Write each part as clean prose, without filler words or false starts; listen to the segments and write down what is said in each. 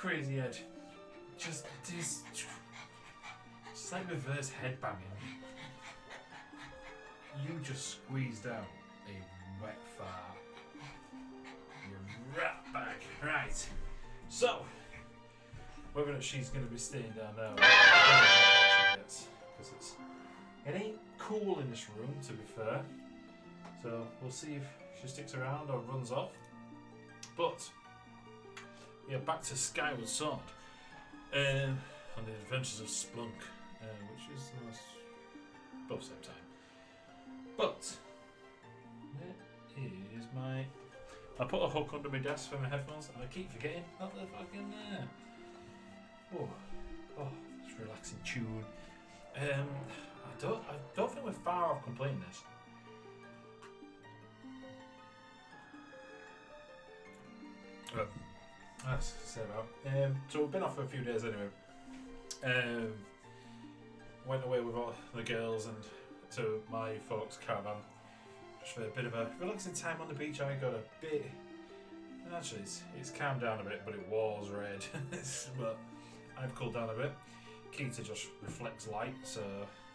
crazy head. Just this. It's like reverse head banging. You just squeezed out a wet fart. You're right back. Right. So, whether or not she's going to be staying down there, because it ain't cool in this room, to be fair. So we'll see if she sticks around or runs off. But yeah, back to Skyward Sword on the Adventures of Splunk, which is both same time. But where is my? I put a hook under my desk for my headphones, and I keep forgetting that they're fucking there. Oh, it's a relaxing tune. I don't think we're far off completing this. That's say about. So we've been off for a few days anyway. Went away with all the girls and to my folks' caravan just for a bit of a relaxing time on the beach. I got a bit. Actually, it's calmed down a bit, but it was red. But I've cooled down a bit. Keita just reflects light, so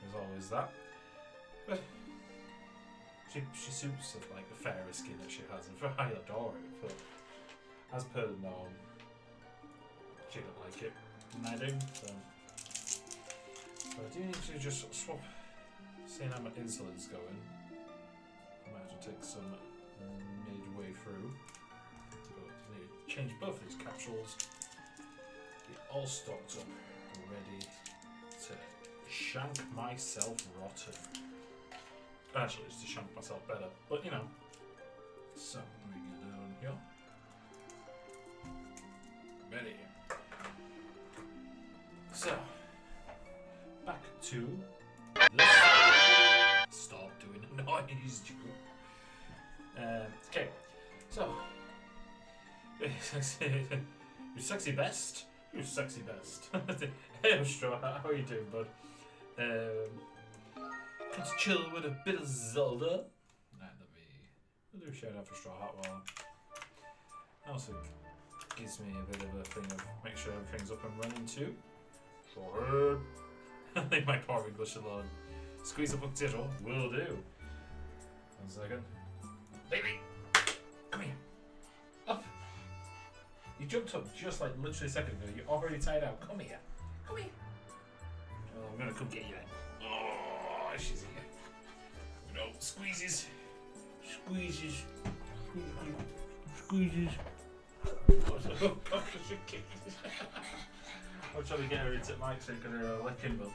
there's always that. But she suits of like the fairy skin that she has, and I adore it. But as per the norm, she don't like it, and I do. So I do need to just swap. Seeing how my insulin's going, I might have to take some midway through. But I need to change both these capsules. Get all stocked up, ready to shank myself rotten. Actually, it's to shank myself better, but you know. So let me get down here. Ready. So back to this. Stop doing a noise, Joe. Okay, so you sexy best. You sexy best. Hey, Straw, how are you doing, bud? Can to chill with a bit of Zelda. Right, we'll do a shout out for Straw Hat while. Also gives me a bit of a thing of make sure everything's up and running too. Straw I think my poor English alone. Squeeze a potato, will do. 1 second. Baby! Come here. Up! You jumped up just like literally a second ago. You're already tired out. Come here. Come here. Oh, I'm gonna come get you then. Oh, she's here. No, squeezes. Squeezes. Squeezes. I'm trying to get her into mic so you can licking, but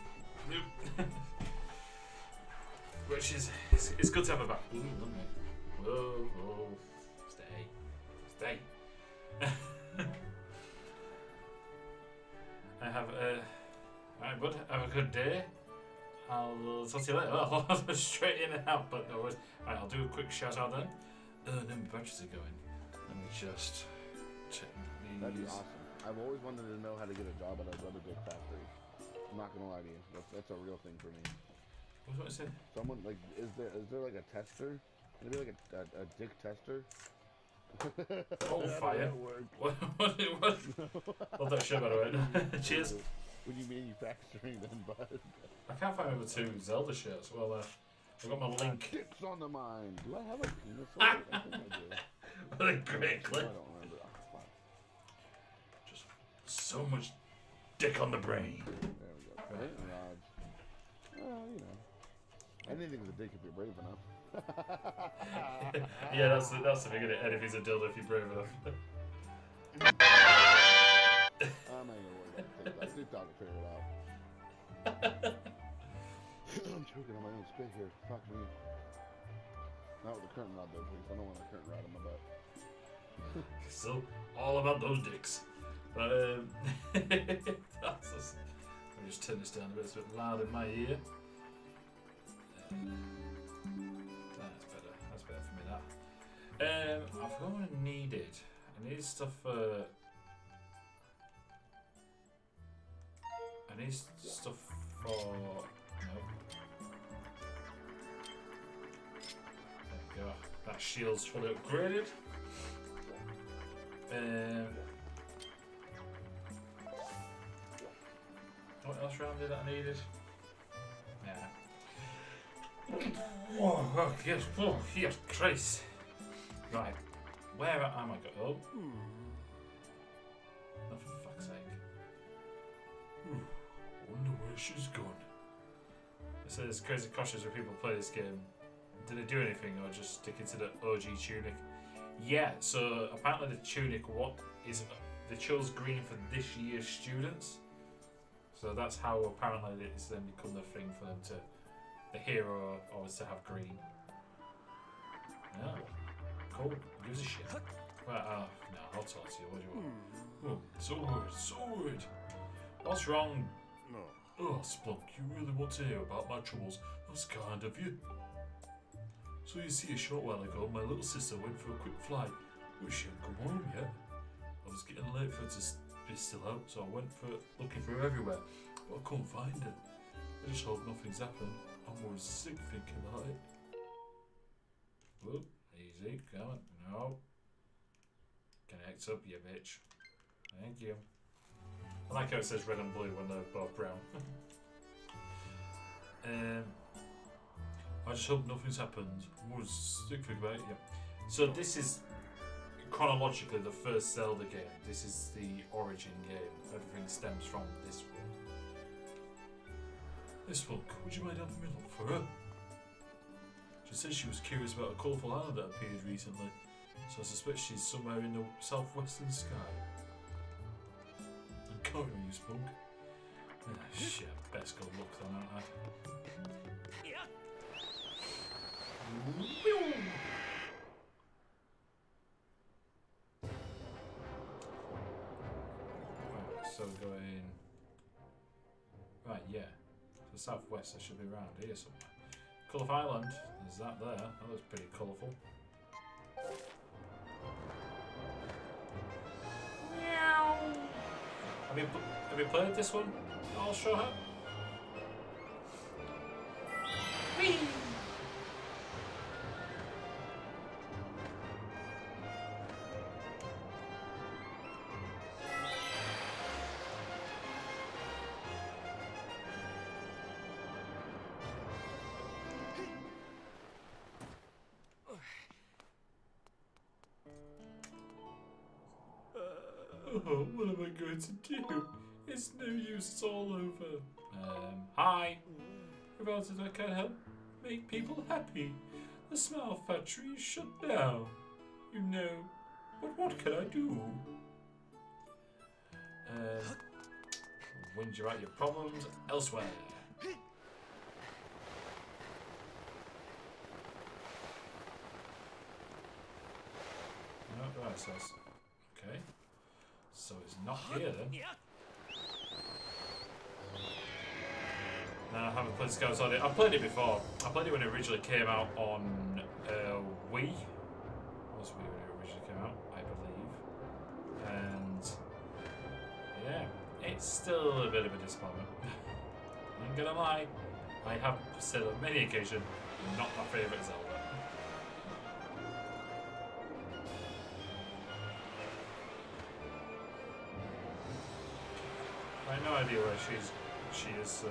which is it's good to have her back. Ooh, isn't it? Whoa, whoa, stay. I have alright, bud. Have a good day. I'll talk to you later. I'll straight in and out, but no worries. Right, I'll do a quick shout out then. No, my batteries are going. Let me just check these. That'd be awesome. I've always wanted to know how to get a job at a rubber dick factory. I'm not gonna lie to you. That's a real thing for me. What was I saying? Someone like is there like a tester? Maybe like a dick tester? Oh, fire! What? Love that shit, by the way. Cheers. When you manufacturing them, bud. I can't find the 2 Zelda shirts. Well, I've got my link. Dicks on the mind. Do I have a penis on it? I think I do. What a great clip. I don't remember. Just so much dick on the brain. There we go. Right. Well, you know. Anything's a dick if you're brave enough. Yeah, that's the thing, isn't it? Anything's a dildo if you're brave enough. I'm not gonna worry about it. I think I'll figure it out. I'm choking on my own spit here. Fuck me. Not with the curtain rod though, please. I don't want a curtain rod in my butt. Still all about those dicks. But let me just turn this down a bit. It's a bit loud in my ear. That's better for me. That. I've got what I needed. I need stuff for. I need stuff for. No. There we go. That shield's fully upgraded. around it that I needed. Yeah. Oh, yes. Oh, yes, Christ. Right. Where am I going? Oh. Oh, for fuck's sake. Wonder where she's gone. It says crazy cautious when people play this game. Did they do anything or just stick it to the OG tunic? Yeah, so apparently the tunic they chose green for this year's students. So that's how apparently it's then become the thing for them to, the hero always to have green. Yeah, cool. Who gives a shit? Well, no, I'll talk to you. What do you want? Oh, sword. What's wrong? Oh, Splunk, you really want to hear about my troubles? That's kind of you. So you see, a short while ago, my little sister went for a quick flight, but she hadn't come home yet. I was getting late for her to be still out, so I went looking for her everywhere, but I couldn't find her. I just hope nothing's happened. I'm always sick thinking about it. Whoop, easy, come on, no. Connect up, you bitch. Thank you. I like how it says red and blue when they're both brown. I just hope nothing's happened. More sick thing about it, yeah. So this is chronologically the first Zelda game. This is the origin game. Everything stems from this one. This one, would you mind helping me look for her? She said she was curious about a colourful island that appeared recently, so I suspect she's somewhere in the southwestern sky. I'm counting on you, Spunk. Shit, best go look then, aren't I? Right, so going right, yeah. So southwest, I should be around here somewhere. Colourful Island, there's that there. That looks pretty colourful. Meow. Have you played this one? I'll show her. Whee! Oh, what am I going to do? It's no use, it's all over. Hi. About it, I can't help make people happy. The Smile Factory is shut down. You know, but what can I do? Whinge about your problems elsewhere. No, right, so okay. So it's not here then. No, I haven't played Skyward. I've played it before. I played it when it originally came out on Wii. It was Wii when it originally came out, I believe. And yeah, it's still a bit of a disappointment. I'm gonna lie. I have said on many occasions, not my favourite Zelda. I have no idea where she is.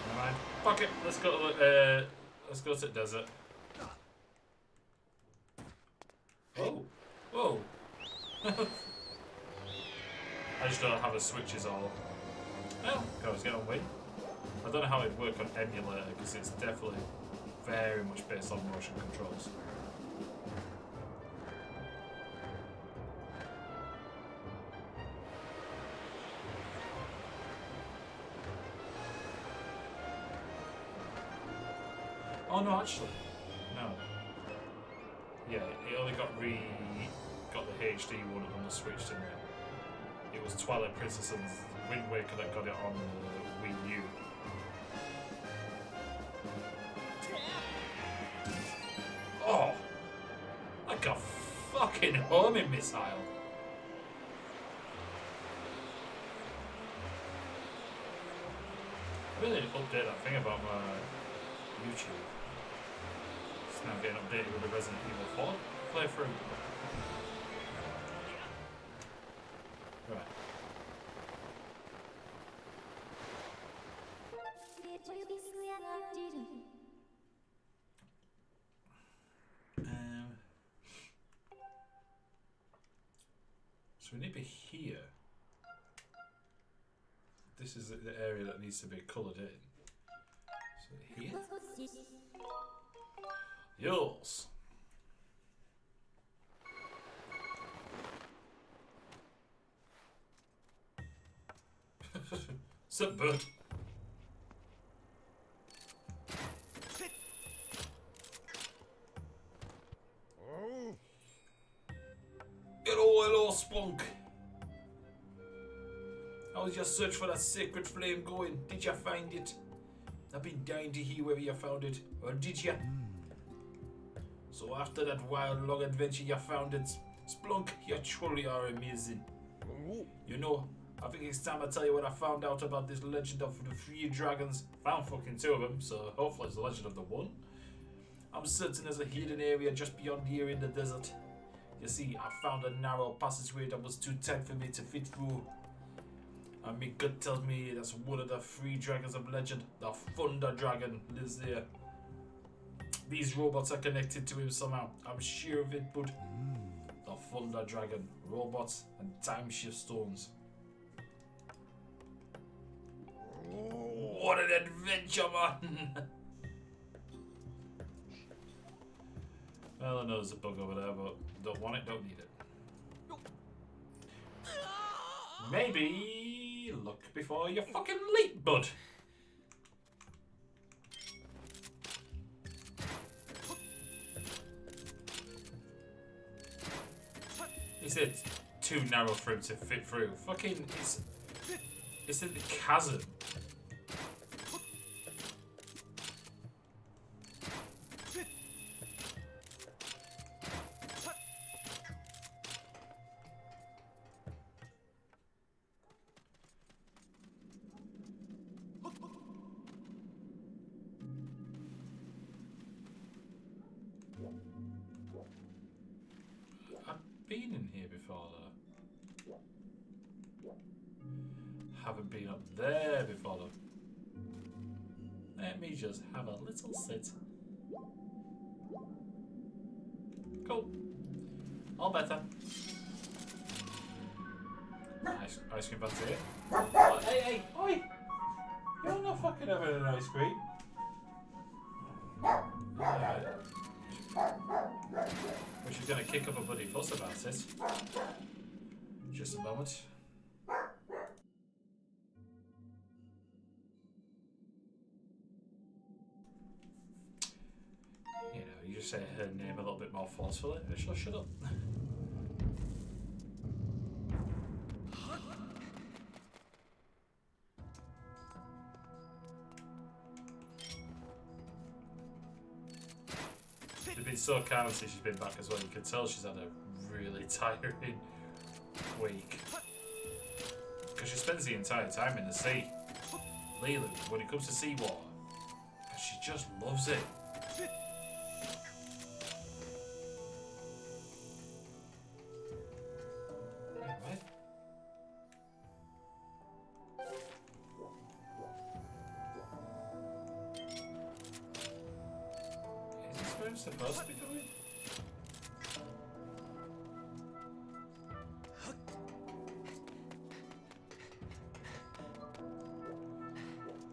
Never mind. Fuck it. Let's go to the desert. Oh, whoa. I just don't have a switch is all. Oh, God, let's get on Wii. I don't know how it'd work on emulator because it's definitely very much based on motion controls. Oh no, actually, no. Yeah, it only got the HD one on the Switch, didn't it? It was Twilight Princess and Wind Waker that got it on the Wii U. Oh! Like a fucking homing missile! I really need to update that thing about my YouTube. Now getting updated with the Resident Evil 4 playthrough. Right. So we need to be here. This is the area that needs to be coloured in. So here. Yours. Sup, bud? Hello, Spunk. How's your search for that sacred flame going? Did you find it? I've been dying to hear whether you found it, or did you? So after that wild, long adventure, you found it. Splunk, you truly are amazing. You know, I think it's time I tell you what I found out about this legend of the 3 dragons. Found fucking 2 of them, so hopefully it's the legend of the 1. I'm certain there's a hidden area just beyond here in the desert. You see, I found a narrow passageway that was too tight for me to fit through. And my gut tells me that's one of the 3 dragons of legend. The Thunder Dragon lives there. These robots are connected to him somehow. I'm sure of it, but the Thunder Dragon, robots, and time shift stones. What an adventure, man! Well, I know there's a bug over there, but don't want it, don't need it. Maybe look before you fucking leap, bud. He said too narrow for him to fit through. Fucking, it's in the chasm. Been in here before though. Haven't been up there before though. Let me just have a little sit. Cool. All better. Ice cream fancy here. Oh, hey, oi! You're not fucking having an ice cream. But she's gonna kick up a bloody fuss about it. Just a moment. You know, you just say her name a little bit more forcefully and she'll shut up. She's been so calm since she's been back as well. You can tell she's had a really tiring week. Because she spends the entire time in the sea. Leland, when it comes to seawater, she just loves it. Wait, is this where I'm supposed to be going?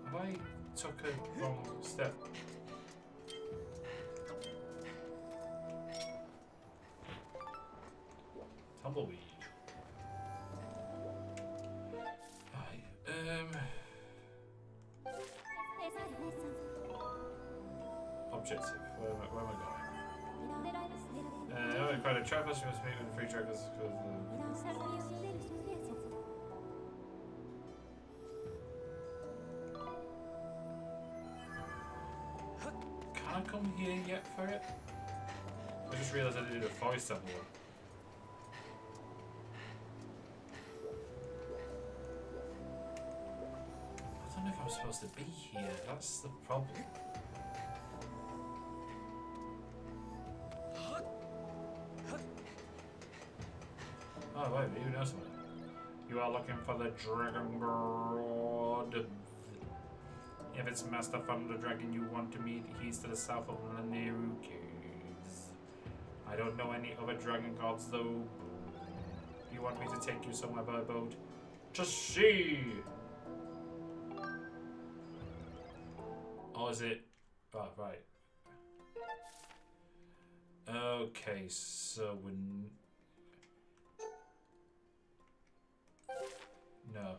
Have I took a wrong step? Tumbleweed. Right, objective. Where am I going? I'm quite a trap us, you must meet with the 3 dragons. Can I come here yet for it? I just realised I did a forest temple one. I don't know if I'm supposed to be here, that's the problem. Oh, wait, you know something. You are looking for the Dragon God. If it's Master Thunder Dragon you want to meet, he's to the south of Laneru Caves. I don't know any other dragon gods though. You want me to take you somewhere by boat? Just see! Or is it... Oh, right. Okay, so we're... No.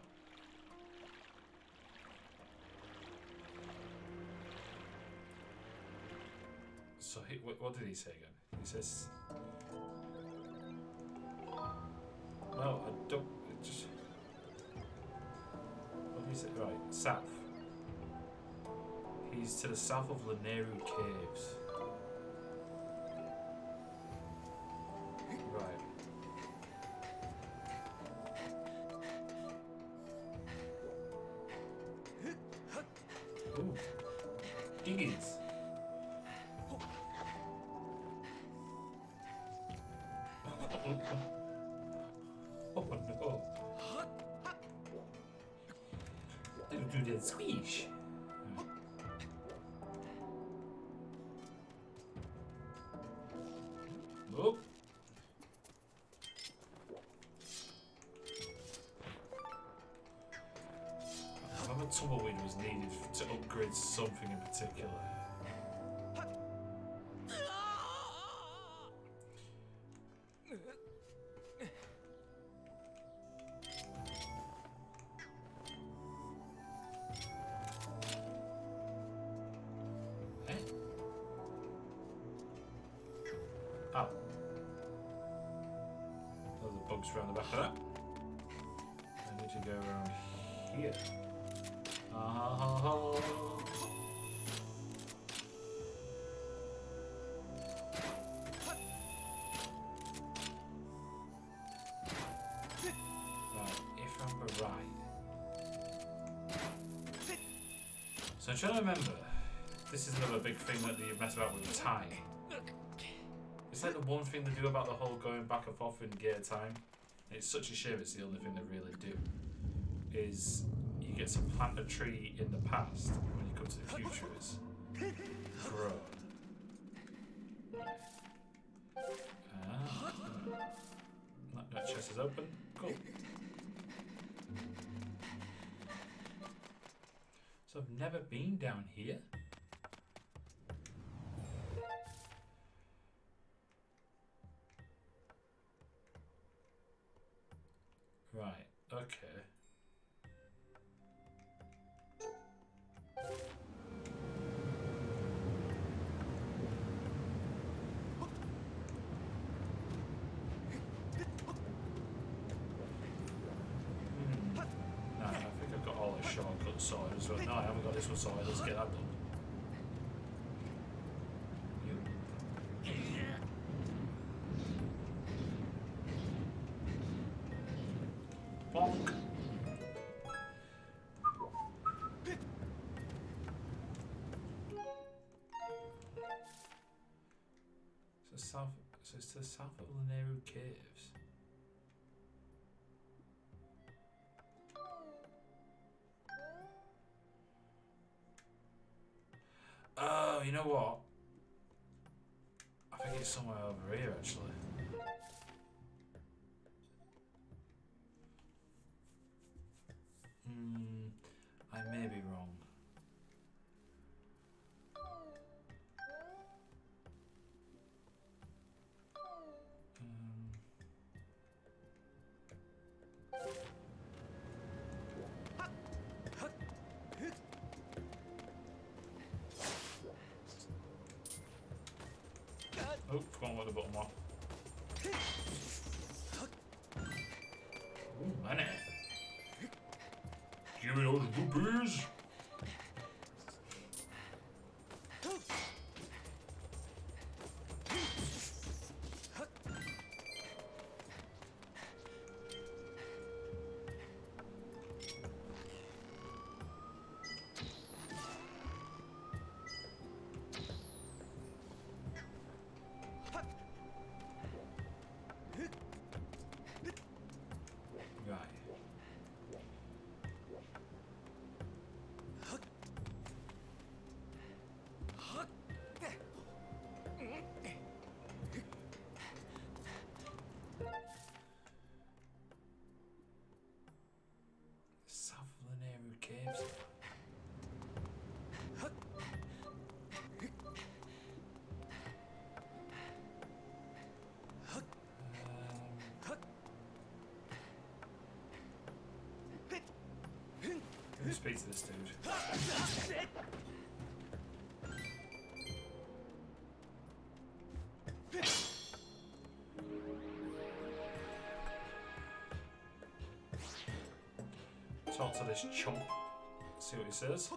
So, what did he say again? He says... No, I don't... It just... What did he say? Right, south. He's to the south of Laneru Caves. Right. Ooh. Diggins. Oh no. Don't do that squish. Oh. I remember tumbleweed was needed to upgrade something in particular. Oh. There's the bugs around the back of that. I need to go around here. Right, if I'm right. So I'm trying to remember. This is another big thing that you mess about with time. It's like the one thing they do about the whole going back and forth in gear time. It's such a shame it's the only thing they really do. Is you get to plant a tree in the past when you come to the future is grow. That chest is open. Cool. So I've never been down here. Right, okay. No, I think I've got all the shortcuts sorted as well. No, I haven't got this one sorted. Let's get that done. Bonk. So it's to the south of Laneru Caves. Oh, you know what? I think it's somewhere over here actually. I may be wrong. Oh, forgot what the bottom one. Ooh, money. Give me those rupees. Speak to this dude. Talk to this chump. See what he says.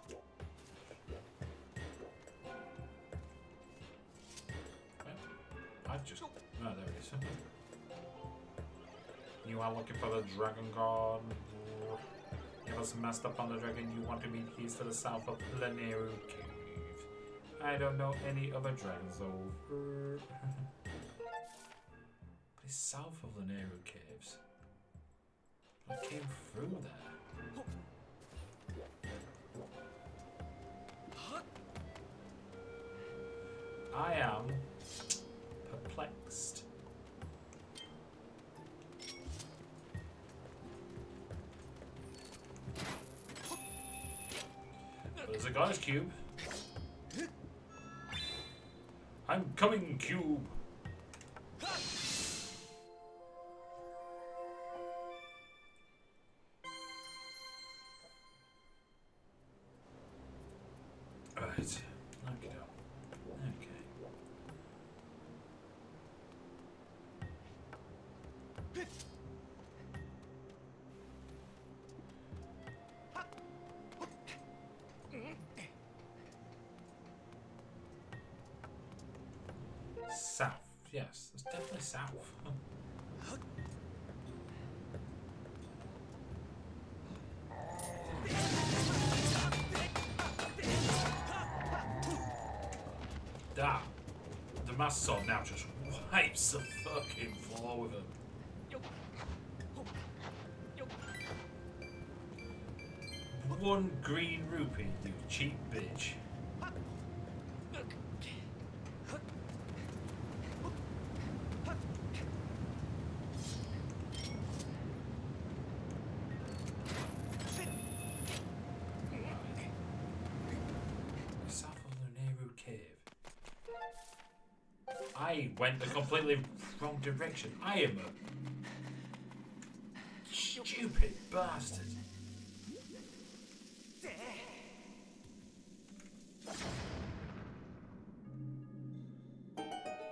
I've just... Oh, there it is. You are looking for the dragon god. You was messed up on the dragon. You want to meet. He's to the south of Laneru Cave. I don't know any other dragons over. But it's south of Laneru Caves. I came through there. I am perplexed. There's a goddess cube. I'm coming, cube. Right. Okay. South. Yes, it's definitely south. That. The master sword now just wipes the fucking floor with him. One green rupee, you cheap bitch. I went the completely wrong direction. I am a stupid bastard.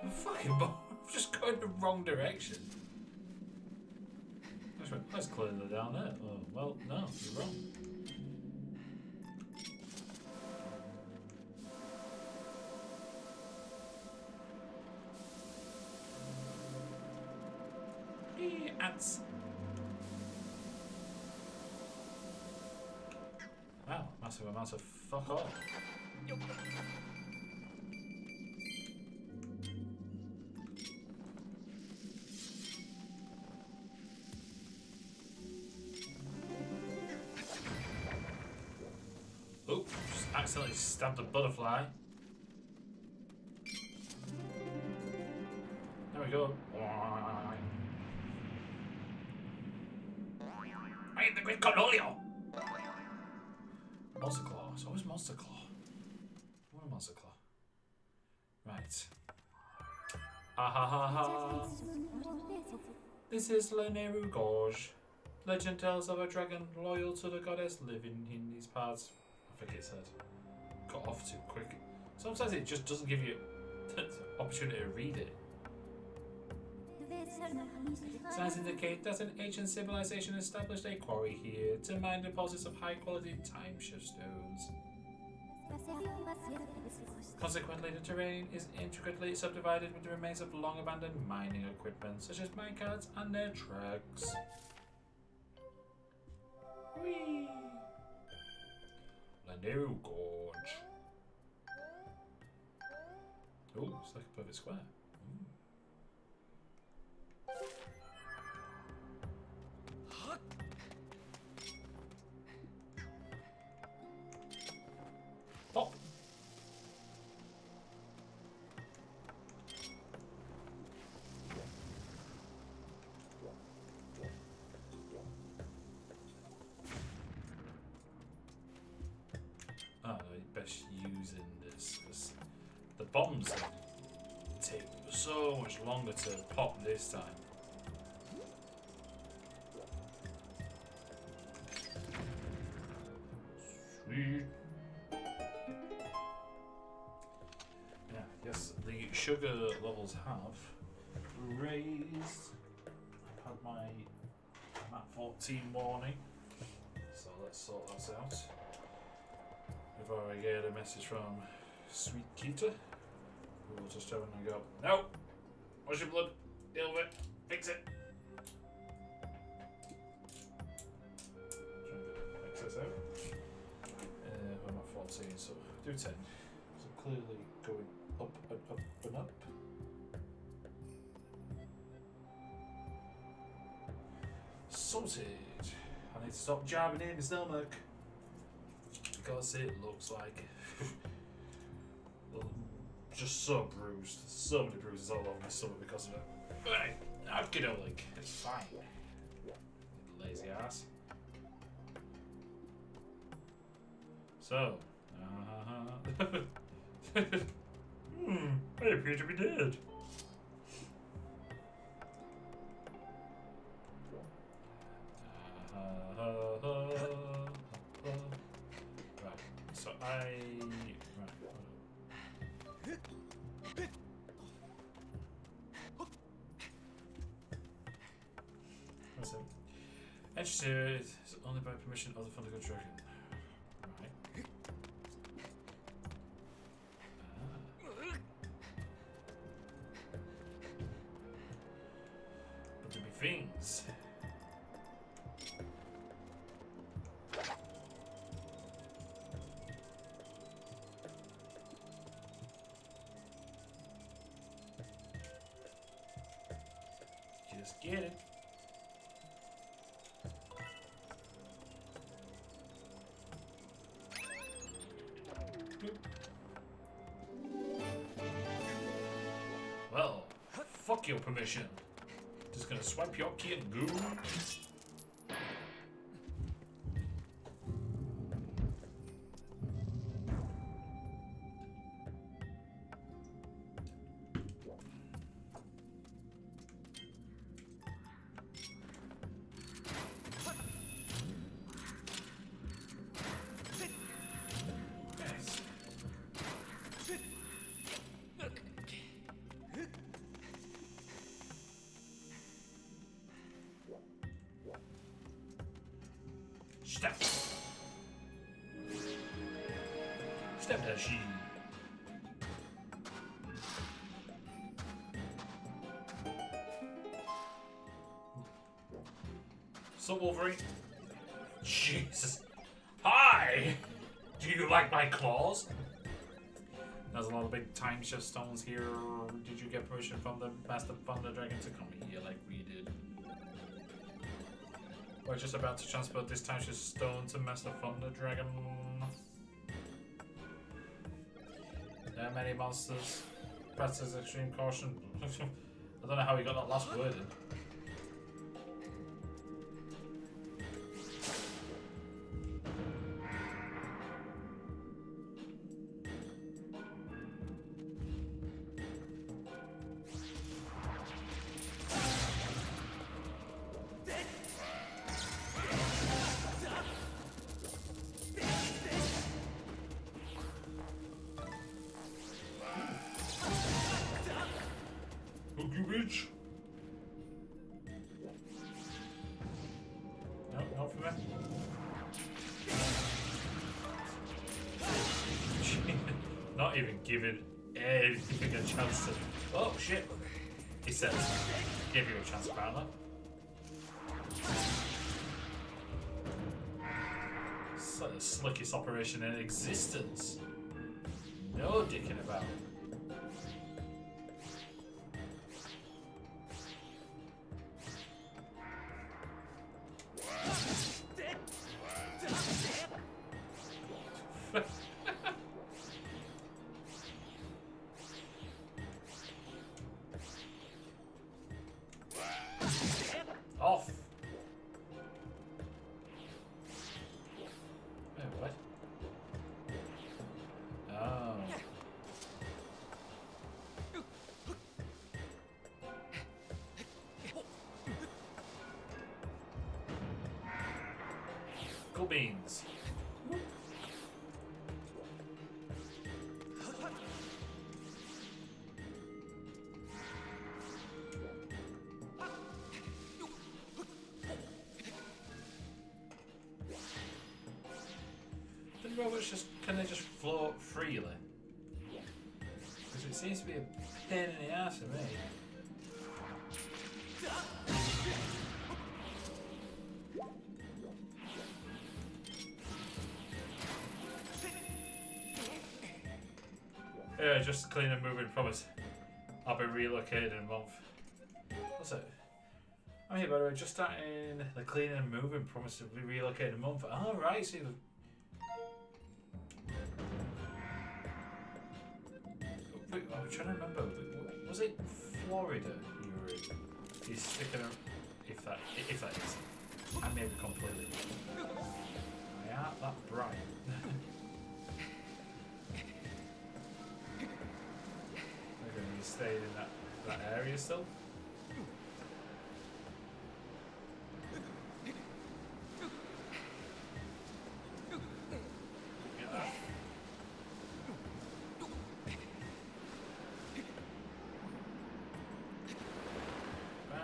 I'm fucking I'm just going the wrong direction. That's clearly down there. Oh, well, no, you're wrong. Ants. Wow, massive amounts of fuck off. Oh, just accidentally stabbed a butterfly. There we go. I am the great Cornolio! Monster Claw. It's always Monster Claw. I want a Monster Claw. Right. Ah ha ha ha. This is Laneru Gorge. Legend tells of a dragon loyal to the goddess living in these parts. I think it said. Got off too quick. Sometimes it just doesn't give you the opportunity to read it. Signs indicate that an ancient civilization established a quarry here to mine deposits of high-quality time-shift stones. Consequently, the terrain is intricately subdivided with the remains of long-abandoned mining equipment, such as minecarts and their tracks. Whee! Laneru Gorge. Oh, it's like a perfect square. Pop. Oh, no, best using this because the bombs take so much longer to pop this time. sugar levels have raised. I've had my MAT 14 warning, so let's sort that out. Before I get a message from Sweet Kita, who will just turn and go, "No! Wash your blood, deal with it, fix it." Try and get the excess out. I'm at 14, so do 10. So clearly going up and up and up. Sorted. I need to stop jabbing in my stomach because it looks like just so bruised. So many bruises all over my stomach because of it. Right, okey-doke, it's fine. Lazy ass. So, I appear to be dead. Right, so That's it. Entered only by permission of the Thunder God Dragon. Right. But there be things. Just get it. Well, fuck your permission. Just gonna swipe your key and go. Step. Step does she. So Wolverine. Jesus. Hi! Do you like my claws? There's a lot of big time shift stones here. Did you get permission from the Master Thunder Dragon to come here like we did? We're just about to transport this time shift stone to Master Thunder Dragon. There are many monsters. Practice extreme caution. I don't know how he got that last word in. Bitch. No, not for me. Not even giving anything a chance to. Oh shit! He says, "Give you a chance, apparently." It's like the slickest operation in existence. No dicking about it. Off. Wait, what? Oh. Cool beans. Can robots can they just float freely? Because it seems to be a pain in the ass for me. Yeah, just clean and moving, promise. I'll be relocated in a month. What's it? Oh yeah, by the way, just starting the cleaning and moving, promise to be relocated in a month. Oh right, so I'm trying to remember. Was it Florida you were in? He's sticking around. If that is. I may be completely wrong. I aren't that bright. Maybe you stayed in that area still?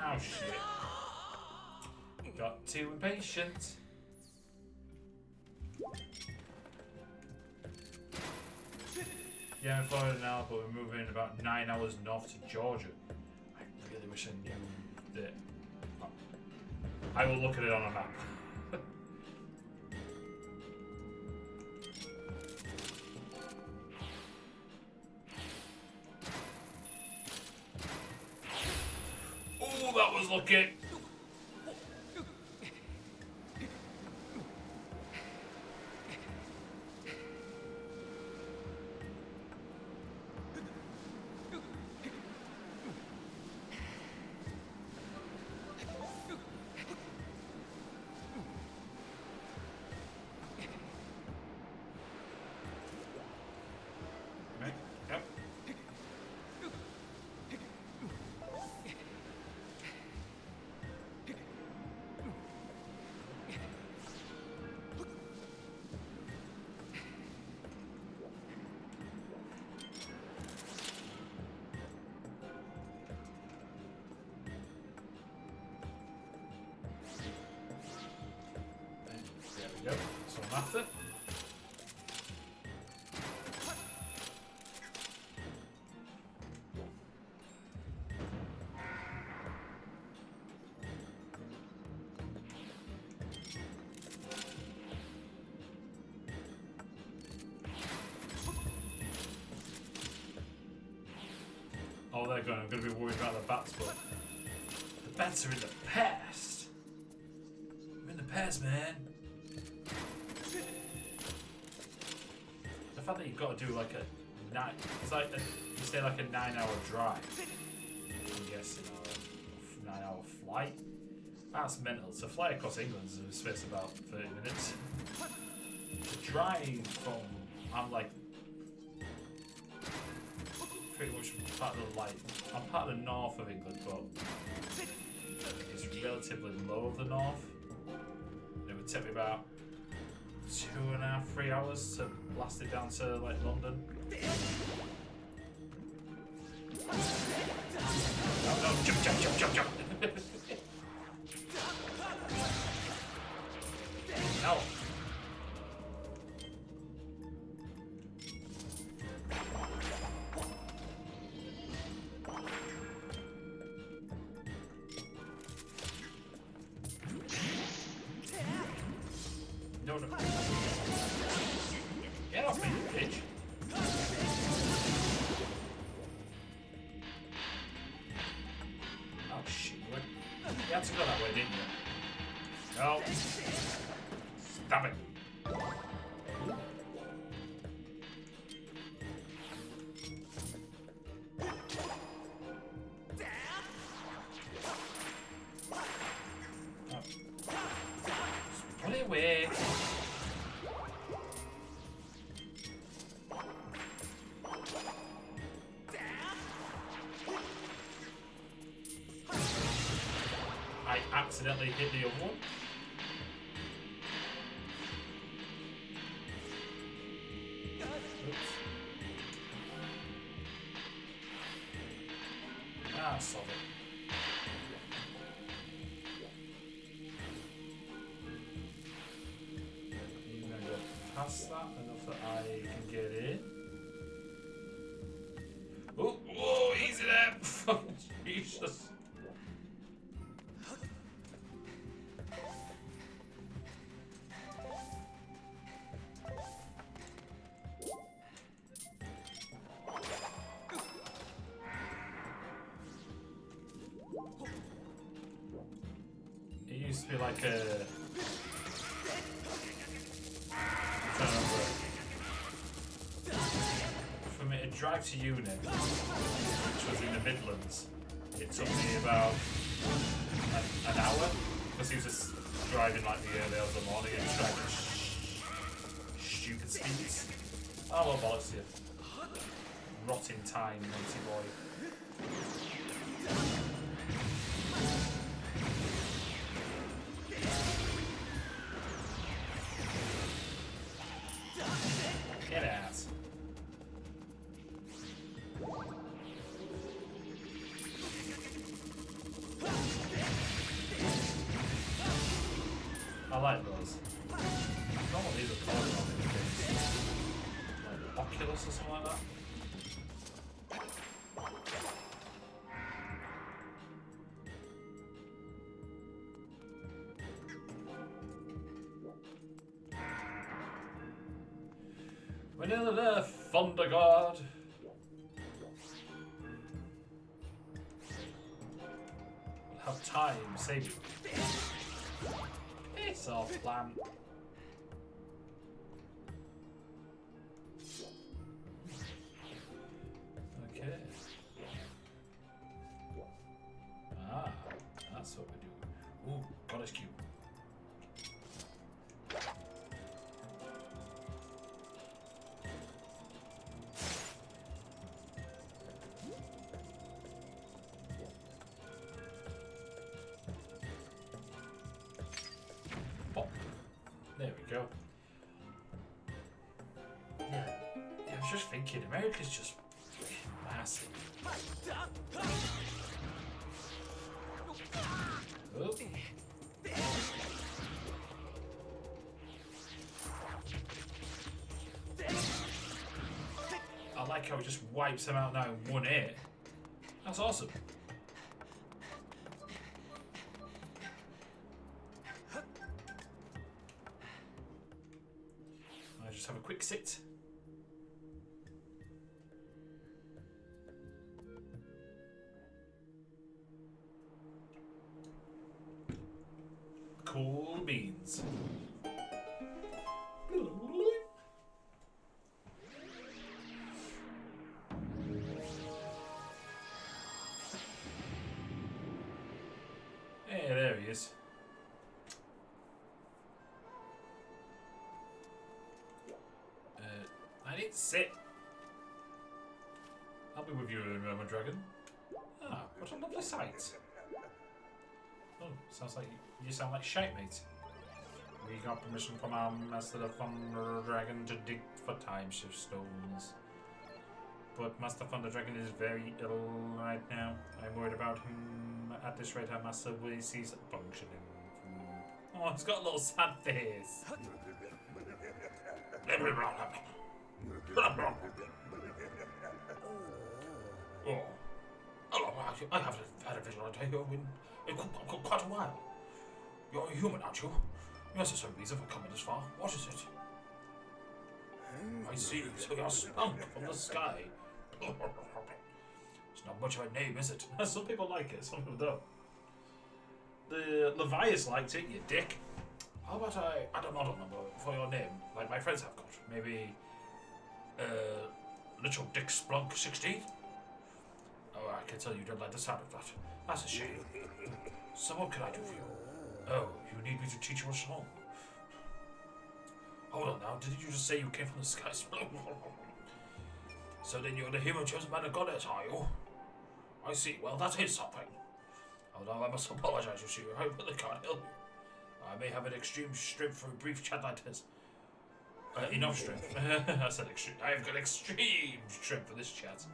Oh shit. Got too impatient. Yeah, I'm in Florida now, but we're moving about 9 hours north to Georgia. I really wish I knew that. I will look at it on a map. Oh, that was lucky. Yep, so I'm after. Oh, they're going. I'm going to be worried about the bats, but the bats are in the past. I'm in the past, man. The fact that you've got to do like a 9, it's like you say like a 9-hour drive. I'm guessing, or a 9-hour flight. That's mental. To fly across England is in a space of about 30 minutes. To drive from, I'm like pretty much part of the I'm part of the north of England, but it's relatively low of the north. And it would take me about 2.5, 3 hours to blast it down to like London. No, jump. No. No. Get off me, bitch. Oh shit, you had to go that way, didn't you? No. Stop it. Put it away. I accidentally hit the other one. Oops. Ah, solve it. You're gonna go past that and enough that I can get in. Oh, whoa, easy there! Fucking Jesus. It used to be like a... From a drive to unit, which was in the Midlands, it took me about an hour, because he was just driving like the early hours of the morning and he was driving stupid speeds. Oh, well, bollocks to you. Rotting time, naughty boy. Get out. I like those. I don't know what these are called on in the games. Like Oculus or something like that. We're nearly there, Thunder God. We'll have time, save you. Piss off, plan. Okay. Ah, that's what we do. Ooh, goddess cube. There we go. Yeah, I was just thinking, America's just massive. Oh. I like how it just wipes them out now in one hit. That's awesome. Just have a quick sit. Cool beans. Hey, there he is. I need to sit. I'll be with you in a moment, dragon. Ah, what a lovely sight. Oh, sounds like you sound like shite, mate. We got permission from our master, the Thunder Dragon, to dig for time shift stones. But Master Thunder Dragon is very ill right now. I'm worried about him. At this rate, our master will cease functioning. Oh, he's got a little sad face. Oh, hello, I haven't had a visual idea in quite a while. You're a human, aren't you? Yes, there's a reason for coming this far. What is it? I see, so you're spunk from the sky. It's not much of a name, is it? Some people like it, some people don't. The Levias liked it, you dick. How about I don't know for your name, like my friends have got. Maybe, Little Dick Splunk 16? Oh, I can tell you don't like the sound of that. That's a shame. So what can I do for you? Oh, you need me to teach you a song? Hold on now, didn't you just say you came from the sky? So then you're the hero chosen by the goddess, are you? I see, well that is something. Although I must apologize, you see, I really can't help you. I may have an extreme strength for a brief chat like this. Enough strength. I said extreme. I have got extreme strength for this chat.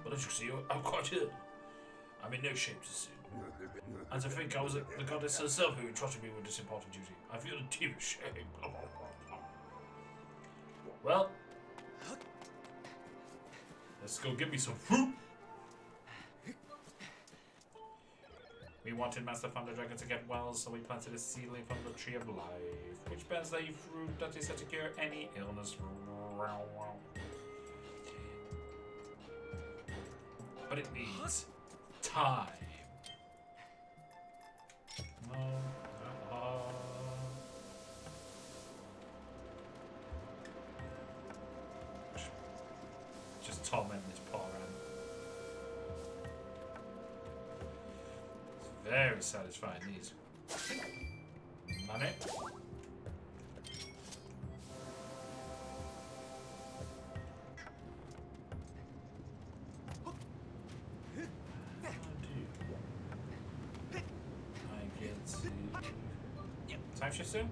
But as you see, I'm quite ill. I'm in no shape to see. And to think I was the goddess herself who entrusted me with this important duty. I feel a deep shame. Well, let's go get me some fruit. We wanted Master Thunder Dragon to get well, so we planted a seedling from the Tree of Life, which bears a fruit that is said to cure any illness. But it needs time. Just torment this poor ant. It's very satisfying, these. Money. Time shift soon?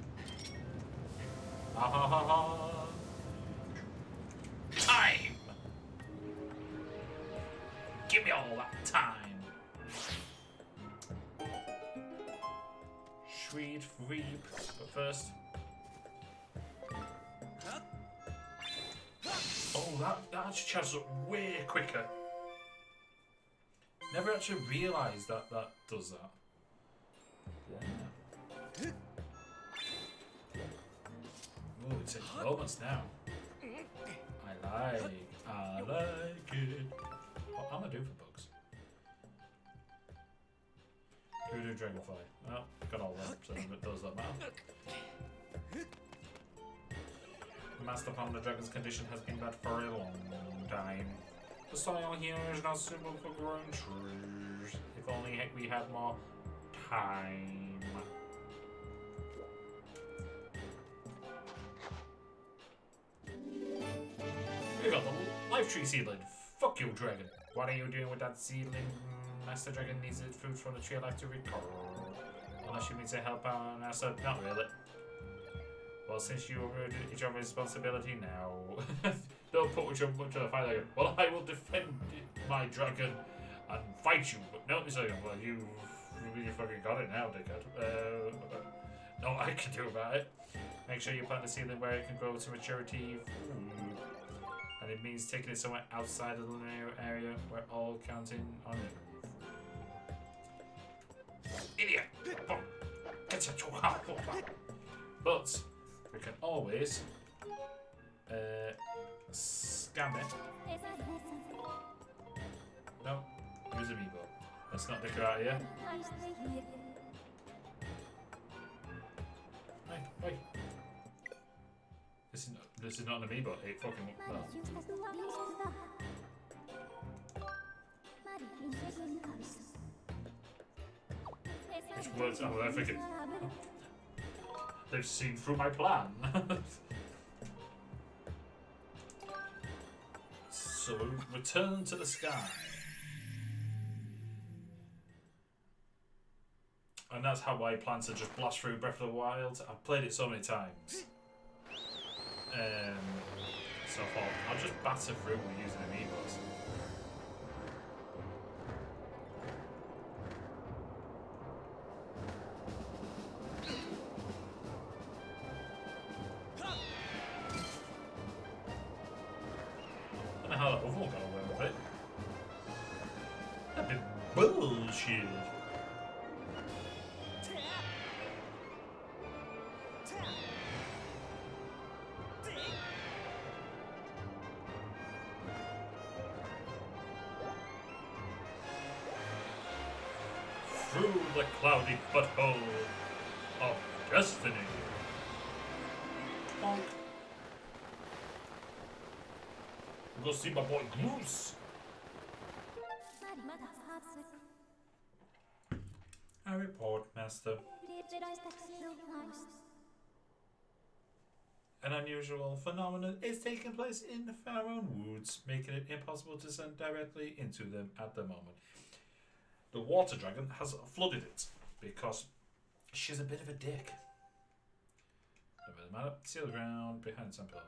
Ha ha ha ha! Time! Give me all that time! Sweet reap, but first. Oh, that actually charges up way quicker. Never actually realised that does that. Yeah. Ooh, it takes moments now. I like it. What am I doing for bugs? Voodoo Dragonfly. Well, got all that, so it does that matter. Master Palm the Dragon's condition has been bad for a long time. The soil here is not suitable for growing trees. If only we had more time. We got the life tree seedling. Fuck you, dragon. What are you doing with that seedling? Master Dragon needs its fruits from the tree of life to recover. Unless you mean to help out, and I said, not really. Well, since it's your responsibility now. Don't put your much on the fight again. Well, I will defend my dragon and fight you. But no, second. Well, you fucking got it now, dickhead. No, I can do about it. Make sure you plant the seedling where it can grow to maturity. And it means taking it somewhere outside of the area where all counting on it. Idiot! Get your But we can always scam it. No, use amiibo. Let's not dick her out here. Hey. This is not an amiibo. It fucking well. Which words? Oh, they're thinking. They've seen through my plan. So we return to the sky. And that's how I plan to just blast through Breath of the Wild. I've played it so many times. So I thought, I'll just batter through using amiibos. I don't know how that other one got away with it. That'd be bullshit. Through the cloudy butthole of destiny. Bonk. We'll go see my boy Goose. I report, Master. An unusual phenomenon is taking place in the Faroe Woods, making it impossible to send directly into them at the moment. The water dragon has flooded it because she's a bit of a dick. No matter. Seal ground behind some pillows.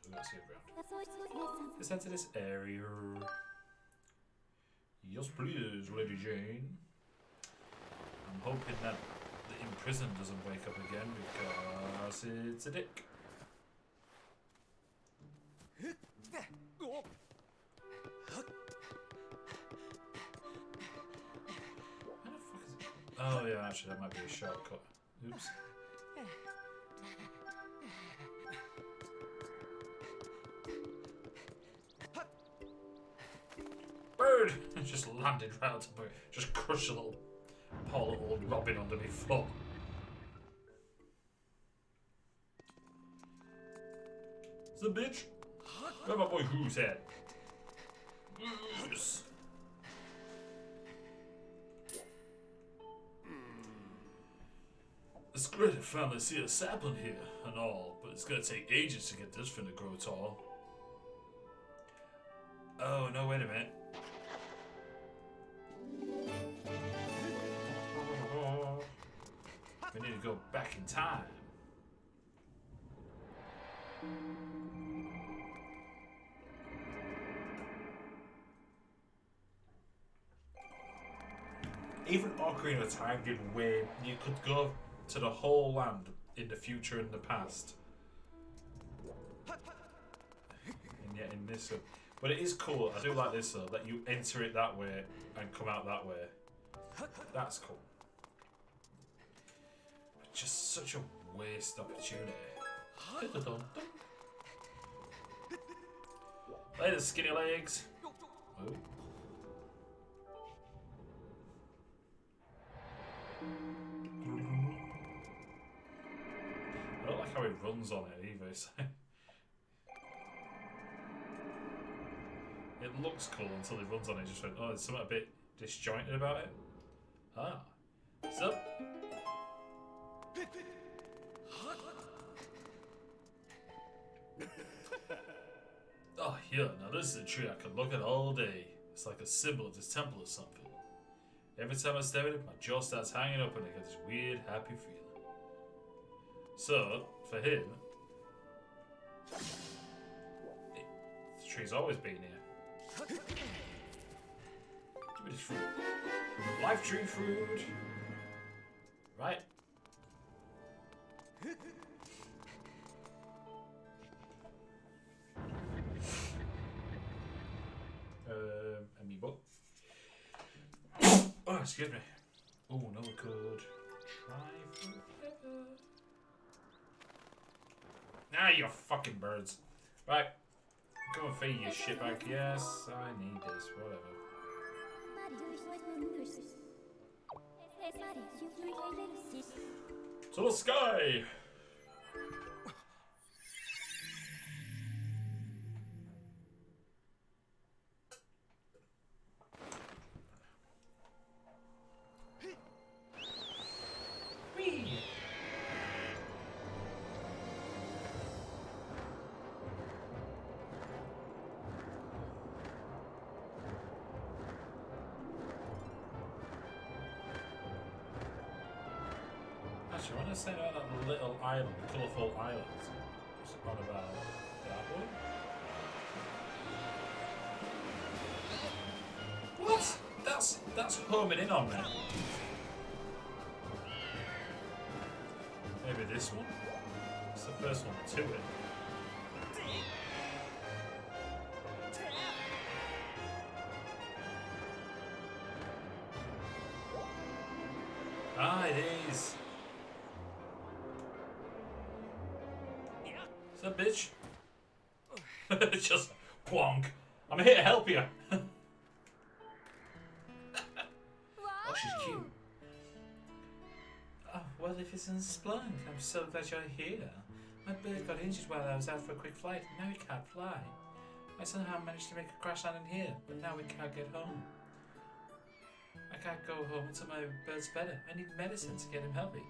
We've got seal ground. Descend to this area. Yes, please, Lady Jane. I'm hoping that the imprisoned doesn't wake up again because it's a dick. Actually, that might be a shortcut. Oops. Bird! Just landed right on top of it. Just crushed a little poor little robin under my foot. It's a bitch. Where my boy Who's at? Yes. It's great to finally see a sapling here and all, but it's gonna take ages to get this thing to grow tall. Oh, no, wait a minute. We need to go back in time. Even Ocarina of Time did way you could go to the whole land in the future and the past. And yet in this, but it is cool. I do like this though, that you enter it that way and come out that way. That's cool. Just such a waste opportunity. Later, skinny legs. Oh. I don't like how it runs on it either. It looks cool until it runs on it. Just went, oh, there's something a bit disjointed about it. Ah. So. Oh, yeah, now this is a tree I could look at all day. It's like a symbol of this temple or something. Every time I stare at it, my jaw starts hanging up and I get this weird, happy feeling. So, for him, the tree's always been here. Give me this fruit. Life tree fruit. Right. Amiibo. Oh, excuse me. Oh, no, we could try forever. Ah, you fucking birds. Right. Go and feed your shitbag. Yes, I need this. Whatever. To the sky! Actually, when I say about that little island, the colourful island, it's on about that one. What? That's homing in on me. Maybe this one? It's the first one to it. Ah, it is. Is that bitch? Just plonk. I'm here to help you. Oh, she's cute. Oh, well, if it's in Splunk, I'm so glad you're here. My bird got injured while I was out for a quick flight. Now he can't fly. I somehow managed to make a crash landing here, but now we can't get home. I can't go home until my bird's better. I need medicine to get him healthy.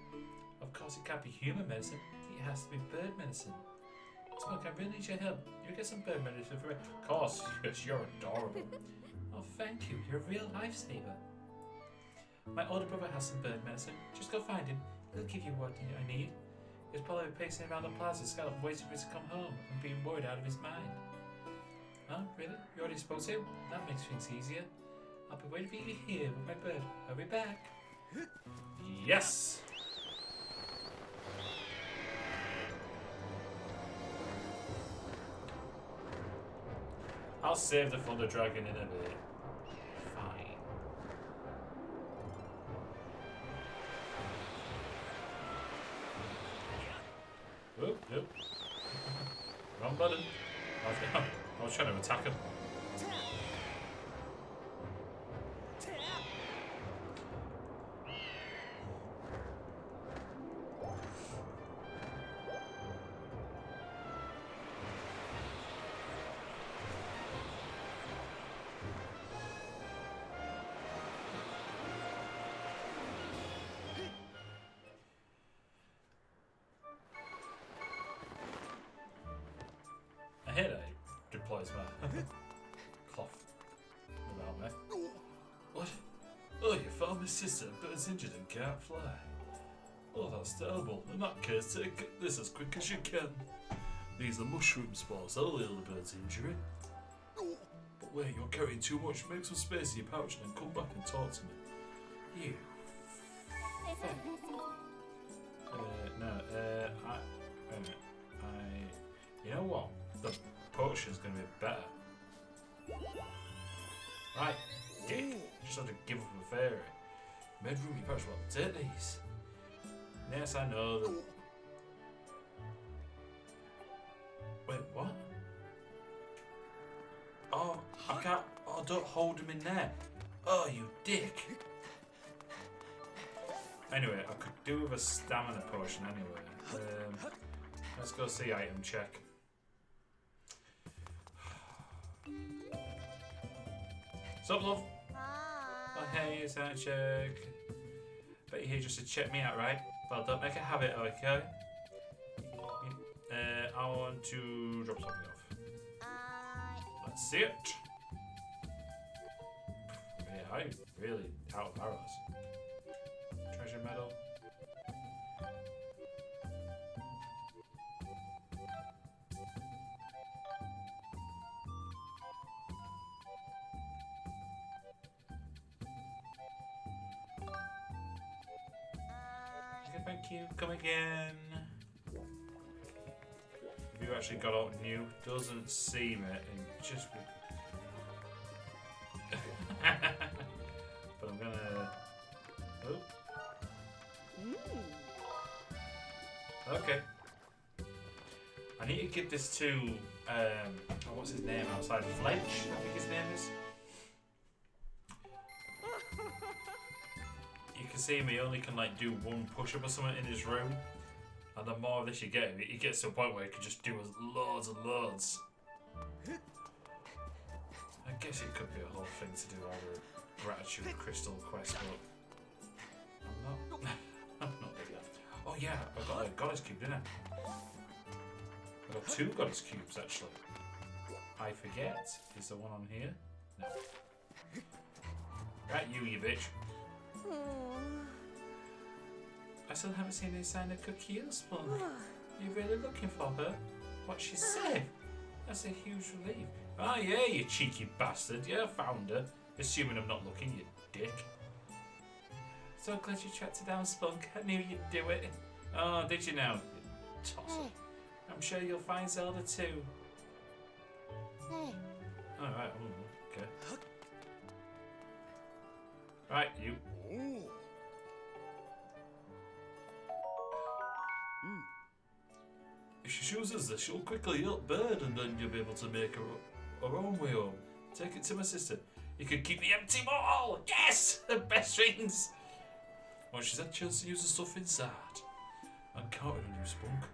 Of course, it can't be human medicine. It has to be bird medicine. Smoke, I really need your help. You get some bird medicine for me. Of course, yes, you're adorable. Oh, thank you. You're a real lifesaver. My older brother has some bird medicine. Just go find him. He'll give you what I need. He's probably pacing around the plaza, scallop, waiting for him to come home and being worried out of his mind. Huh? Really? You already spoke to him? That makes things easier. I'll be waiting for you here with my bird. I'll be back. Yes! I'll save the Thunder Dragon in a bit. Fine. I was trying to attack him. A headache deploys my cloth about me. What? Oh, you found my sister, but is injured and can't fly. Oh, that's terrible. In that case, take this as quick as you can. These are mushroom spores. That'll heal the bird's injury. But wait, you're carrying too much. Make some space in your pouch and then come back and talk to me. You. You know what? The potion's gonna be better. Right, dick. Just had to give up a fairy. Made room in your pouch. Well, take these. Yes, I know that. Wait, what? Oh, I can't. Oh, don't hold him in there. Oh, you dick. Anyway, I could do with a stamina potion anyway. Let's go see item check. Sup, love? Oh, hey, it's item check. Bet you're here just to check me out, right? Well, don't make a habit, okay? I want to drop something off. Let's see it. Yeah, I'm really out of arrows. Treasure medal. Okay, thank you. Come again. Have you actually got out new? Doesn't seem it. And just. But I'm gonna. Oh. Okay. I need to give this to what's his name outside? Fledge, I think his name is. You can see him, he only can like do one push-up or something in his room. And the more of this you get him, he gets to a point where he can just do loads and loads. I guess it could be a whole thing to do all the gratitude crystal quest, but I'm not. I'm not doing that. Oh yeah, I got a goddess cube, didn't I? I got 2 goddess cubes actually. I forget. Is there one on here? No. Right, you bitch. I still haven't seen any sign of Cookie or Spunk. You're really looking for her? What's she say? That's a huge relief. Ah, yeah, you cheeky bastard. Yeah, I found her. Assuming I'm not looking, you dick. So glad you tracked her down, Spunk. I knew you'd do it. Oh, did you now? You tosser. I'm sure you'll find Zelda too. Alright, okay. Right, you. If she chooses this, she'll quickly heal bird and then you'll be able to make her own way home. Take it to my sister. You can keep the empty bottle! Yes! The best things! Well, she's had a chance to use the stuff inside. I'm counting on you, Spunk.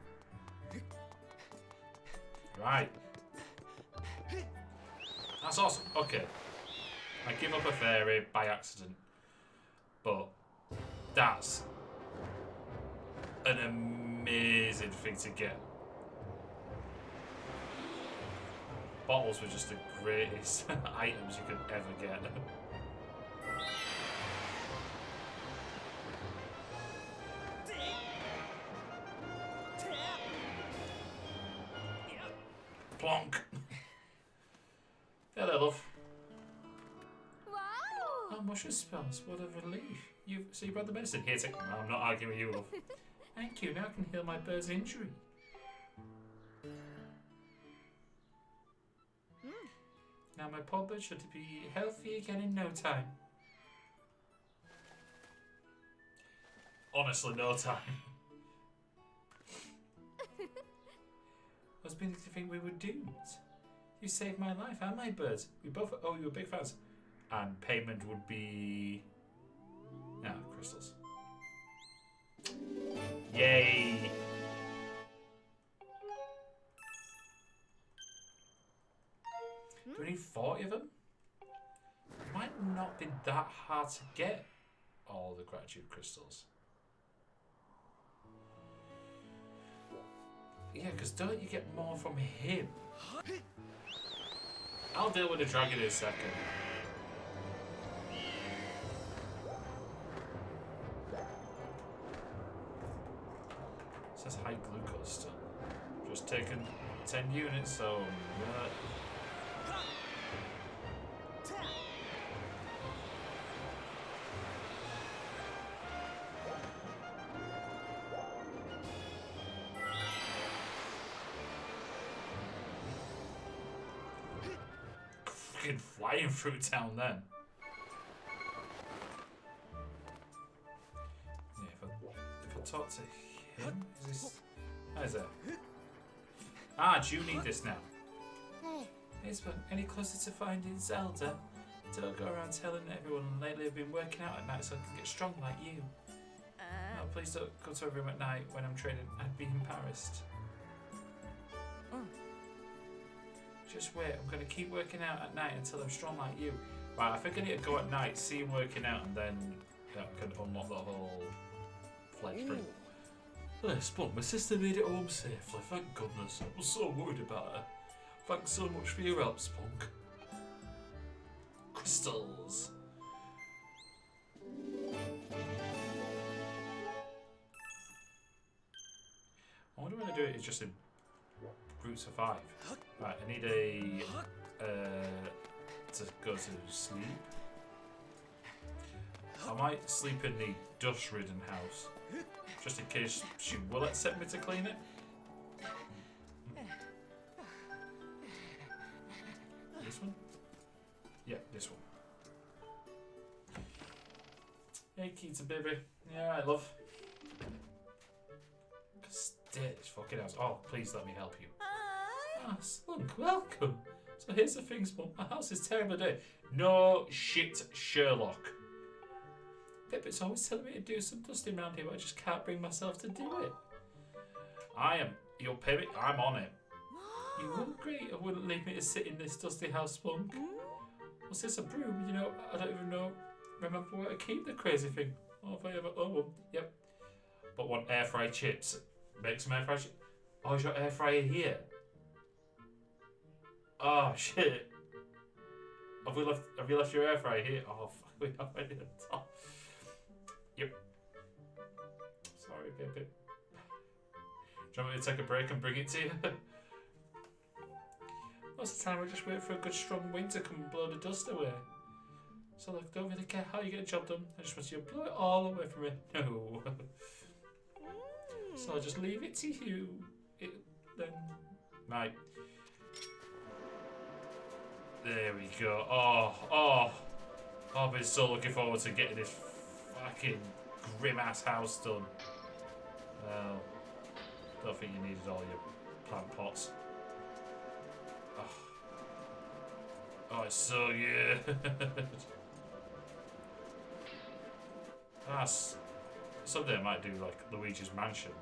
Right. That's awesome. Okay. I give up a fairy by accident. But that's an amazing thing to get. Bottles were just the greatest items you could ever get. Plonk. Hello, love. Wow. Oh, mushroom spells. What a relief. So you brought the medicine. Here, take. No, I'm not arguing with you, love. Thank you. Now I can heal my bird's injury. Now my poor bird should be healthy again in no time. Honestly, no time. I was beginning to think we were doomed. You saved my life and my birds. We both owe you big fans. And payment would be... crystals. Yay! Do we need 40 of them? Might not be that hard to get all the gratitude crystals. Yeah, because don't you get more from him? I'll deal with the dragon in a second. It says high glucose still. Just taken 10 units, so... Freaking flying through town then. Yeah, if I talk to him, is this... How is that? Ah, do you need this now? Hey, Spunk, any closer to finding Zelda? Don't go around telling everyone lately I've been working out at night so I can get strong like you. Oh, please don't go to everyone at night when I'm training. I'd be embarrassed. Just wait, I'm going to keep working out at night until I'm strong like you. Right, I think I need to go at night, see him working out, and then I can unlock the whole fledge spring. Hey, Spunk, my sister made it home safely, thank goodness. I was so worried about her. Thanks so much for your help, Spunk. Crystals. I wonder when I do it, it's just in Route to 5. Right, I need a to go to sleep. I might sleep in the dust-ridden house, just in case she will accept me to clean it. This one? Yeah, this one. Hey, Keaton, baby. Yeah, I love. Stay this fucking house. Oh, please let me help you. Ah, Spunk, welcome. So here's the thing, Spunk. My house is terrible today. No shit, Sherlock. Pippa's always telling me to do some dusting around here, but I just can't bring myself to do it. You'll pay me? I'm on it. You wouldn't agree. I wouldn't leave me to sit in this dusty house, Spunk. What's this, a broom? You know, I don't even know. Remember where to keep the crazy thing. Oh, if I ever own one. Yep. But want air fried chips. Make some air fried chips. Oh, is your air fryer here? Oh shit. Have you left your air fryer here? Oh fuck, we have it at the top. Yep. Sorry, baby. Do you want me to take a break and bring it to you? Most of the time I just wait for a good strong wind to come and blow the dust away. So like, don't really care how you get a job done. I just want you to blow it all away from me. No. So I'll just leave it to you. Then. Right. There we go. Oh. I've been so looking forward to getting this fucking grim ass house done. Well, don't think you needed all your plant pots. Oh, it's so good. That's someday I might do like Luigi's Mansion.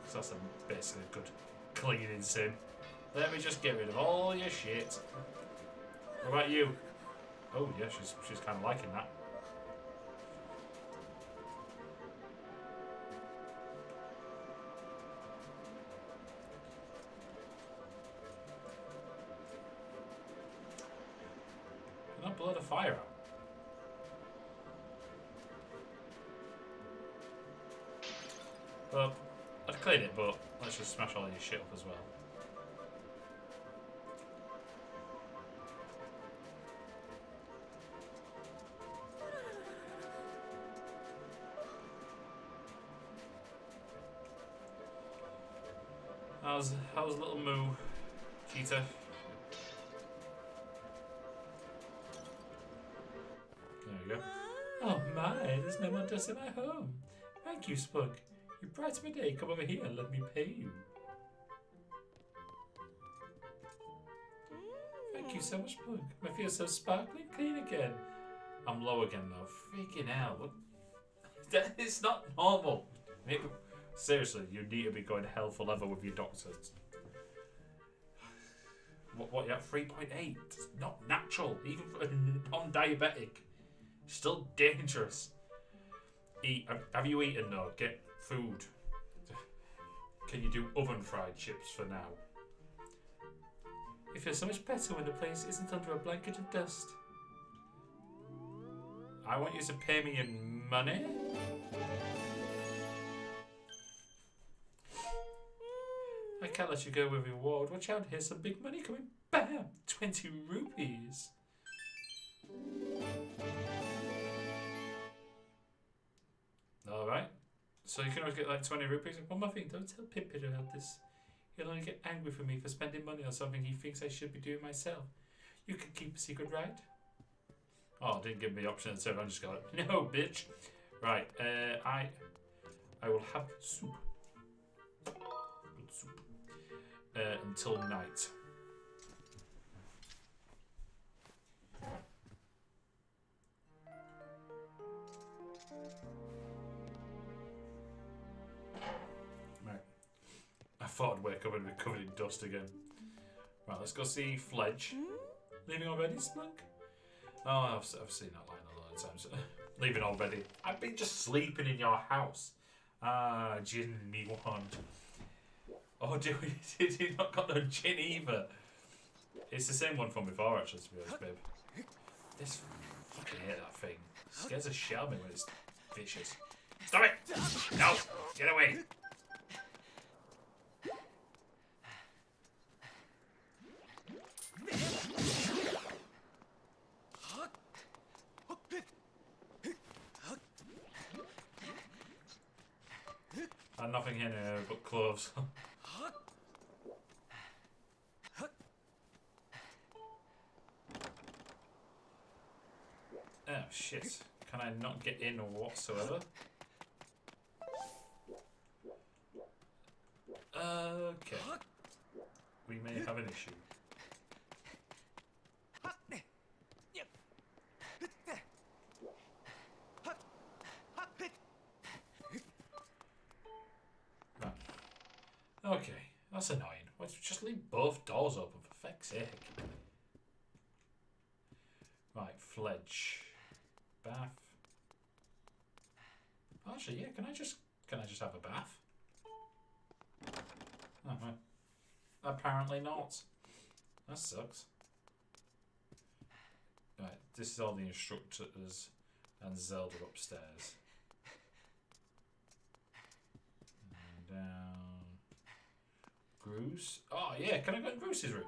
Cause that's basically a good cleaning sim. Let me just get rid of all your shit. What about you? Oh yeah, she's kind of liking that. Can I blow the fire out? Well, I'd clean it, but let's just smash all your shit up as well. How's little Moo, Cheetah? There we go. Oh my, there's no more dust in my home. Thank you, Spunk. You brighten my day. Come over here and let me pay you. Thank you so much, Plunk. I feel so sparkling clean again. I'm low again though. Freaking hell. What? It's not normal. Seriously, you need to be going hell for leather with your doctors. What you have? 3.8? It's not natural, even for a non-diabetic. Still dangerous. Eat. Have you eaten though? Get food. Can you do oven fried chips for now? It feels so much better when the place isn't under a blanket of dust. I want you to pay me in money. I can't let you go with reward. Watch out, here's some big money coming. Bam! 20 rupees. Alright. So you can always get like 20 rupees. One more thing, don't tell Pippin about this. He'll only get angry for me for spending money on something he thinks I should be doing myself. You can keep a secret, right? Oh, didn't give me the option, so I just got it. No, bitch. Right, I will have soup. Soup. Until night. Right. I thought I'd wake up and be covered in dust again. Right, let's go see Fledge. Leaving already, Splunk? Oh, I've seen that line a lot of times. Leaving already. I've been just sleeping in your house. Ah, gin me want. Oh, did you not got no gin either? It's the same one from before, actually, to be honest, babe. This fucking hate that thing. It scares the shit out of me when it's vicious. Stop it! No! Get away! And nothing in here but clothes. Oh shit. Can I not get in whatsoever? Okay. We may have an issue. Right. Okay, that's annoying. Let's just leave both doors open for feck's sake. Right, Fledge. Bath. Actually, yeah, can I just have a bath? Oh, well. Apparently not. That sucks. Right, this is all the instructors and Zelda upstairs. And down. Bruce. Oh yeah, can I go in Bruce's room?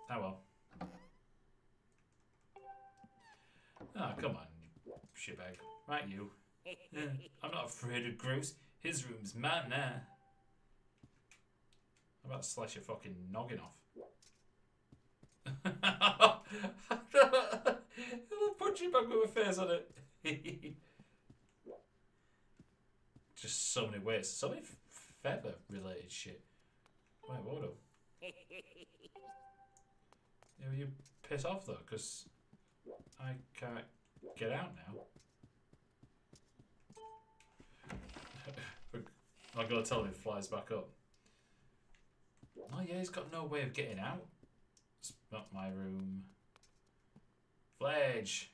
Oh well. Oh, come on, you shitbag. Right, you. I'm not afraid of Bruce. His room's mine now. How about slice your fucking noggin off? I'll punch you back with a face on it. Just so many ways. So many feather related shit. Wait, hold up. Yeah, will you piss off though? Because I can't get out now. I gotta tell him it flies back up. Oh yeah, he's got no way of getting out. It's not my room. Fledge!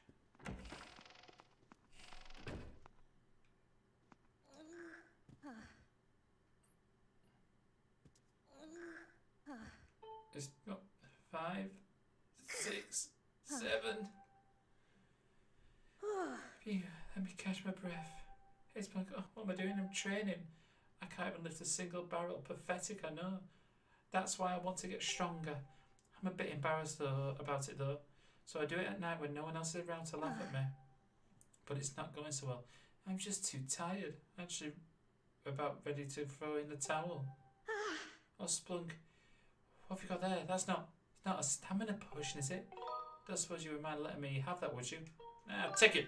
It's not 5, 6, 7. Phew, let me catch my breath. Hey Spunk, oh, what am I doing? I'm training. I can't even lift a single barrel. Pathetic, I know. That's why I want to get stronger. I'm a bit embarrassed about it though. So I do it at night when no one else is around to laugh at me. But it's not going so well. I'm just too tired. Actually, about ready to throw in the towel. Oh, Splunk, what have you got there? That's not a stamina potion, is it? Don't suppose you would mind letting me have that, would you? Ah, take it.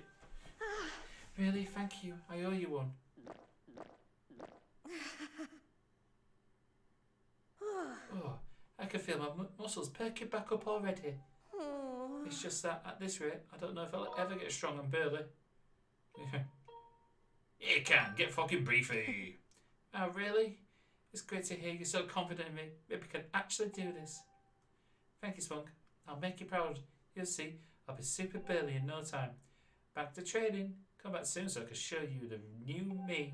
Really? Thank you. I owe you one. can feel my muscles perking back up already. Oh. It's just that at this rate, I don't know if I'll ever get strong and burly. You can get fucking beefy. Oh, really? It's great to hear you're so confident in me. Maybe we can actually do this. Thank you, Spunk. I'll make you proud. You'll see, I'll be super burly in no time. Back to training. Come back soon so I can show you the new me.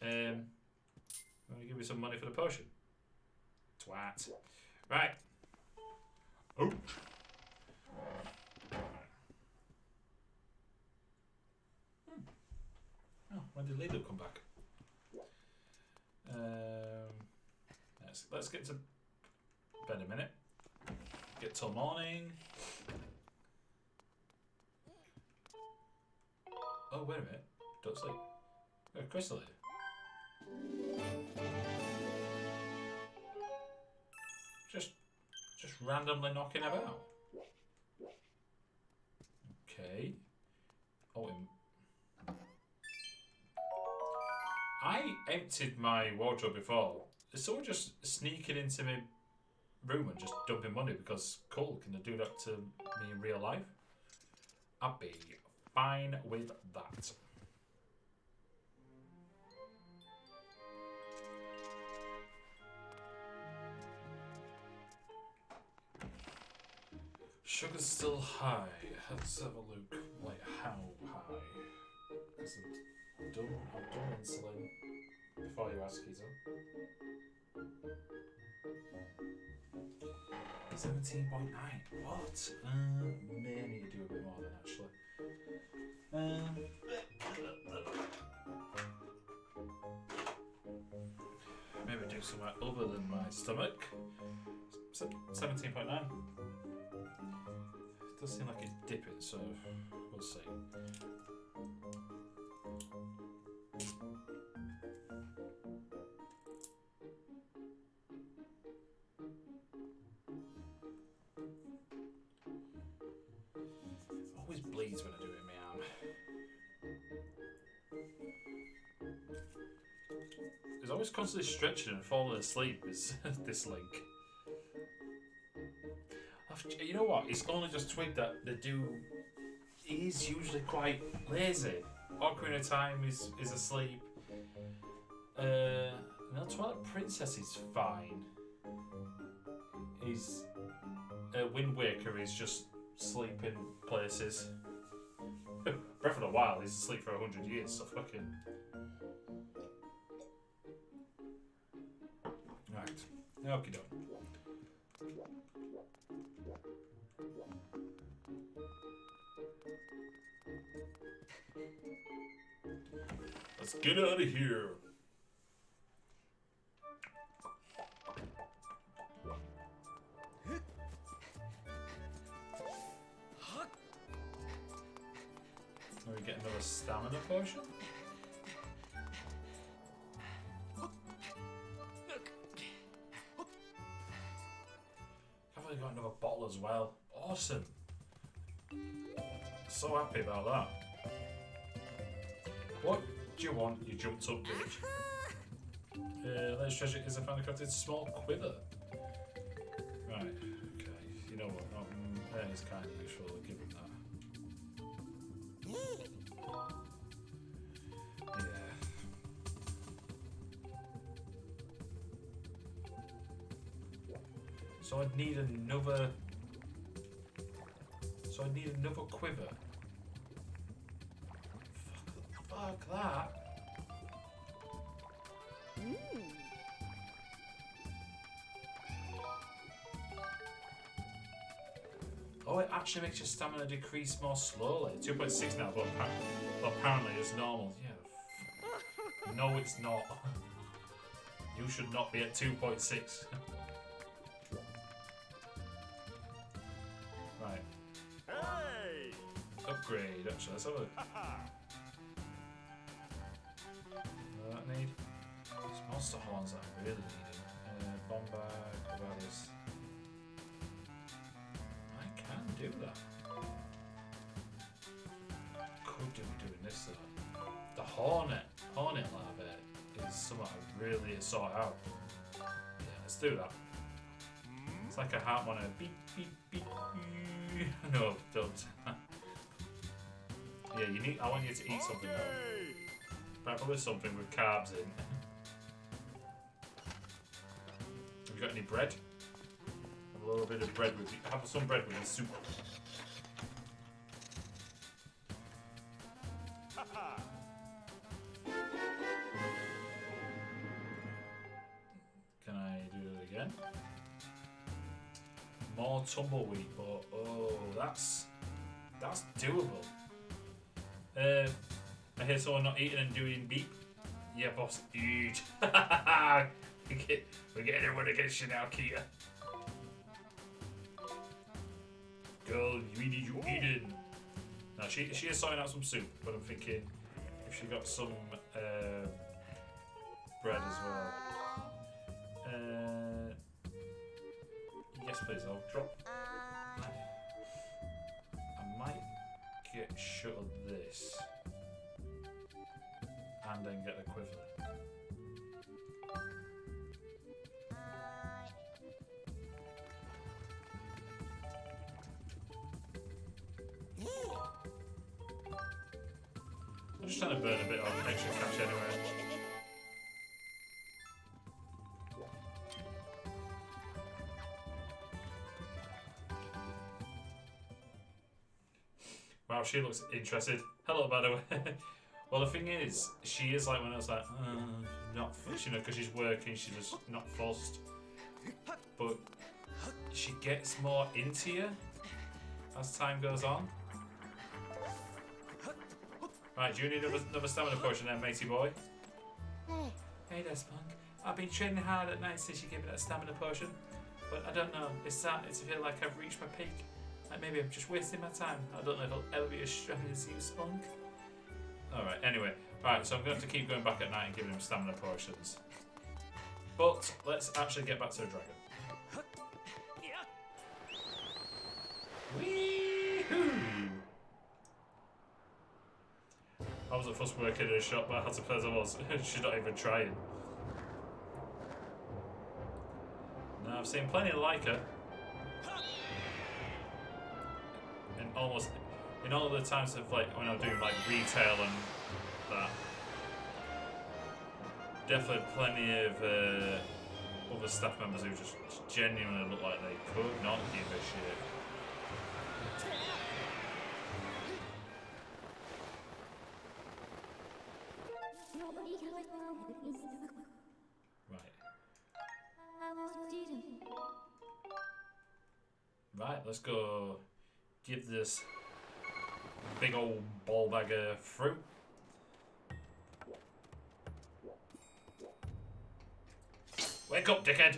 Want to give me some money for the potion? Twat. Right. Ouch. Oh, when did Lido come back? Let's get to bed a minute. Get till morning. Oh, wait a minute. Don't sleep. Oh, Crystal here. Just randomly knocking about. Okay. Oh, I emptied my wardrobe before. Is someone just sneaking into my room and just dumping money because cool, can they do that to me in real life? I'd be fine with that. Sugar's still high. Let's have a look. Like how high? Because I've done insulin before you ask, Keto. 17.9. What? May need to do a bit more than actually. Maybe do somewhere other than my stomach. 17.9. It does seem like it's dipping, so we'll see. Always bleeds when I do it in my arm. It's always constantly stretching and falling asleep is this link. You know what? It's only just twigged that he's usually quite lazy. Ocarina of Time is asleep. No, Twilight Princess is fine. He's Wind Waker is just sleeping places. Breath of the Wild, he's asleep for 100 years, so fucking. Right. Okie doke. Let's get out of here. Are we getting another stamina potion? I've only got another bottle as well. Awesome. So happy about that. What do you want, you jumped up bitch? Latest treasure is a finely crafted small quiver. Right, okay. You know what? That is kind of useful, I'll give him that. Yeah. So I'd need another quiver. Fuck that. Oh, it actually makes your stamina decrease more slowly. 2.6 now, but apparently it's normal. Yeah. No, it's not. You should not be at 2.6. Right. Hey! Upgrade, actually. Let's have a... What do I need? It's monster horns that I'm really needing. Bombard, Corvallis. I can do that. Could do doing this though. The Hornet larvae is something I really sort out. Yeah, Let's do that. It's like a heart monitor. Beep, beep, beep, beep. No, don't. Yeah, you need. I want you to eat something though. Probably something with carbs in. Have you got any bread? Have a little bit of bread with you. Have some bread with the soup. Can I do it again? More tumbleweed, but oh, that's doable. I hear someone not eating and doing beep. Yeah, boss, eat. We're getting everyone against you now, Kia. Girl, we need you eating. Now she is sorting out some soup, but I'm thinking if she got some bread as well. Yes, please. I'll drop. I might get shut of this and then get the quiver. I'm just trying to burn a bit of extra cash anyway. Wow, she looks interested. Hello, by the way. Well, the thing is, she is like when I was like, not fussed, you know, because she's working, she's just not fussed. But she gets more into you as time goes on. Right, do you need another stamina potion then, matey boy? Hey there, Spunk. I've been training hard at night since you gave me that stamina potion. But I don't know, it's starting to feel like I've reached my peak. Like maybe I'm just wasting my time. I don't know if I'll ever be as strong as you, Spunk. Alright, anyway. Alright, so I'm going to have to keep going back at night and giving him stamina potions. But let's actually get back to the dragon. Wee-hoo! I was at first working in a shop, but I had to play as I was. She's not even trying. Now, I've seen plenty like her. And almost in all the times of like when I'm doing like retail and that, definitely plenty of other staff members who just genuinely look like they could not give a shit. Right, let's go give this big old ball bag of fruit. Wake up, dickhead!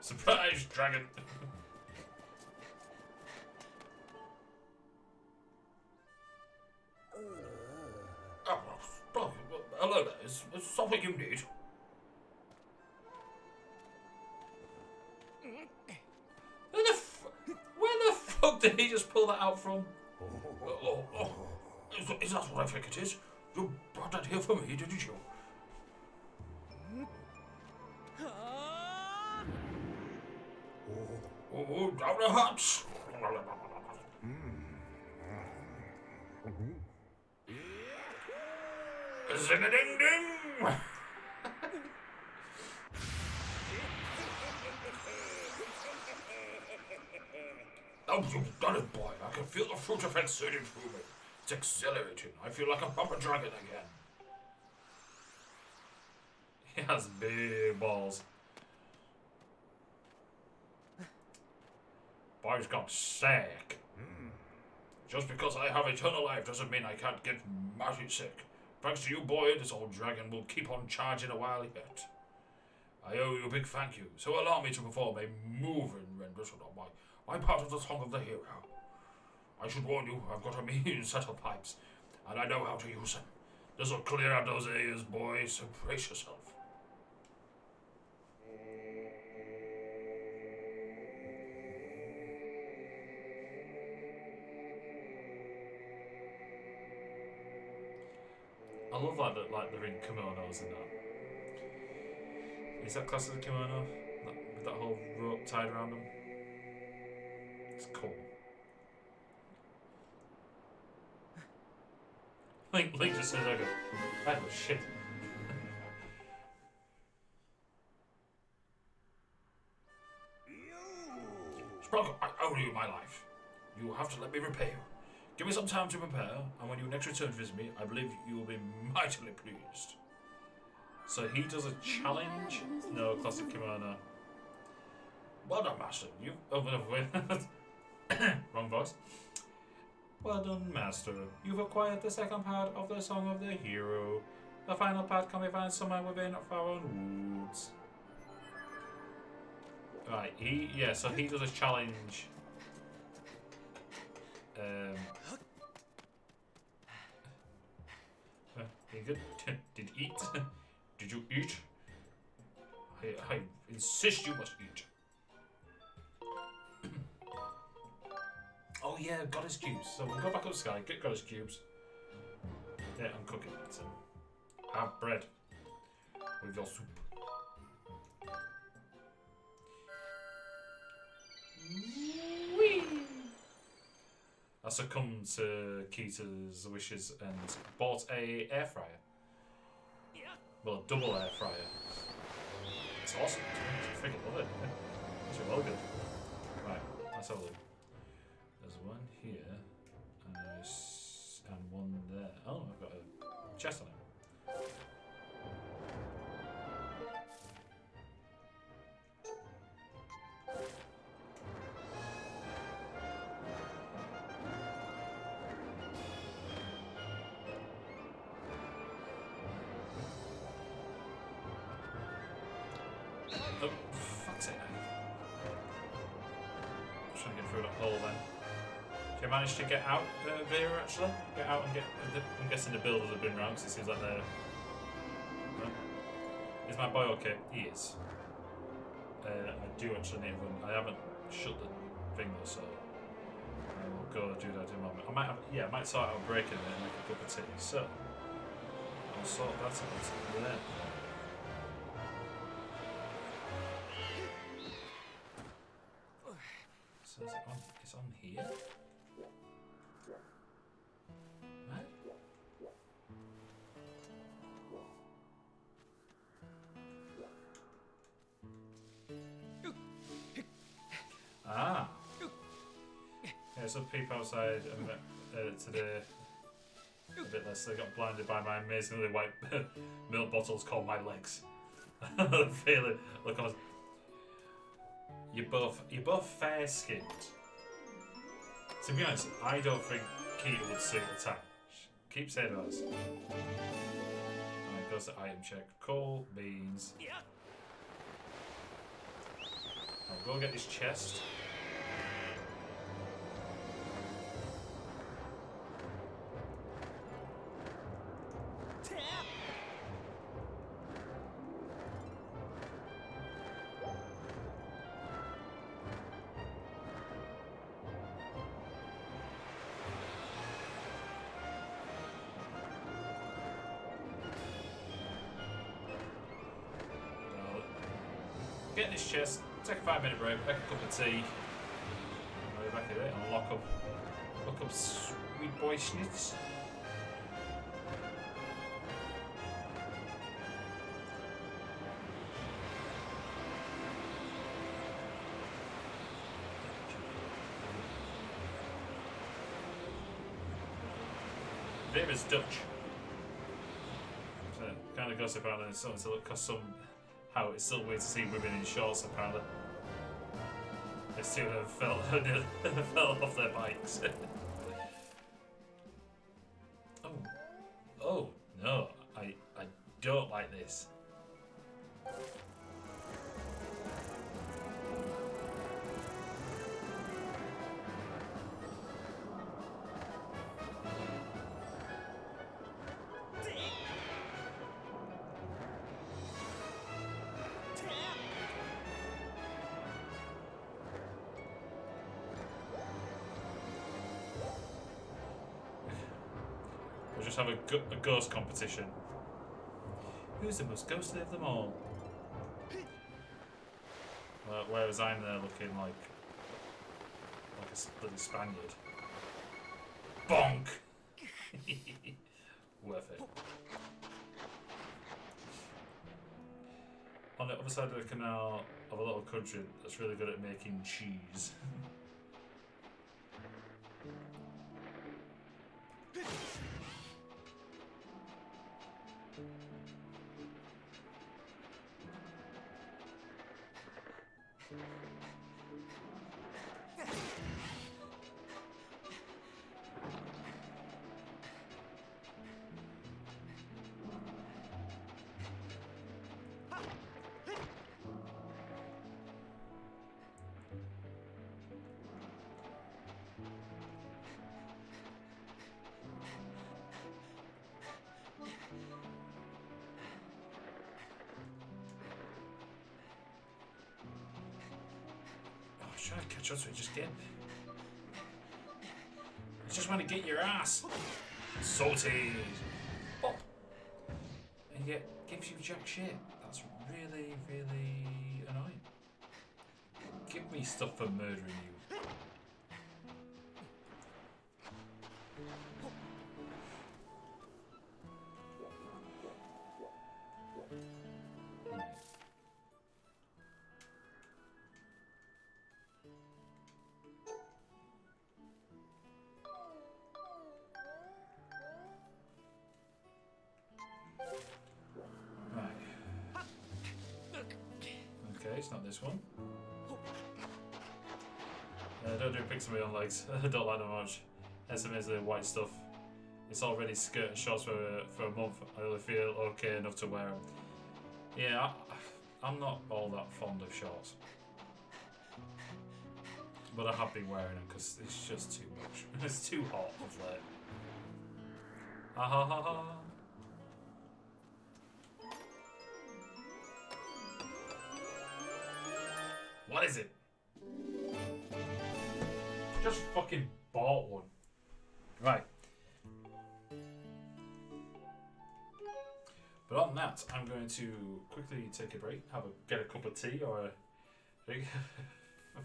Surprise, dragon! Hello there, is something you need? Where the fuck did he just pull that out from? Is that what I think it is? You brought that here for me, didn't you? Oh, down the hatch! Zing-a-ding-ding! Oh, you've done it, boy. I can feel the fruit effect surging through me. It's exhilarating. I feel like a proper dragon again. He has big balls. Boy's got sick. Just because I have eternal life doesn't mean I can't get mighty sick. Thanks to you, boy, this old dragon will keep on charging a while yet. I owe you a big thank you, so allow me to perform a moving rendition of my part of the Song of the Hero. I should warn you, I've got a mean set of pipes, and I know how to use them. This'll clear out those ears, boy, so brace yourself. I love like the ring kimonos and that. Is that class of the kimono? With that whole rope tied around him? It's cool. Link just says, I go, oh shit. Sprog, I owe you my life. You will have to let me repay you. Give me some time to prepare, and when you next return to visit me, I believe you will be mightily pleased. So he does a challenge? No, classic kimono. Well done, Master. You... Oh, no, wait. Wrong voice. Well done, Master. You've acquired the second part of the Song of the Hero. The final part can be found somewhere within Foreign Woods. Right, so he does a challenge. You good? Did you eat? Did you eat? I insist you must eat. Oh yeah, goddess cubes. So we'll go back up sky, get goddess cubes. Yeah, I'm cooking it. So have bread with your soup. Whee! I succumbed to Keita's wishes and bought a air fryer. Well, a double air fryer. It's awesome. I freaking love it. It's well good. Right, let's have a look. There's one here, and one there. Oh, I've got a chest on it. Oh, fuck's sake. I'm trying to get through that hole then. Did you manage to get out, Vera, actually? Get out and get... I'm guessing the builders have been round, because it seems like they're... No? Is my boy okay? He is. I do actually need to run. I haven't shut the thing though, so... I will go do that in a moment. I might sort out breaking it and make a cup of tea. So... I'll sort that out there. So is it on? It's on here? Right? Ah! Yeah, some people outside today a bit less. They got blinded by my amazingly white milk bottles called my legs. I'm feeling. Look, I was. You're both fair-skinned. To be honest, I don't think Keita would suit the tag. Keep saying those. Alright, goes to item check. Coal, beans. I'll go get this chest. Get this chest, take a 5-minute break, make a cup of tea, and I'll be back at it and lock up sweet boy Schnitz. Vera's Dutch. So kind of gossip around and it's starting to look cause some. How it's still weird to see women in shorts, apparently. They still have fell off their bikes. Oh no, I don't like this. We'll just have a ghost competition. Who's the most ghostly of them all? Whereas I'm there looking like a bloody Spaniard. Bonk! Worth it. On the other side of the canal of a little country that's really good at making cheese. Trying to catch up to it, just get. I just want to get your ass salted. Bop. And yet gives you jack shit. That's really, really annoying. Give me stuff for murdering you. Okay, it's not this one. Don't do pics of me on legs. I don't like them much. That's amazing white stuff. It's already skirt and shorts for a month. I only feel okay enough to wear them. Yeah, I'm not all that fond of shorts. But I have been wearing them because it's just too much. It's too hot of late. Ha ha ha ha. What is it? Just fucking bought one. Right. But on that, I'm going to quickly take a break, get a cup of tea or a drink.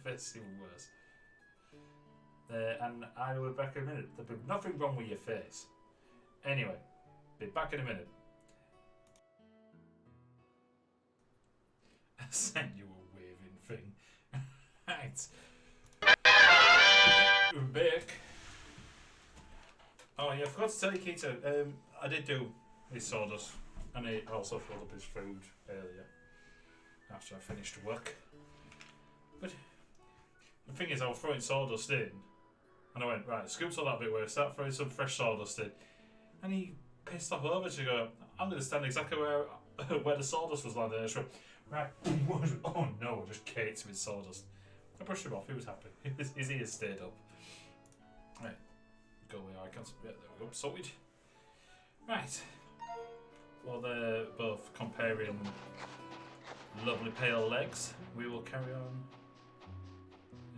It's even worse. And I will be back in a minute. There'll be nothing wrong with your face. Anyway, be back in a minute. I sent you a waving thing. Right. We're back. Oh yeah, I forgot to tell you, Keita. I did do his sawdust, and he also filled up his food earlier after I finished work. But the thing is, I was throwing sawdust in, and I went right. Scooped all that bit where I start throwing some fresh sawdust in, and he pissed off over to go. I'm going to stand exactly where the sawdust was landing. And I went, right. Oh no! Just caked him in sawdust. I brushed him off. He was happy. His ears stayed up. Right. Go away, icons. Yeah, there we go. Sorted. Right. Well, they're both comparing lovely pale legs. We will carry on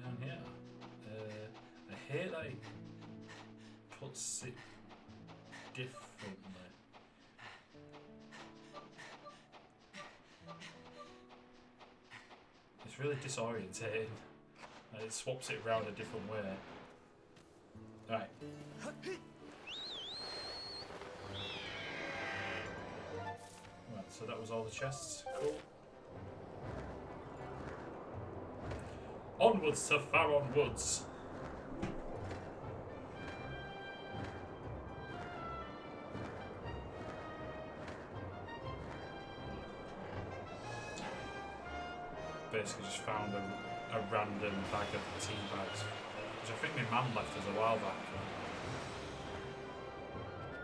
down here. I hate that he puts it differently. It's really disorientating. It swaps it around a different way. Right. Right, so that was all the chests. Cool. Onwards to Faron Woods. Basically just found a random bag of tea bags, which I think my mum left us a while back.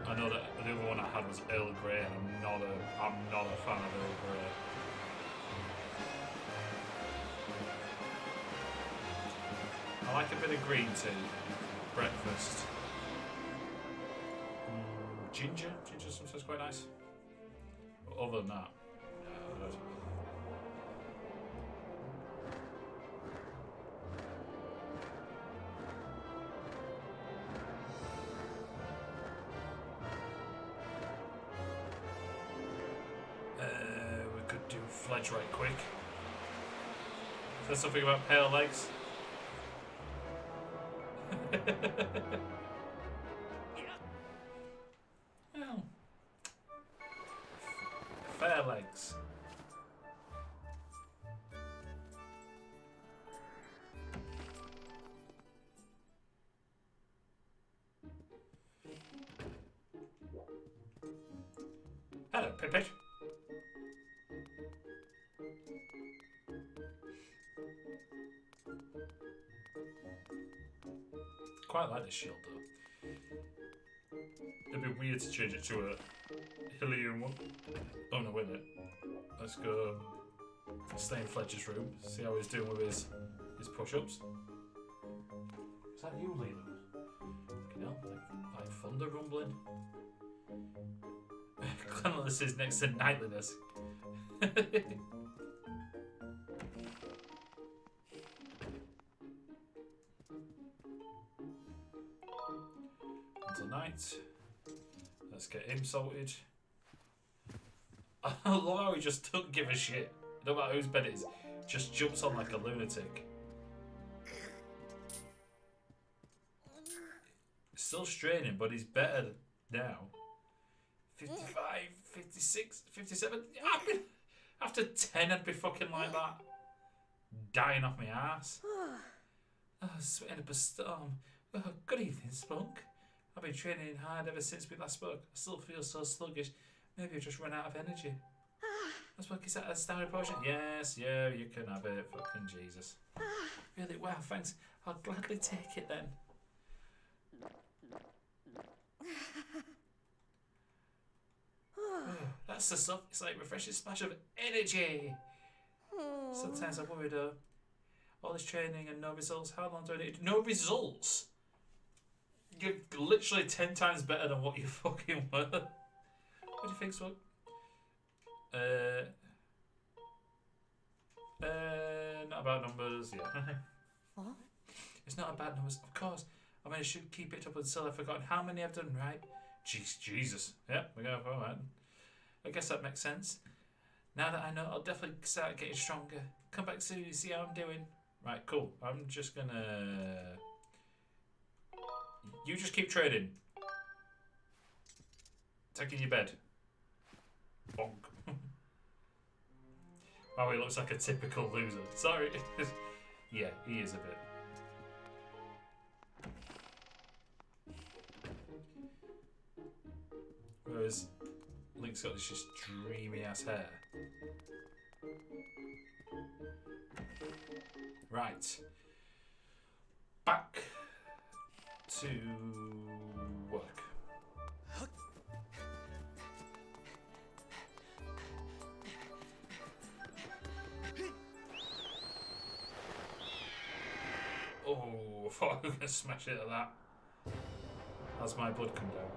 I know that the other one I had was Earl Grey, and I'm not a fan of Earl Grey. I like a bit of green tea, breakfast. Ginger sometimes quite nice. But other than that, no. We could do Fledge right quick. There's something about pale legs. Well, fair legs. Hello, Pippet. Quite like this shield though. It'd be weird to change it to a Hillian one. Oh no, wait a minute. Let's go stay in Fletcher's room, see how he's doing with his push-ups. Is that you, Liam? You know, like thunder rumbling. Cleanliness is next to nightliness. Until night. Let's get him sorted. I love how he just doesn't give a shit. No matter whose bed it is. Just jumps on like a lunatic. Still straining, but he's better now. 55, 56, 57. After 10, I'd be fucking like that. Dying off my ass. Oh, sweating up a storm. Oh, good evening, Spunk. I've been training hard ever since we last spoke. I still feel so sluggish. Maybe I've just run out of energy. Spunk, is that a standard potion? Yes, yeah, you can have it. Fucking Jesus. Really? Wow, thanks. I'll gladly take it then. That's the stuff. It's like a refreshing splash of energy. Sometimes I'm worried, all this training and no results. How long do I need? No results? You're literally 10 times better than what you fucking were. What do you think, Swag? Not about numbers, yeah. Huh? It's not about numbers, of course. I mean, I should keep it up until I've forgotten how many I've done, right? Jeez, Jesus. Yeah, we're going for that. I guess that makes sense. Now that I know, I'll definitely start getting stronger. Come back soon and see how I'm doing. Right, cool. I'm just gonna... You just keep trading. Taking your bed. Bonk. Oh, he looks like a typical loser. Sorry. Yeah, he is a bit. Whereas Link's got this just dreamy ass hair. Right. Back to work. Oh, I thought I was going to smash it at that. As my blood come down.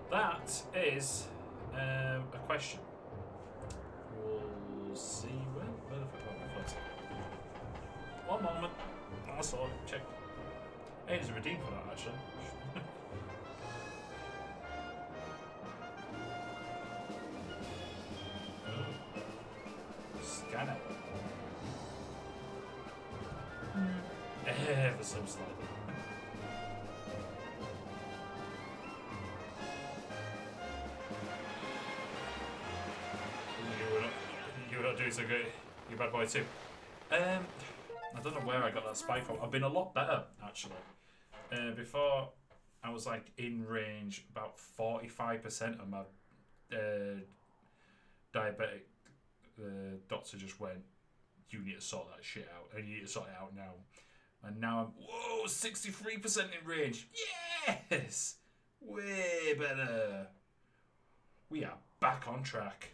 That is a question. We'll see where the fuck am I floating? One moment. I saw it. Check. Hey, there's a redeem for that actually. Oh. Scan it. Ever so slightly. You were not doing so good. You bad boy too. I don't know where I got that spike from. I've been a lot better actually. Before I was like in range about 45% of my diabetic. The doctor just went, you need to sort that shit out, and you need to sort it out now. And now I'm, whoa, 63% in range. Yes! Way better. We are back on track.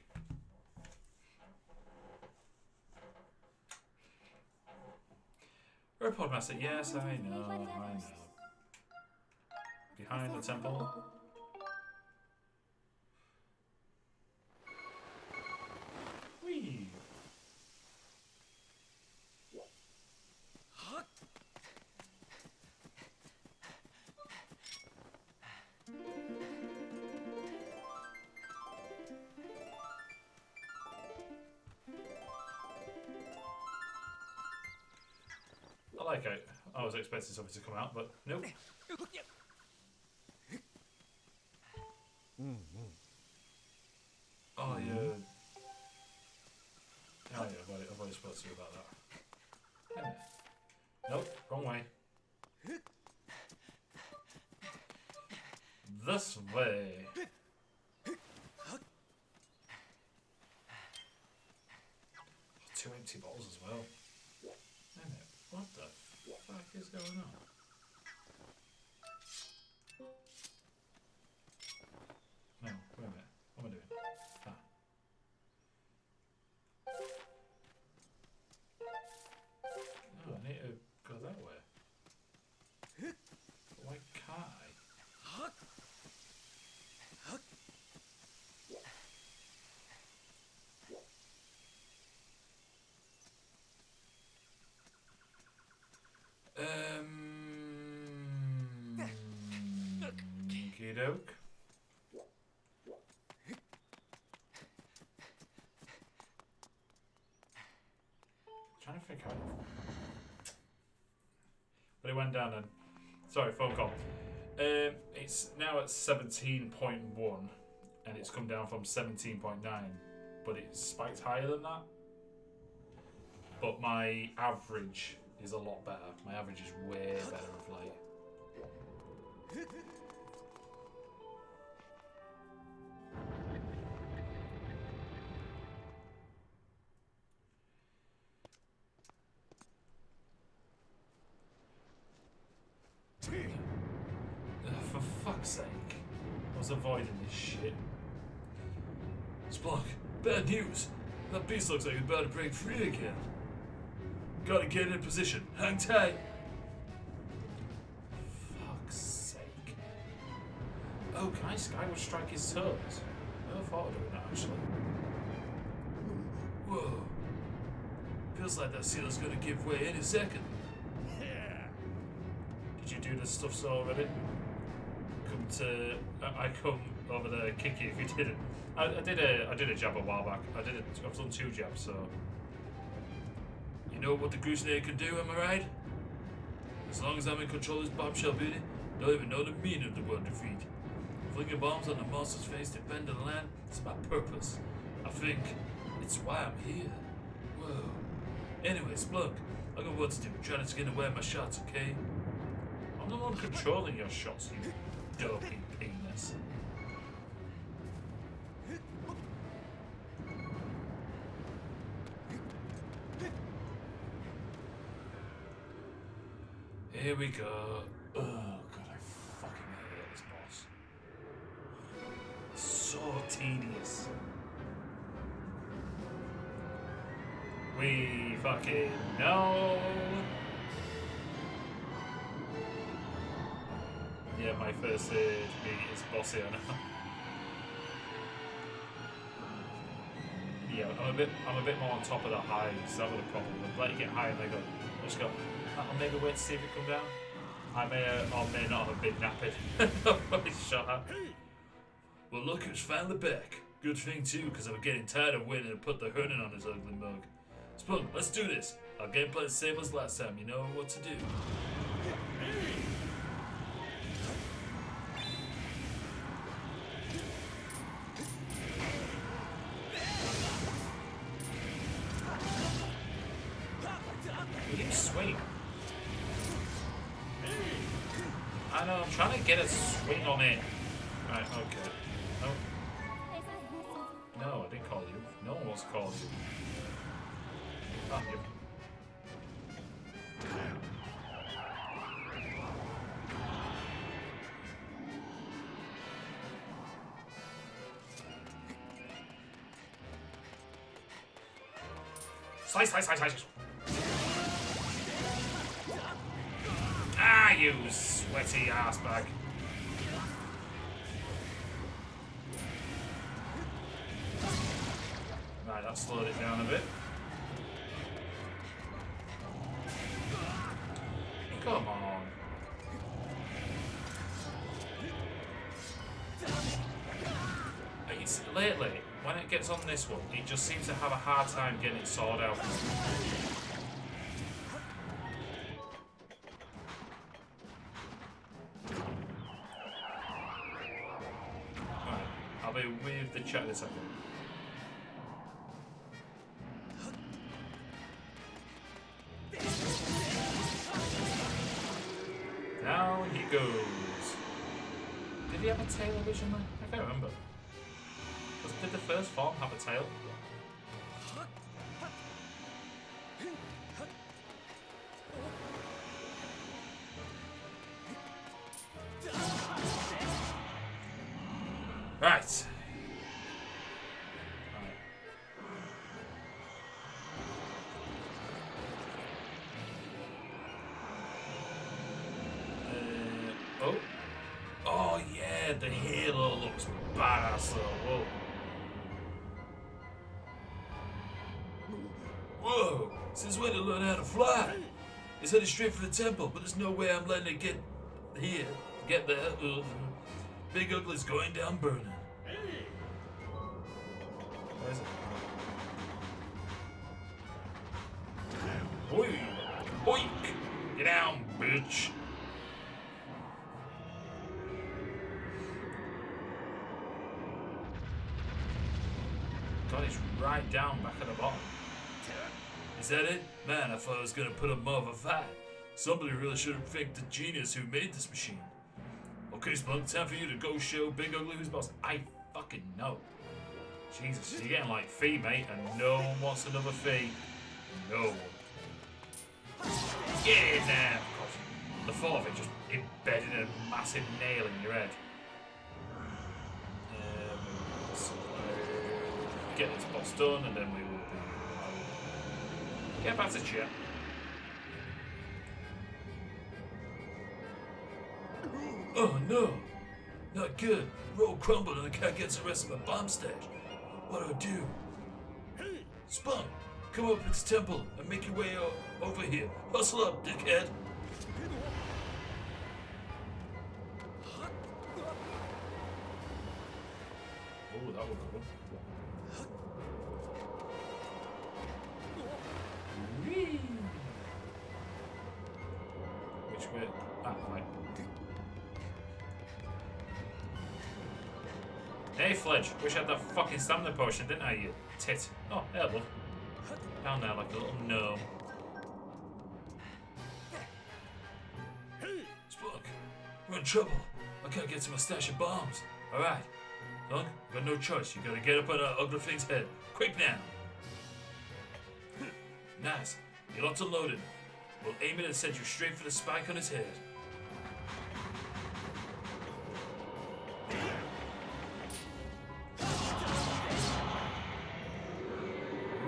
Report master, yes, I know. Behind the temple. Whee! like I was expecting something to come out, but nope. Oh yeah. Oh yeah, I've already spoke to you about that. Damn it. Nope, wrong way. This way. Two empty bottles as well. Damn it. What the fuck is going on? No, wait a minute. What am I doing? Ah. Oh, I need to go that way. But why can't I? Okey-doke. Trying to think how. But it went down then. Sorry, phone call. It's now at 17.1 and it's come down from 17.9, but it's spiked higher than that. But my average is a lot better. My average is way better of late. For fuck's sake. I was avoiding this shit. Splunk, bad news. That beast looks like it's about to break free again. Gotta get in position. Hang tight. Fuck's sake. Oh, can I Skyward strike his toes? I never thought of doing that actually. Whoa. Feels like that sealer's gonna give way any second. Did you do the stuffs already? I come over there, kick you if you didn't. I did a jab a while back. I've done 2 jabs, so. You know what the gooseneck can do, am I right? As long as I'm in control of this bombshell beauty, don't even know the meaning of the word defeat. Flinging bombs on the monster's face to bend the land, it's my purpose. I think it's why I'm here. Whoa. Anyway, Splunk, I got work to do. Trying to skin away my shots, okay? I'm the one controlling your shots, you dopey penis. Here we go. Oh god, I fucking hate this boss. So tedious. We fucking know. Yeah, my first aid meet is bossy, I know. Yeah, I'm a bit more on top of the highs. That would have probably let you get high and they go. Let's go. I'll maybe wait to see if it come down. I may or may not have been napped. Probably shot at. Well, look, it's finally back. Good thing too, because I was getting tired of waiting and put the hurting on his ugly mug. Spoon, let's do this. Our gameplay is the same as last time. You know what to do. You swing. I know, I'm trying to get a swing on it. Right, okay. No. No, I didn't call you. No one wants to call you. Oh, you. Slice, slice, slice, slice. Ah, you sweaty ass bag. Right, that slowed it down a bit. Come on. It's lately, when it gets on this one, it just seems to have a hard time getting its sword out. I'll be with the chat in a second. Down he goes. Did he have a tail originally? I can't remember. Did the first form have a tail? Right. Oh. Oh yeah, the halo looks badass though. Whoa. Whoa! Since when did I learn how to fly? It's headed straight for the temple, but there's no way I'm letting it get here. Get there. Big Ugly's going down burning. Where is it? Oi! Oink! Get down, bitch! God, he's right down back at the bottom. Is that it? Man, I thought I was gonna put up more of a fight. Somebody really should have thanked the genius who made this machine. Okay, Spunk, time for you to go show Big Ugly who's boss. I fucking know. Jesus, you're getting like fee, mate, and no one wants another fee. No one. Get in there! God, the thought of it just embedded in a massive nail in your head. So, get this boss done, and then we will be... Get back to chat. Oh no! Not good. Road crumbled and I can't get to the rest of my bomb stash. What do I do? Spunk, come up to the temple and make your way over here. Hustle up, dickhead. Oh, that was good. Whee! Which way? Ah, right. Hey, Fledge. Wish I had that fucking stamina potion, didn't I, you tit? Oh, hey, love. Down there like a little gnome. Spunk, we're in trouble. I can't get to my stash of bombs. Alright. Spunk, I've got no choice. You gotta get up on that ugly thing's head. Quick now. Nice. You're locked and loaded. We'll aim it and send you straight for the spike on his head.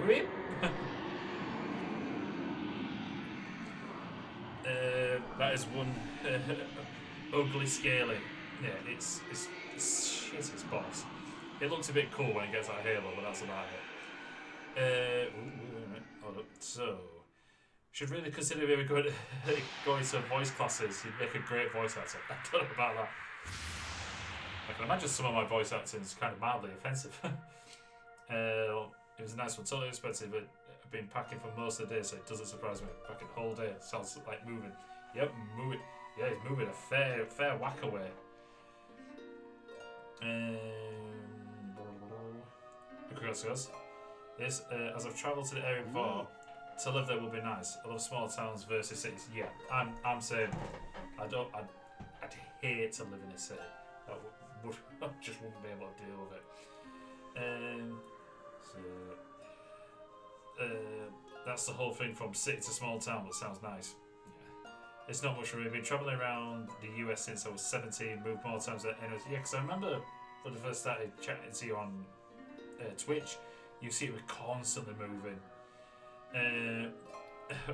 Rip. That is one ugly scaly. Yeah, it's shit, it's boss. It looks a bit cool when it gets that halo, but that's about it. Hold up. So, should really consider maybe going to voice classes. You'd make a great voice actor. I don't know about that. I can imagine some of my voice acting is kind of mildly offensive. It was a nice one, totally expensive, but I've been packing for most of the day, so it doesn't surprise me. Packing the whole day, sounds like moving. Yep, moving. Yeah, he's moving a fair whack away. Congrats, guys. This, as I've travelled to the area before, to live there will be nice. I love small towns versus cities. Yeah, I'm saying, I'd hate to live in a city. I just wouldn't be able to deal with it. That's the whole thing from city to small town, but sounds nice. Yeah. It's not much for me. I've been travelling around the US since I was 17, moved more times than anyone. Yeah, because I remember when I first started chatting to you on Twitch, you see it was constantly moving.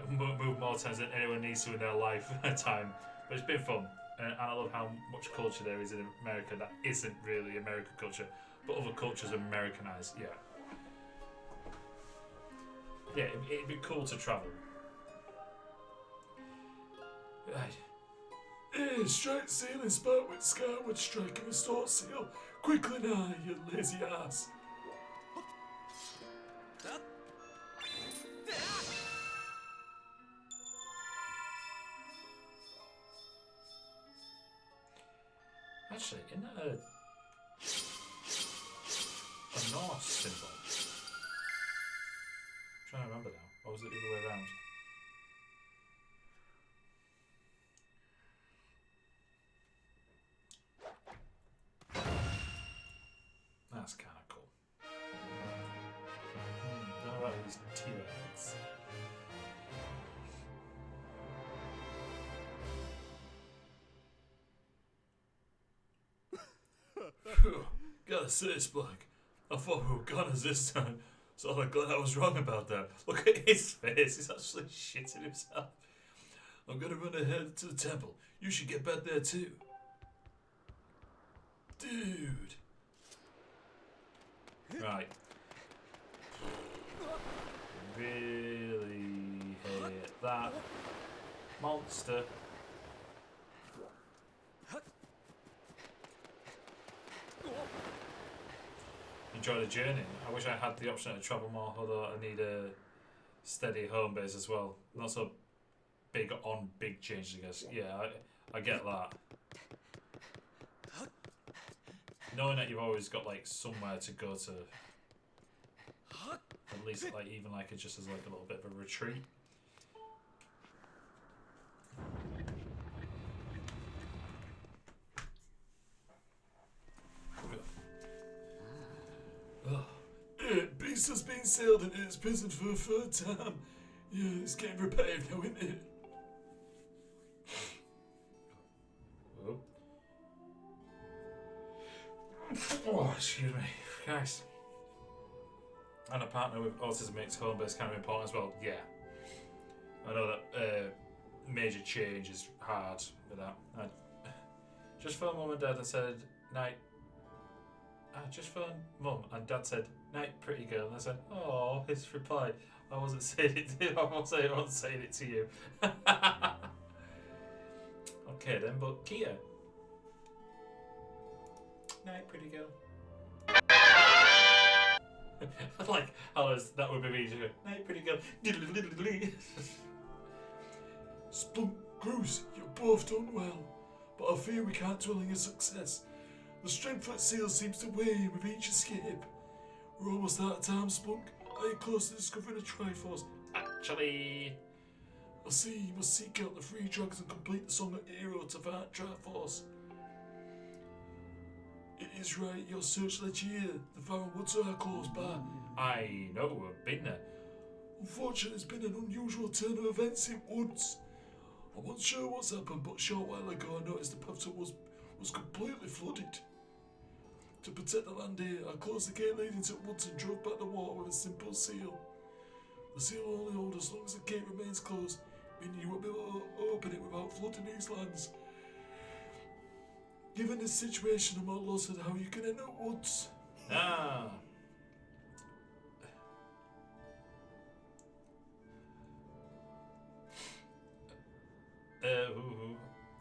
Moved more times than anyone needs to in their lifetime. But it's been fun. And I love how much culture there is in America that isn't really American culture, but other cultures are Americanized. Yeah. Yeah, it'd be cool to travel. Right. Strike seal and spark with Skyward striking the store seal. Quickly now, you lazy ass. Actually, isn't that a... a Norse symbol. I'm trying to remember now. Or was it the other way around? That's kind of cool. Don't know about these T-Rex. Gotta say, Spike, I thought we were goners this time, so I'm glad I was wrong about that. Look at his face, he's actually shitting himself. I'm gonna run ahead to the temple. You should get back there too. Dude. Right. Really hate that monster. Enjoy the journey. I wish I had the option to travel more, although I need a steady home base as well. Not so big on big changes, I guess. Yeah, I get that. Knowing that you've always got like somewhere to go to, at least like even like it just as like a little bit of a retreat. Beast has been sailed into its prison for a third time. Yeah, it's getting repaired now, isn't it? Oh. Oh, excuse me. Guys. And a partner with autism makes home base kind of important as well. Yeah. I know that major change is hard with that. I just phoned Mum and Dad and said, night. I just phoned Mum and Dad said, night, pretty girl. And I said, oh, his reply. I wasn't saying it to you. I wasn't saying it to you. Okay then, but Kia. Night, pretty girl. I like how that would be me. Night, pretty girl. Splunk, Bruce, you're both done well, but I fear we can't dwell on your success. The strength at seal seems to wane with each escape. We're almost out of time, Splunk. Are you close to discovering a Triforce? Actually, I see you must seek out the three drugs and complete the song of Hero to find Triforce. It is right, your search led you here. The Farron Woods are close by. I know, I've been there. Unfortunately, there's been an unusual turn of events in Woods. I'm not sure what's happened, but a short while ago I noticed the path was completely flooded. To protect the land here, I closed the gate leading to Woods and drove back the water with a simple seal. The seal will only hold as long as the gate remains closed, meaning you won't be able to open it without flooding these lands. Given this situation, I'm at a loss at how you can enter Woods. Ah.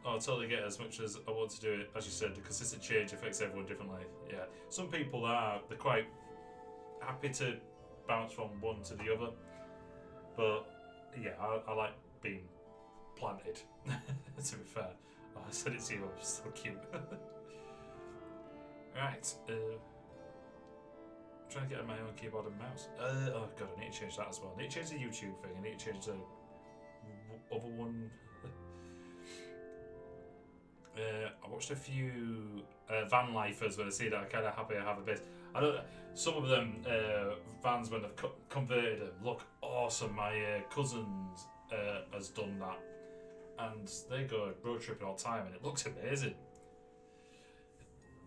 I totally get it as much as I want to do it, as you said, the consistent change affects everyone differently. Yeah, some people they're quite happy to bounce from one to the other, but yeah, I like being planted, to be fair. Oh, I said it to you, I'm so cute. Right, I'm trying to get my own keyboard and mouse. Oh god, I need to change that as well. I need to change the YouTube thing, I need to change the other one. I watched a few van lifers when I see that I'm kind of happy I have a bit. I don't. Some of them vans when they've converted them look awesome. My cousin has done that, and they go road tripping all the time, and it looks amazing.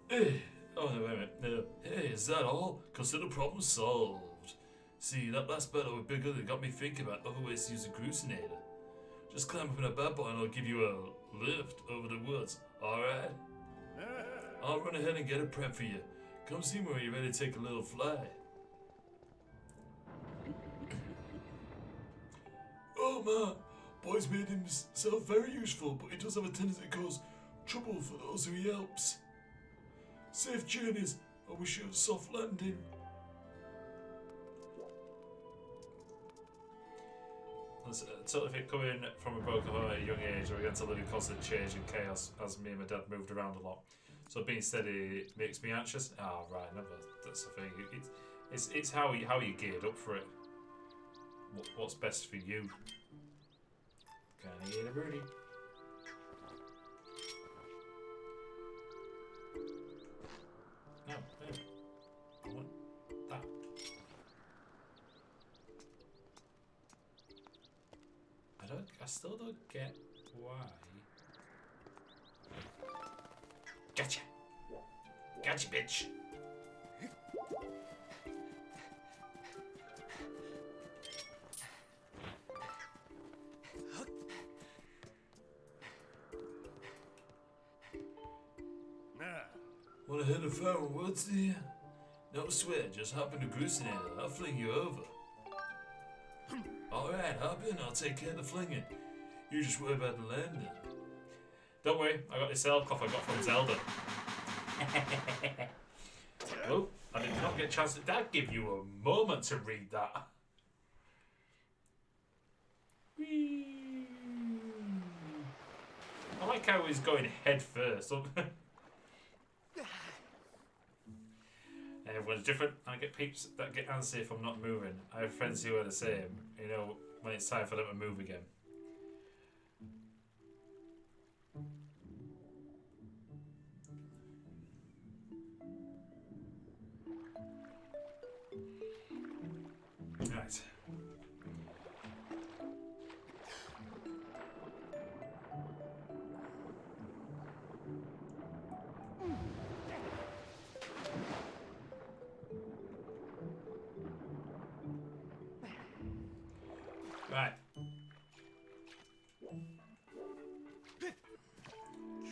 Hey, oh no, wait a minute. No. Hey, is that all? Consider problem solved. See, that last battle with Big Ugly got me thinking about other ways to use a Grucinator. Just climb up in a bad boy and I'll give you a lift over the woods. Alright? I'll run ahead and get a prep for you. Come see me when you're ready to take a little fly. Oh man, boy's made himself very useful, but he does have a tendency to cause trouble for those who he helps. Safe journeys. I wish you a soft landing. Totally think coming from a broken heart at a young age, or against a living constant change and chaos as me and my dad moved around a lot. So being steady makes me anxious. Ah, right, no, that's the thing. It's how you geared up for it. What's best for you? Kinda get a birdie. No, I want that. I still don't get why. Gotcha! Gotcha, bitch! Wanna hit a fire woods there? No sweat, just hop in the cruisinator. I'll fling you over. Alright, hop in, I'll take care of the flinging. You just worry about the landing. Don't worry, I got this elf-cough I got from Zelda. Oh, I did not get a chance to... That give you a moment to read that. Whee! I like how he's going head first. Everyone's different. I get peeps that get antsy if I'm not moving. I have friends who are the same. You know, when it's time for them to move again. Right. Right.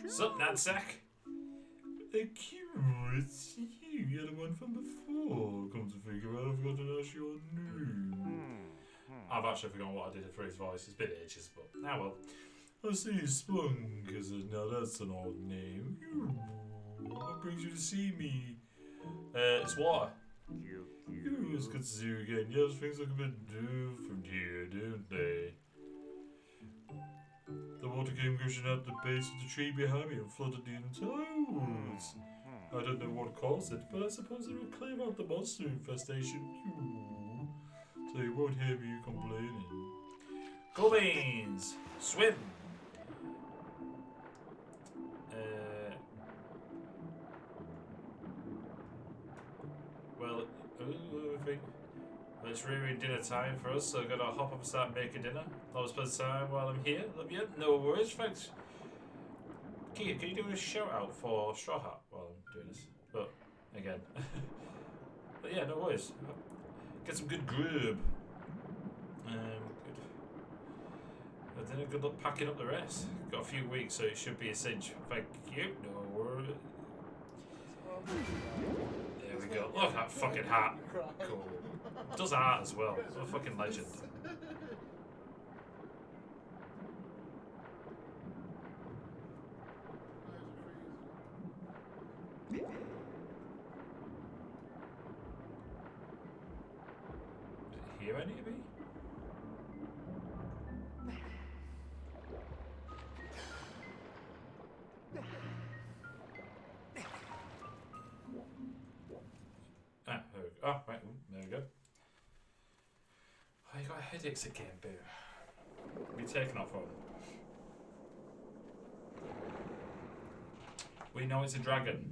Sup, Nadsack? It's you. You're the one from before. Come to figure out, I've got to ask your name. I've actually forgotten what I did for his voice. It's been ages, but now well. I see Spunk. Now that's an odd name. What brings you to see me? It's water. It's good to see you again. Yes, things look a bit different here, don't they? The water came gushing out the base of the tree behind me and flooded the entire woods. I don't know what caused it, but I suppose it will clear out the monster infestation. So you won't hear me complaining. Go beans! Swim! Well, I think it's really dinner time for us, so I've got to hop up and start making dinner. I'll spend time while I'm here. Love you. No worries, thanks. Kia, can you do a shout out for Straw Hat while I'm doing this? But, again. But yeah, no worries. Get some good grub. Good. And then good luck packing up the rest. Got a few weeks, so it should be a cinch. Thank you. No worries. There we go. Look at that fucking hat. Cool. Does art as well. What a fucking legend. Here I need to be? Ah, there we go. Oh, right, there we go. Oh, you got headaches again, boo. Be taken off on. We know it's a dragon.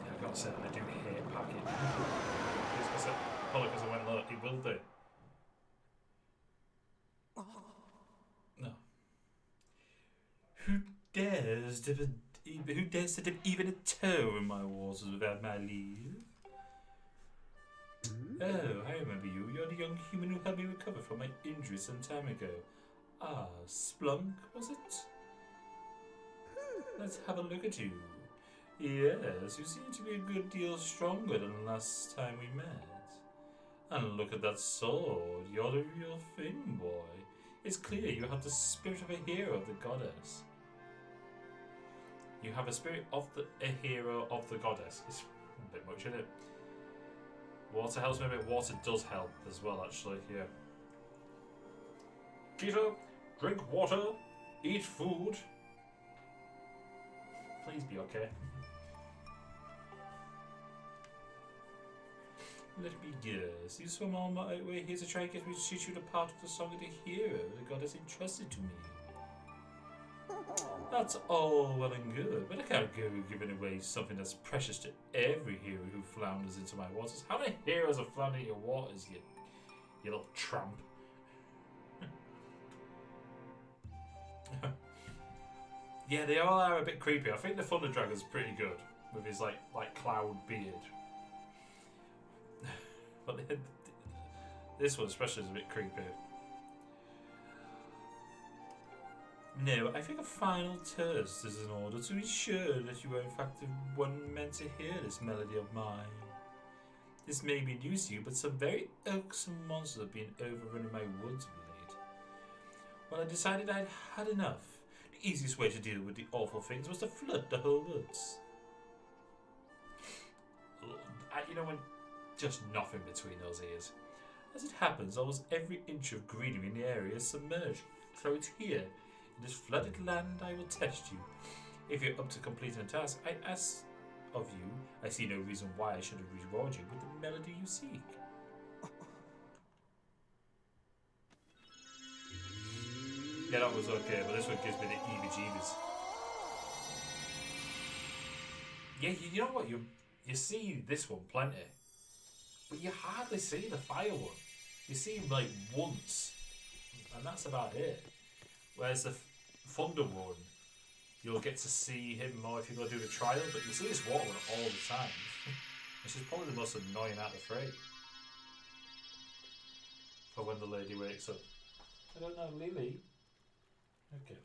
Yeah, I gotta say, I do hate packing. Probably because I went low, it will do. No. Who dares to dip even a toe in my waters without my leave? Oh, I remember you. You're the young human who helped me recover from my injury some time ago. Ah, Splunk, was it? Let's have a look at you. Yes, you seem to be a good deal stronger than last time we met. And look at that sword. You're the real thing, boy. It's clear you have the spirit of a hero of the goddess. You have a spirit of a hero of the goddess. It's a bit much, isn't it? Water helps me a bit. Water does help as well, actually. Yeah. Peter, drink water, eat food. Please be okay. Let me guess. You swam all my way here to try and get me to teach you the part of the song of the hero the god has entrusted to me. That's all well and good, but I can't go giving away something that's precious to every hero who flounders into my waters. How many heroes have floundered in your waters, you little tramp? Yeah, they all are a bit creepy. I think the Thunder Dragon's pretty good with his like cloud beard. But this one especially is a bit creepy. No, I think a final test is in order to ensure that you are in fact the one meant to hear this melody of mine. This may be news to you, but some very irksome monsters have been overrunning my woods of late. Well, I decided I'd had enough. The easiest way to deal with the awful things was to flood the whole woods. You know, when just nothing between those ears. As it happens, almost every inch of greenery in the area is submerged. So it's here, in this flooded land, I will test you. If you're up to completing a task I ask of you, I see no reason why I should reward you with the melody you seek. Yeah, that was okay, but this one gives me the heebie-jeebies. Yeah, you know what? You see this one plenty, but you hardly see the fire one. You see him like once, and that's about it. Whereas the thunder one, you'll get to see him more if you go do the trial, but you see this water one all the time. Which is probably the most annoying out of the three. For when the lady wakes up. I don't know, Lily. Okay,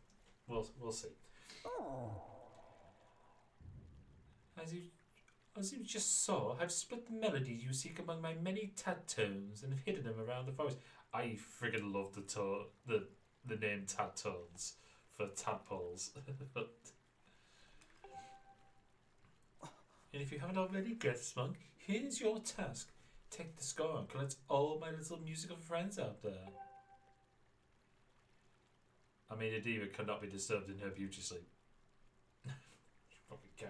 we'll see. As you just saw, I've split the melodies you seek among my many tad tones and have hidden them around the forest. I friggin' love the name tad tones for tadpoles. And if you haven't already guessed, Monk, here's your task. Take the score and collect all my little musical friends out there. I mean, a diva cannot be disturbed in her beauty sleep. She probably can.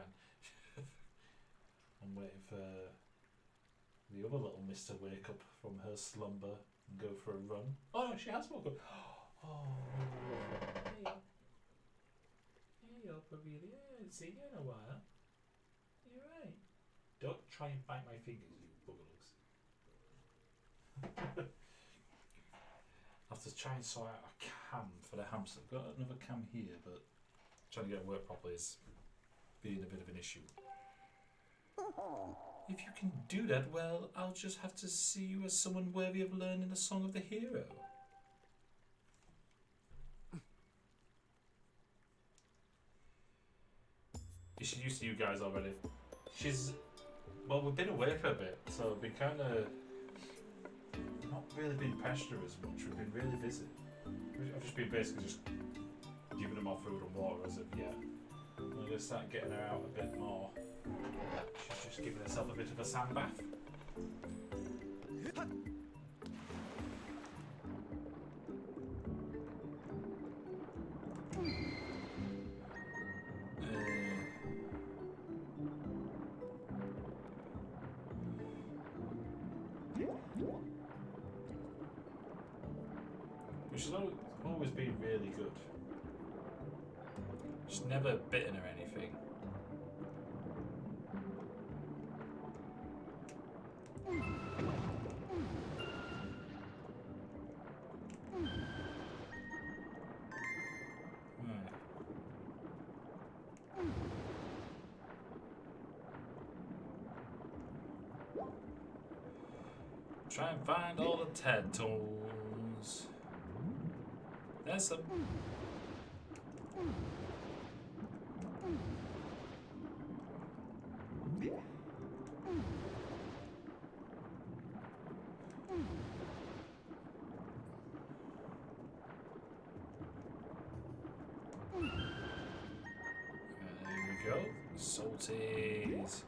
I'm waiting for the other little miss to wake up from her slumber and go for a run. Oh no, she has woken up. Oh, hey up. Hey up, really? I haven't seen you in a while. You're right. Don't try and bite my fingers, you buggeroos. I have to try and sort out a cam for the hamster. I've got another cam here, but trying to get it work properly is being a bit of an issue. If you can do that, well, I'll just have to see you as someone worthy of learning the song of the hero. Is she used to you guys already? Well, we've been away for a bit, so we've been kind of not really been pestering as much. We've been really busy. I've just been basically just giving them more food and water as of yet. I'm going to start getting her out a bit more. She's just giving herself a bit of a sand bath. Which has always been really good. She's never bitten or anything. Try and find all the tad tones. There's some. There we go. Salties.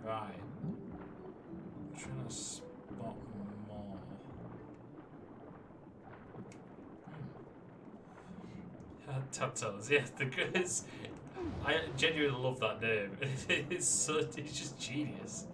Right. trying to spot more. Tattles, yeah, the it's, I genuinely love that name. It's just genius.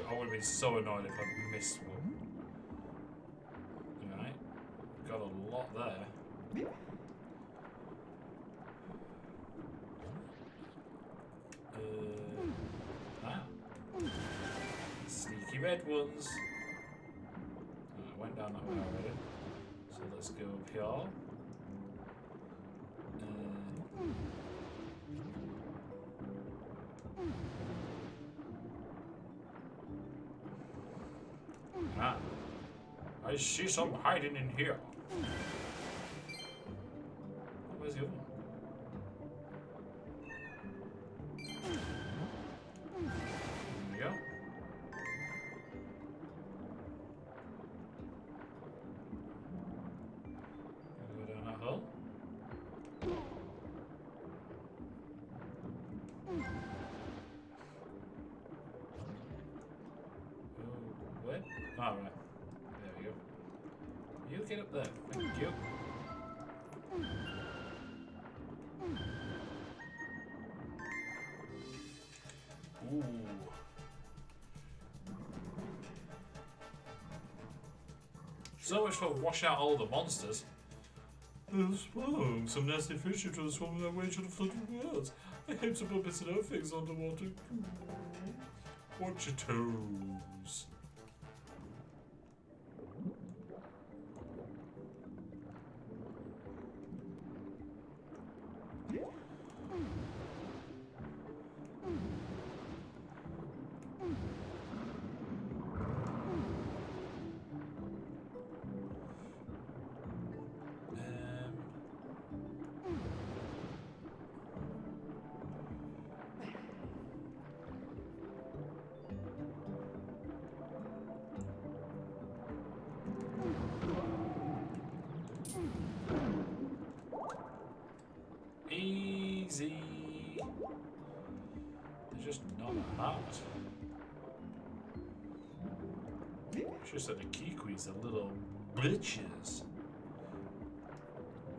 I would have been so annoyed if I missed one. Alright, got a lot there. Sneaky red ones. I went down that way already. So let's go up here. I see some hiding in here. Where's the other one? There we go. Go down that hole. Oh, what? All right. There we go. You get up there. Thank you. Ooh. So much for wash out all the monsters. Some nasty fish are transforming their way to the flooded worlds. I hate to bump into no things underwater. Watch your toes. Easy. They're just not hard. It's just that the Kikwis are little bitches.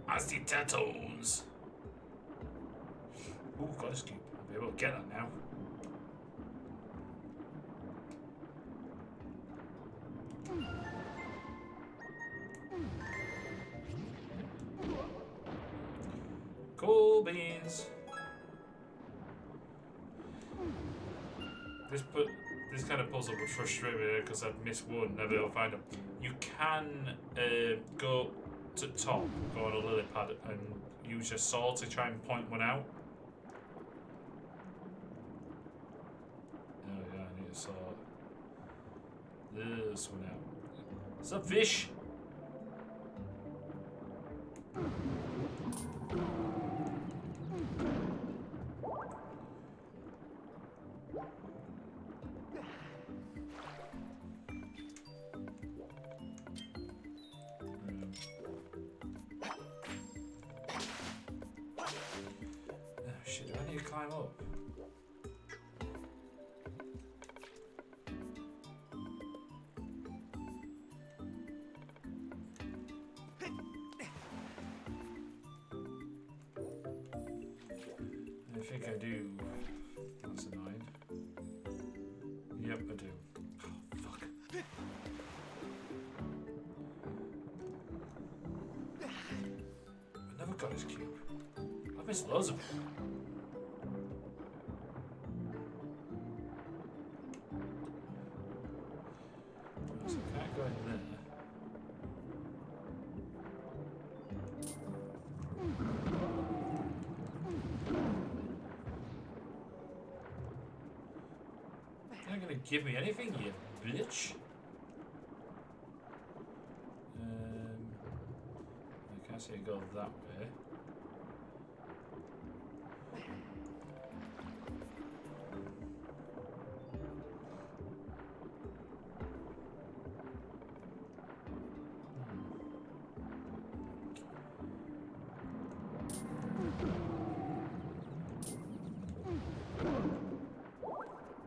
I see tattoos. Ooh, got a scoop. I'll be able to get that now. Cool beans. This kind of puzzle would frustrate me because I'd miss one, never be able to find them. You can go to top, go on a lily pad, and use your sword to try and point one out. Oh yeah, I need a sword. This one out. It's a fish. Shit, do I need to climb up? I think I do. That's annoying. Yep, I do. Oh, fuck. I never got his cube. I missed loads of them. So I can't go in there. You're not gonna give me anything, you bitch. I can't So you go that way.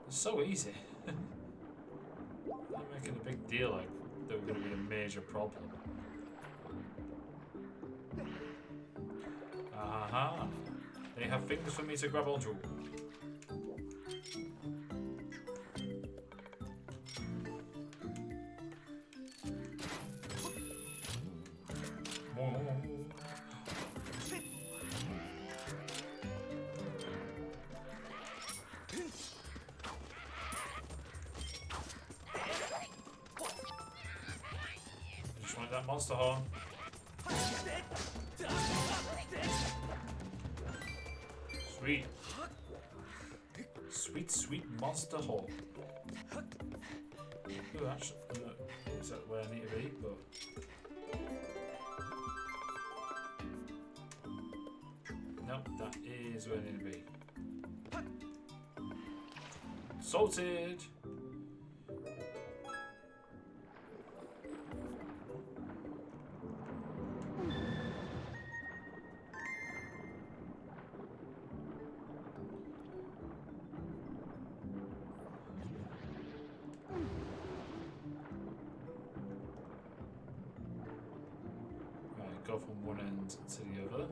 It's so easy. Not making a big deal like there were going to be a major problem. Aha! They have things for me to grab onto. Just want that monster horn. Sweet. Sweet, sweet monster horn. Oh, actually, is that where I need to be? But no, that is where I need to be. Sorted. Go from one end to the other.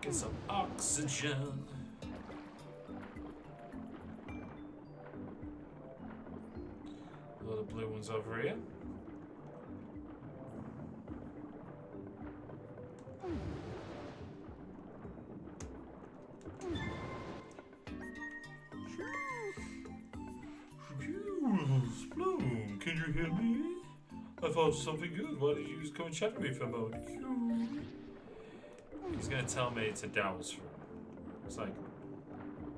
Get some oxygen. A lot of blue ones over here. Bloom, can you hear me? I thought something good. Why did you just come and chat with me for a moment? He's gonna tell me to douse for him. It's like,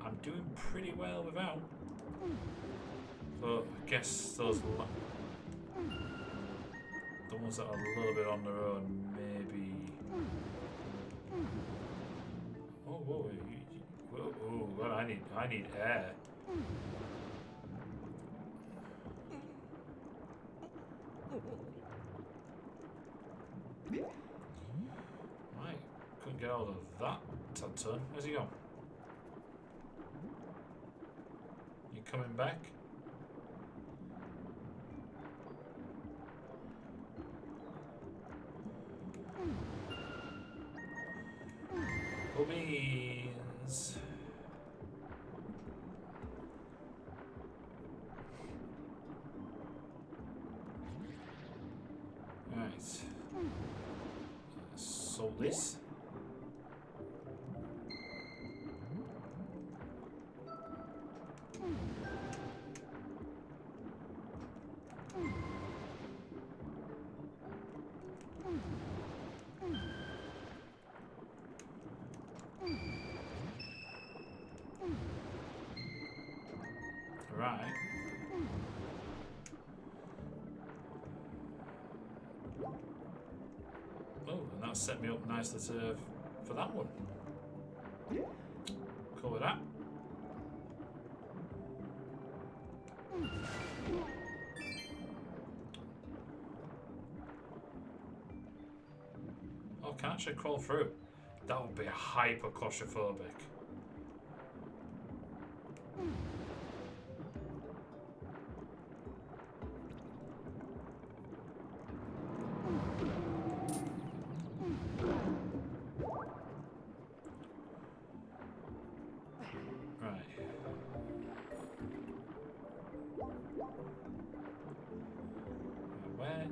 I'm doing pretty well without. But I guess those the ones that are a little bit on their own, maybe. Oh, whoa, whoa, well, I need air. Right, couldn't get hold of that turn. Where's he gone? You coming back? Beans. Right. So this. Right. Oh, and that set me up nicely for that one. Cool with that. Oh, can I actually crawl through? That would be hyper claustrophobic. Where?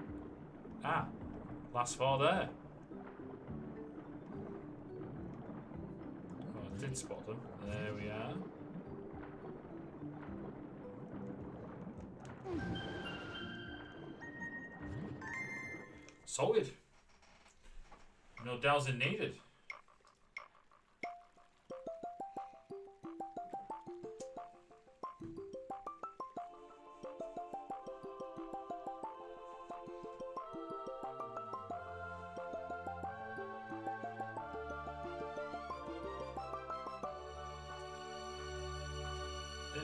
Ah, last four there. Oh, I did spot them. There we are. Solid. No dowsing needed.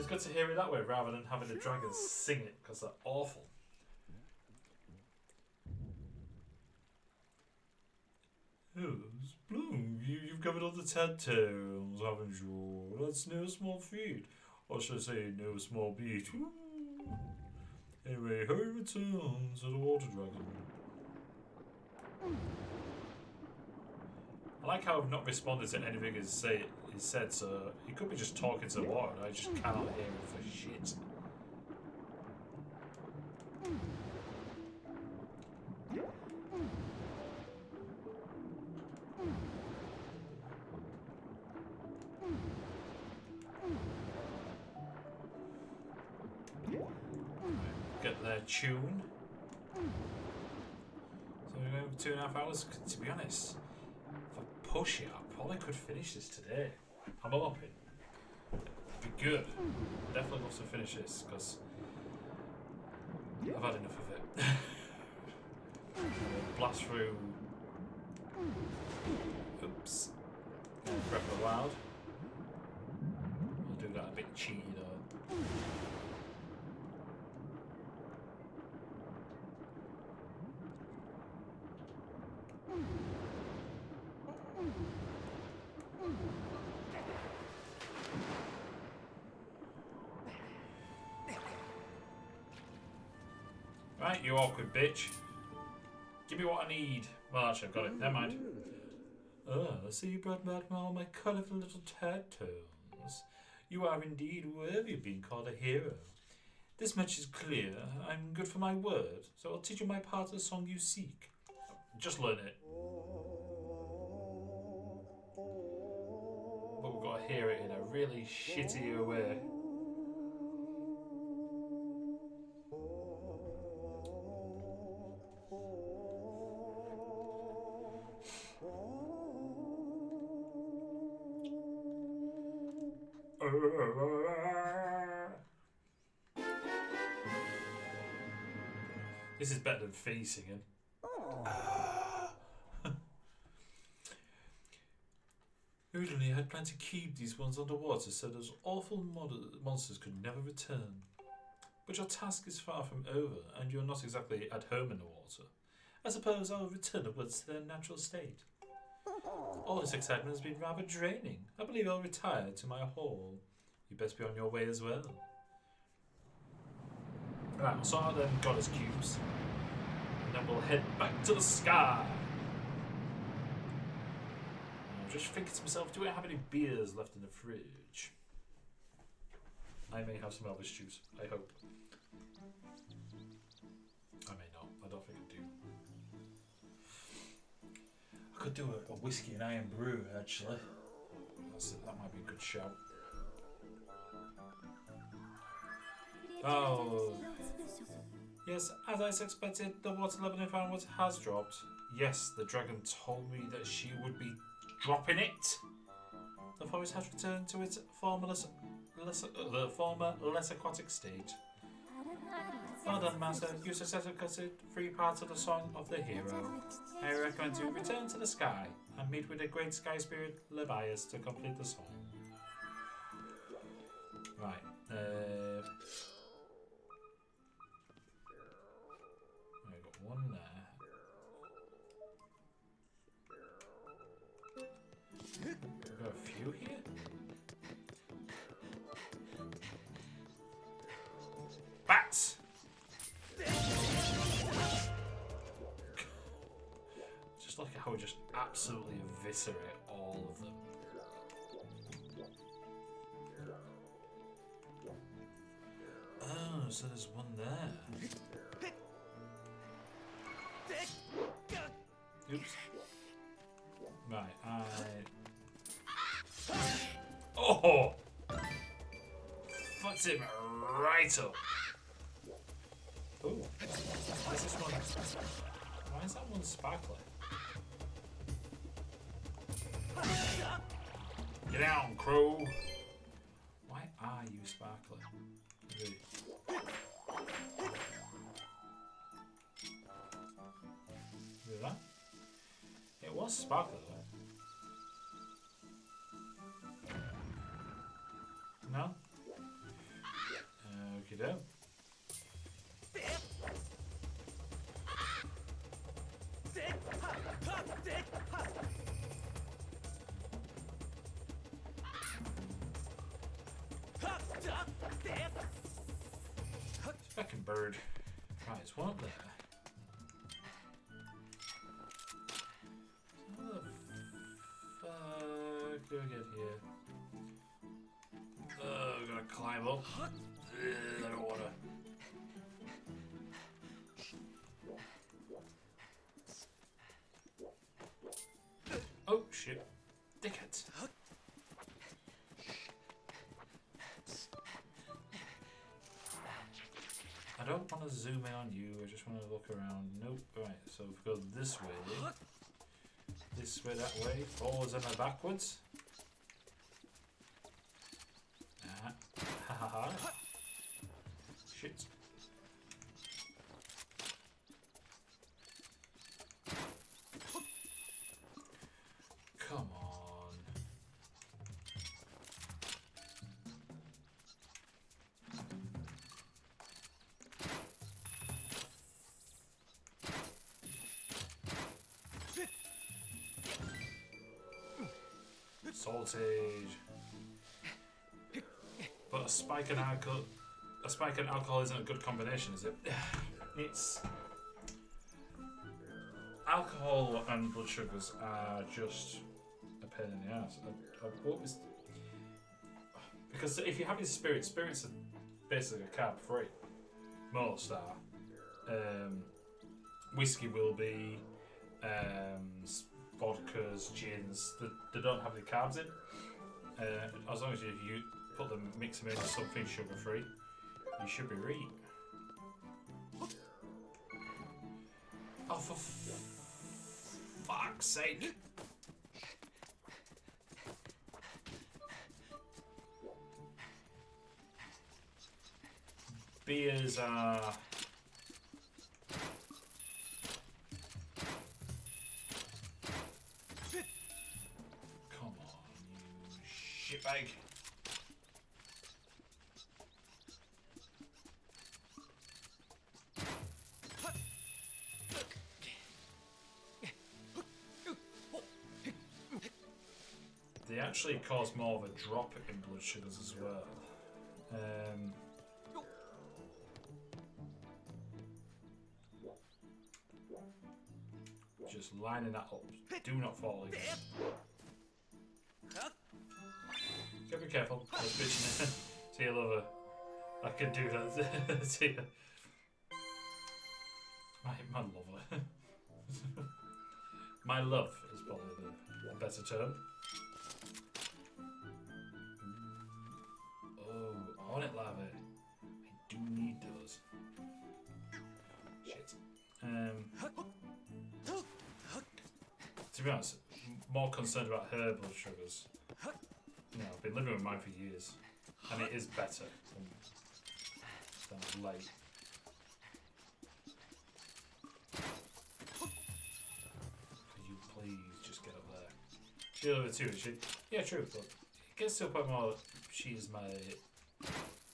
good to hear it that way rather than having the dragons sing it because they're awful. Yes, Bloom, you've covered all the Tad tales, haven't you? That's no small feat. Or should I say, no small beat. Woo. Anyway, Harry returns as a water dragon. I like how I've not responded to anything he's said, so he could be just talking to the water and I just cannot hear him for shit. Get their tune. So we're going for 2.5 hours. To be honest, if I push it, I probably could finish this today. I'm hoping. It'd be good. Definitely love to finish this because I've had enough of it. Blast through. Oops. Breath of the Wild. I'll do that a bit cheeky though. Right, you awkward bitch. Give me what I need. Well, actually, I've got it. Never mind. Oh, I see you brought back all my colourful little tadpoles. You are indeed worthy of being called a hero. This much is clear. I'm good for my word, so I'll teach you my part of the song you seek. Just learn it. But we've got to hear it in a really shitty way. This is better than Fee singing. Originally, I had planned to keep these ones underwater so those awful monsters could never return. But your task is far from over, and you're not exactly at home in the water. I suppose I'll return upwards to their natural state. All this excitement has been rather draining. I believe I'll retire to my hall. You best be on your way as well. Right, we'll sort out them goddess cubes. And then we'll head back to the sky. I'm just thinking to myself, do I have any beers left in the fridge? I may have some Elvis juice, I hope. I may not, I don't think I do. I could do a whiskey and iron brew, actually. That might be a good shout. Oh. Yes, as I suspected, the water level in Skyward has dropped. Yes, the dragon told me that she would be dropping it. The forest has returned to its former less aquatic state. Well done, Master. You successfully completed 3 parts of the Song of the Hero. I recommend you return to the sky and meet with the great sky spirit Levias to complete the song. Right. I got one there. We've got a few here. Bats! Just like how we just absolutely eviscerate all of them. Oh, so there's one there. Oops. Right, Oh! Fucked him right up. Ooh. Why is this one... Why is that one sparkling? Get down, crow! Why are you sparkling? Really? Did that? It was sparkling though. No? Fucking bird. Right, there's one up there. How the fuck do I get here? Oh, I'm gonna climb up. I don't wanna. Oh shit. Dickheads. I don't want to zoom in on you, I just want to look around. Nope. Right, so if we go this way, that way, forwards and backwards. Ah. Ha ha ha. Shit. Come on. Saltage. But a spike and alcohol isn't a good combination, is it? It's alcohol and blood sugars are just a pain in the ass. What was, because if you're having spirits are basically carb free. Most are. Whiskey will be. Vodkas, gins, they don't have any carbs in. As long as you put them, mix them into something sugar free, you should be right. Oh, for fuck's sake! Beers are. Shitbag. They actually cause more of a drop in blood sugars as well. Just lining that up. Do not fall in. Gotta be careful. I was bitching it. See you, lover. I can do that. See you. My lover. My love is probably the better term. Oh, hornet larvae. I do need those. Shit. To be honest, more concerned about her blood sugars. You know, I've been living with mine for years, and it is better than late. Could you please just get up there? She's over too, is she? Yeah, true, but it gets to a point more she is my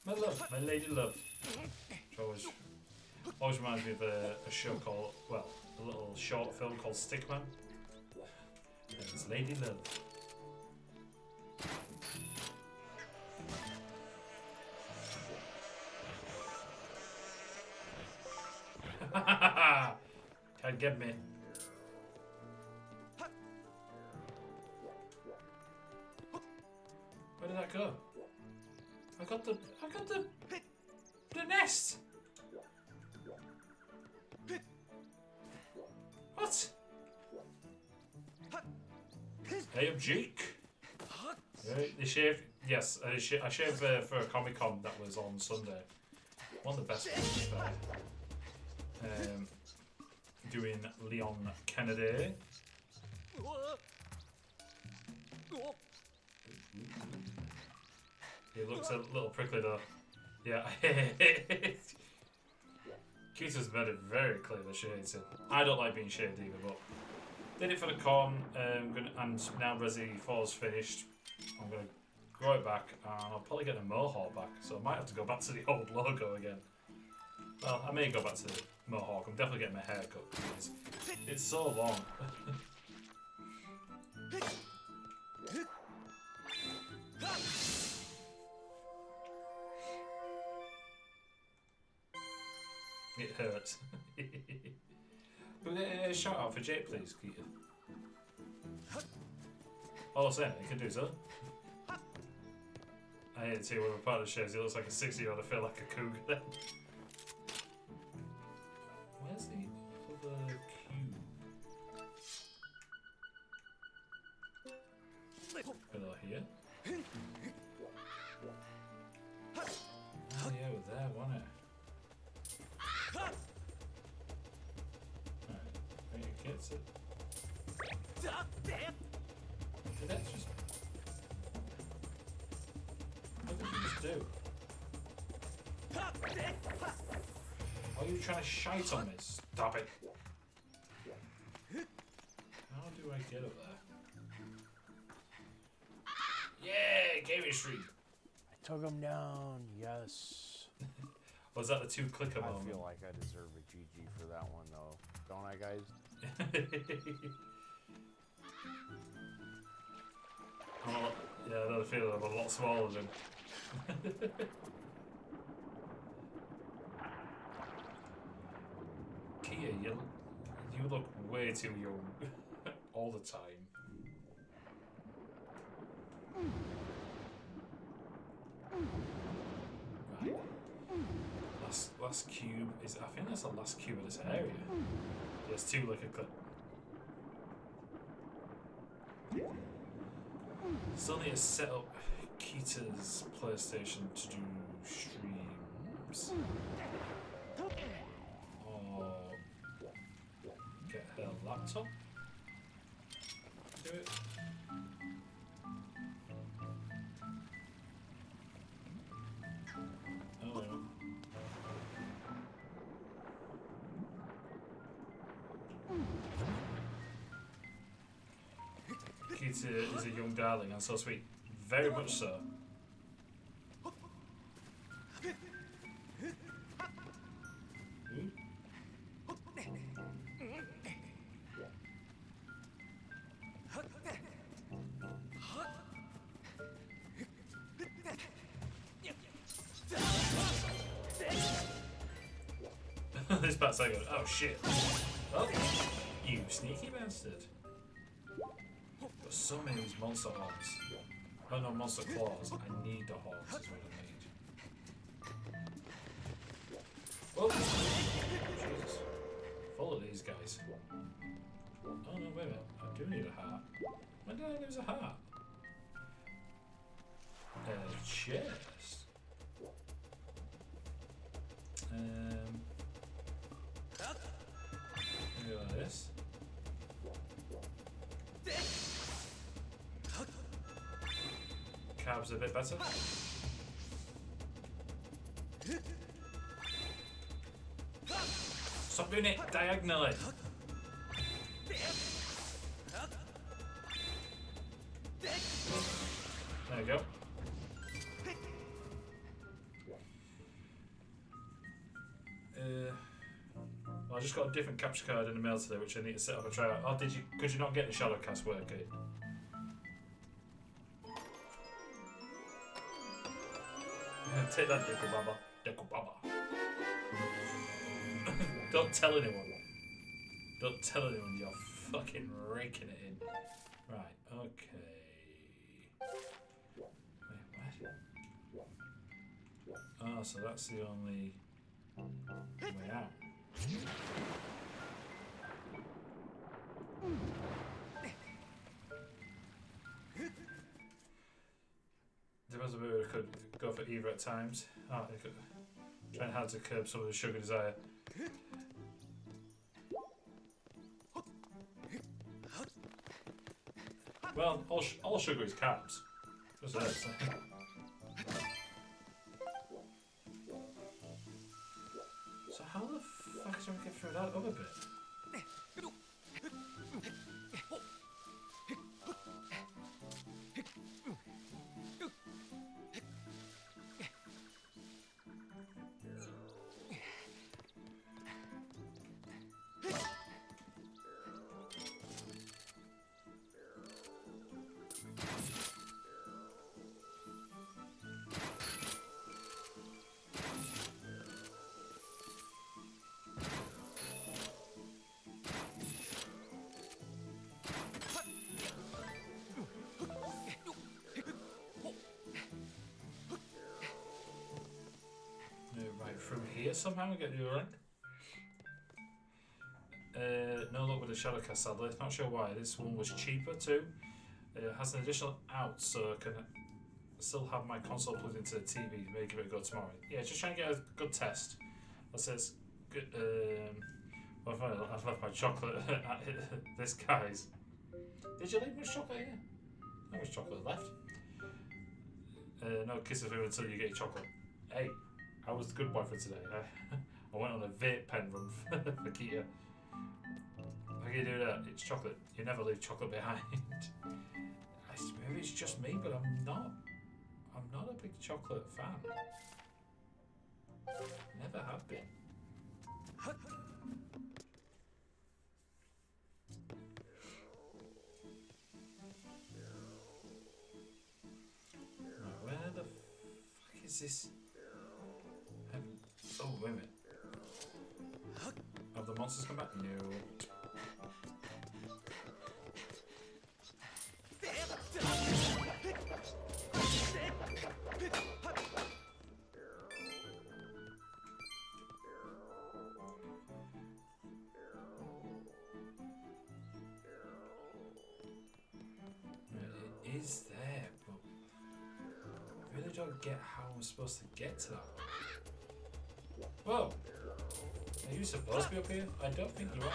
love, my lady love. Which always reminds me of a show called, well, a little short film called Stickman. And it's Lady Love. Can't get me. Where did that go? I got the nest. What? Hey, I'm Jake. Right, they shaved. Yes, I shaved for a Comic Con that was on Sunday. One of the best ones there. Doing Leon Kennedy. He looks a little prickly though. Yeah. Keita's made it very clear that she hates it. I don't like being shaved either, but did it for the con, and now Resi 4's finished. I'm going to grow it back, and I'll probably get the mohawk back, so I might have to go back to the old logo again. Well, I may go back to the mohawk. I'm definitely getting my hair cut, because it's so long. It hurts. But a shout out for Jake, please, Keita. All I'm saying, he can do so. I hate to see when my partner shares, he looks like a 60-year-old. I feel like a cougar then. Where's the other cube? Hello here. Oh yeah, it was there, wasn't it? Alright, bring your kids in. Did that just... What did you just do? Why are you trying to shite on me? Stop it! How do I get up there? Yeah! Gaming Street! I took him down, yes. Was that the two clicker moment? I feel like I deserve a GG for that one, though. Don't I, guys? Yeah, I don't feel I'm a lot smaller than. Kia, you look way too young all the time. Right. Last cube is. I think that's the last cube of this area. There's two like a clip. Still need to set up Keita's PlayStation to do streams. Or get her laptop. Do it. Oh well. Keita is a young darling and so sweet. Very much so. Ooh. This part's so good. Oh shit. Oh, you sneaky bastard. Got so many of these monster horns. Oh no, monster claws. I need the horns, is what I need. Oh! Jesus. Full of these guys. Oh no, wait a minute. I do need a heart. When did I lose a heart? A chest. Maybe like this. Cab's a bit better. Stop doing it diagonally. There we go. Well, I just got a different capture card in the mail today, which I need to set up and try out. Oh, could you not get the shadow cast working? Take that, Deku Baba. Deku Baba. Don't tell anyone. Don't tell anyone you're fucking raking it in. Right, okay. Wait, what? Oh, so that's the only way out. Depends on whether we could go for either at times. Oh, I could trying hard to curb some of the sugar desire. Well, all sugar is carbs. Just that. So how the fuck do I get through that other bit? here somehow and get the other end. No luck with the shadow cast, sadly. Not sure why. This one was cheaper too. It has an additional out, so I can still have my console plugged into the TV. Maybe give it a go tomorrow. Yeah, just trying to get a good test. That says, good. Well, I've left my chocolate at this guy's. Did you leave much chocolate here? How much chocolate left? No kisses with him until you get your chocolate. Hey, I was the good boy for today. I went on a vape pen run for Kia. How can you do that? It's chocolate. You never leave chocolate behind. Maybe it's just me, but I'm not. I'm not a big chocolate fan. Never have been. Where the fuck is this? Oh, wait a minute. Have the monsters come back? No. It is there, but I really don't get how I'm supposed to get to that. Whoa! Are you supposed to be up here? I don't think you are.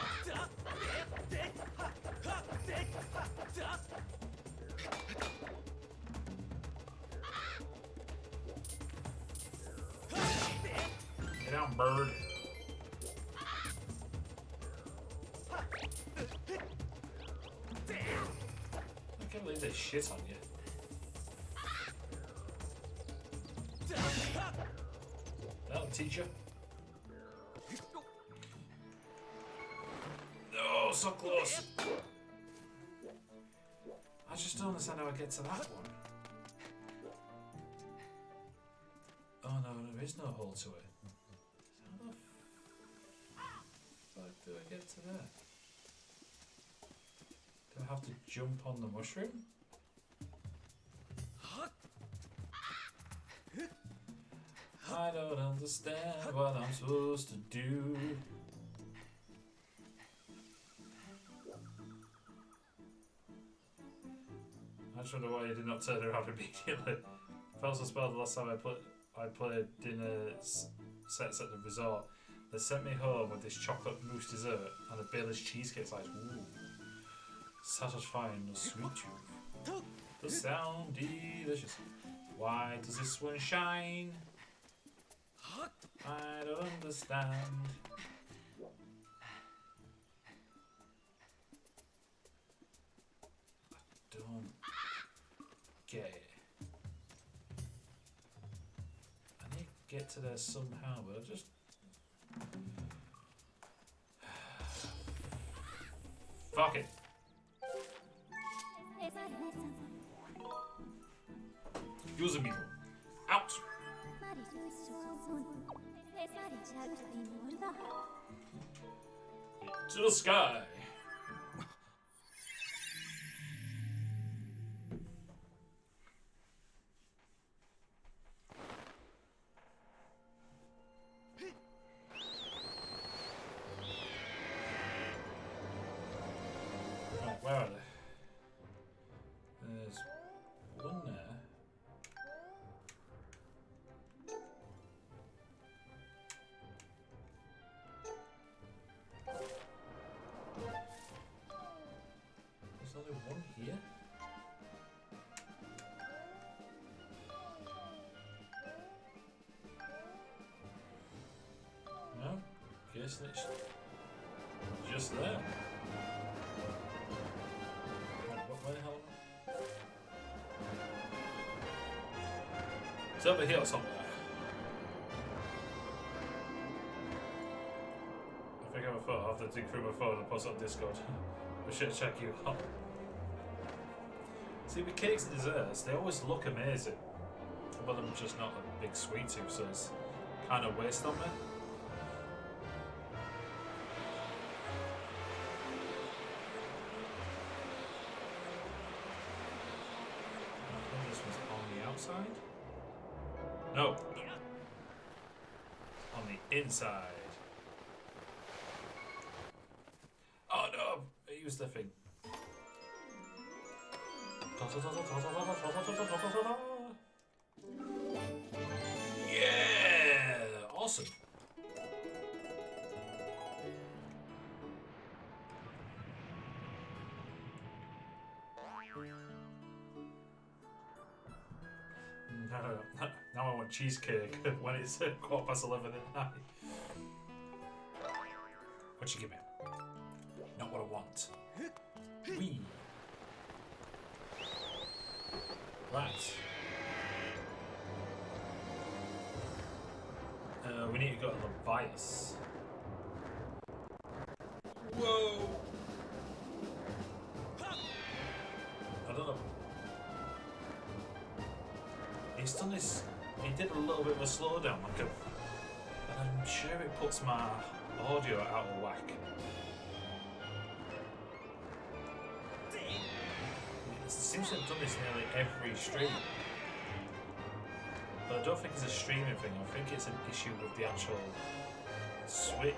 Get down, bird. I can't believe they shit on you. That'll teach you. No, so close. I just don't understand how I get to that one. Oh no, there is no hole to it. How the fuck do I get to there? Do I have to jump on the mushroom? I don't understand what I'm supposed to do. I just wonder why you did not turn around immediately. I felt so spelled the last time I played dinner sets at the resort. They sent me home with this chocolate mousse dessert and a Bailey's cheesecake slice. Ooh. Satisfying the sweet tooth. The sound delicious. Why does this one shine? I don't understand. I don't get it. I need to get to there somehow, but I just... Fuck it. Using me. Out. To the sky. Right, where are they? There's one there. There's only one here. No, guess it's just there. Where the hell am I? It's over here somewhere. I think I have a photo. I'll have to dig through my phone and post it on Discord. We should check you out. See, with cakes and desserts, they always look amazing. But I'm just not a big sweet tooth, so it's kind of waste on me. I think this was on the outside. No. on the inside. Oh no! Use the thing. Yeah! Awesome. No. Now I want cheesecake when it's 11:15 at night. What you give me? Not what I want. Wee. Right. We need to go to the Levias. Whoa! I don't know. He's done this. He did a little bit of a slowdown, like a, and I'm sure it puts my audio out of whack. It seems to have done this nearly every stream, but I don't think it's a streaming thing. I think it's an issue with the actual Switch.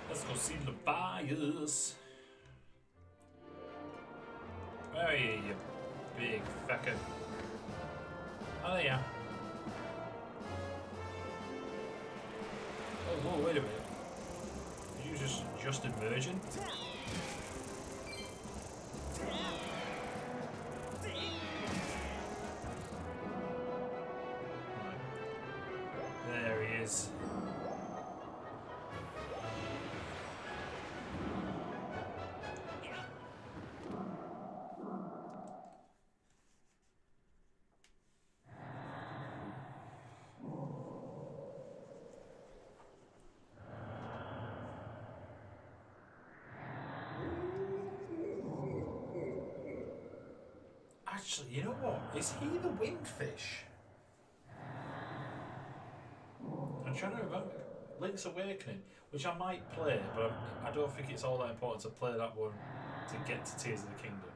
Let's go see the buyers. Where are you, you big fecker? Oh, there you are. Oh, whoa, wait a minute. Are you just emerging? There he is. Actually, you know what? Is he the wingfish? I'm trying to remember. Link's Awakening, which I might play, but I don't think it's all that important to play that one to get to Tears of the Kingdom.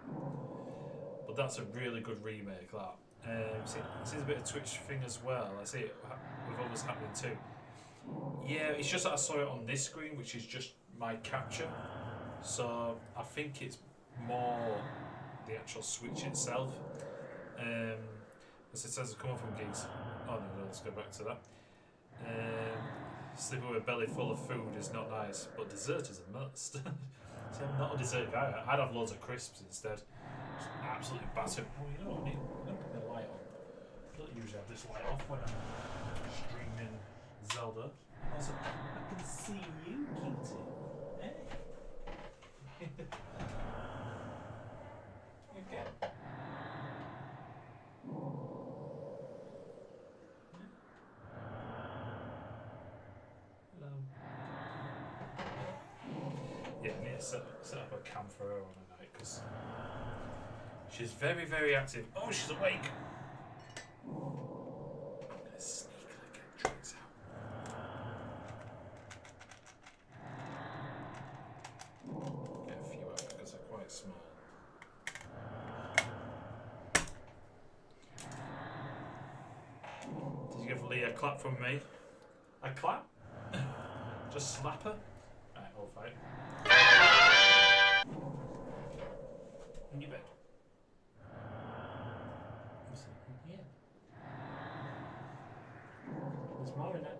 But that's a really good remake, that. Seems a bit of Twitch thing as well. I see it with others happening too. Yeah, it's just that I saw it on this screen, which is just my capture. So I think it's more the actual Switch itself. As it says, it's coming from gigs. Oh no, let's go back to that. Sleeping with a belly full of food is not nice, but dessert is a must. See, I'm not a dessert guy. I'd have loads of crisps instead. Just absolutely battered. Oh, you know what? I'm going to put the light on. I don't usually have this light off when I'm streaming Zelda. Also, I can see you, cutie. Hey. Okay. Hello. Yeah, I need to set up a cam for her on a night because she's very, very active. Oh, she's awake. I'm gonna sneakily get drinks out. Get a few out because they're quite small. Did you give Lee a clap from me? A clap? Just slap her? Right, all fight. In your bed. Yeah. There's more in it.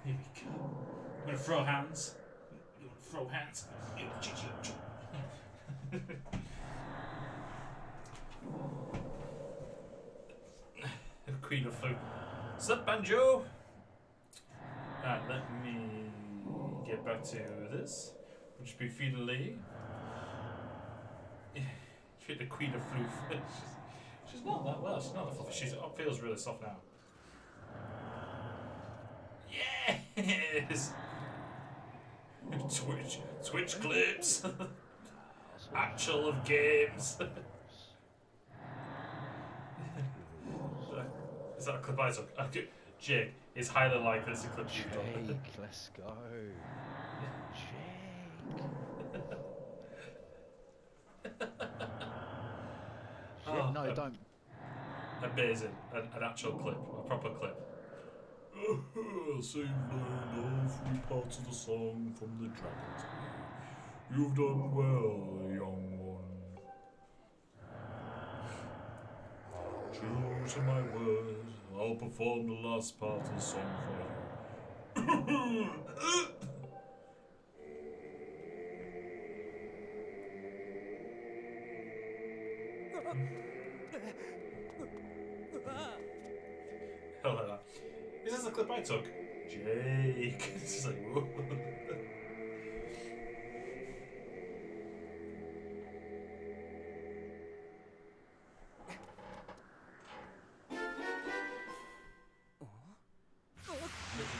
Here we go. I'm gonna throw hands. You wanna throw hands? Queen of Flute. What's up, Banjo? Alright, let me get back to this. Which would be feeding Lee. Treat the Queen of Flute. She's not that well. She's not that fluffy. She feels really soft now. Yes! Twitch clips. Actual of games. that a clip I took? Jake, it's highly likely it's a clip you've done. Jake, let's go. Jake. Shit, no, don't. Amazing. An actual clip. A proper clip. Sing all three parts of the song from the Dragon's Age. You've done well, young one. True to my word, I'll perform the last part of the song for you. Hell like that. Is this the clip I took? Jake. It's just like, whoa.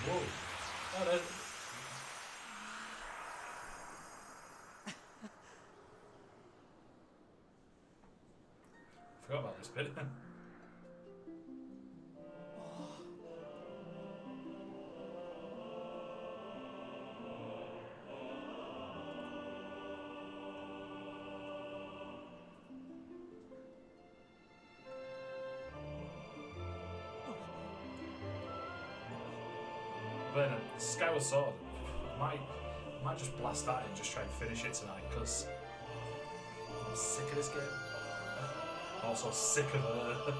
Whoa. Oh, there's... Forgot about this bit. But Skyward Sword, might just blast that and just try and finish it tonight because I'm sick of this game. Also sick of her.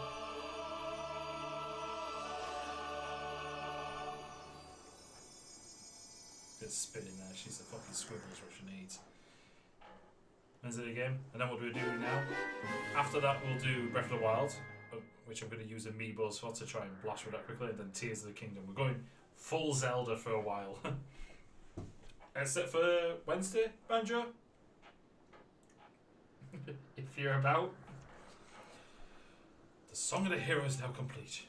Just spinning there. She's a fucking swivel is what she needs. Ends it again, and then what do we do now? After that, we'll do Breath of the Wild, which I'm going to use Amiibos for to try and blast through that quickly, and then Tears of the Kingdom. We're going full Zelda for a while. Except for Wednesday, Banjo. If you're about. The Song of the Hero is now complete.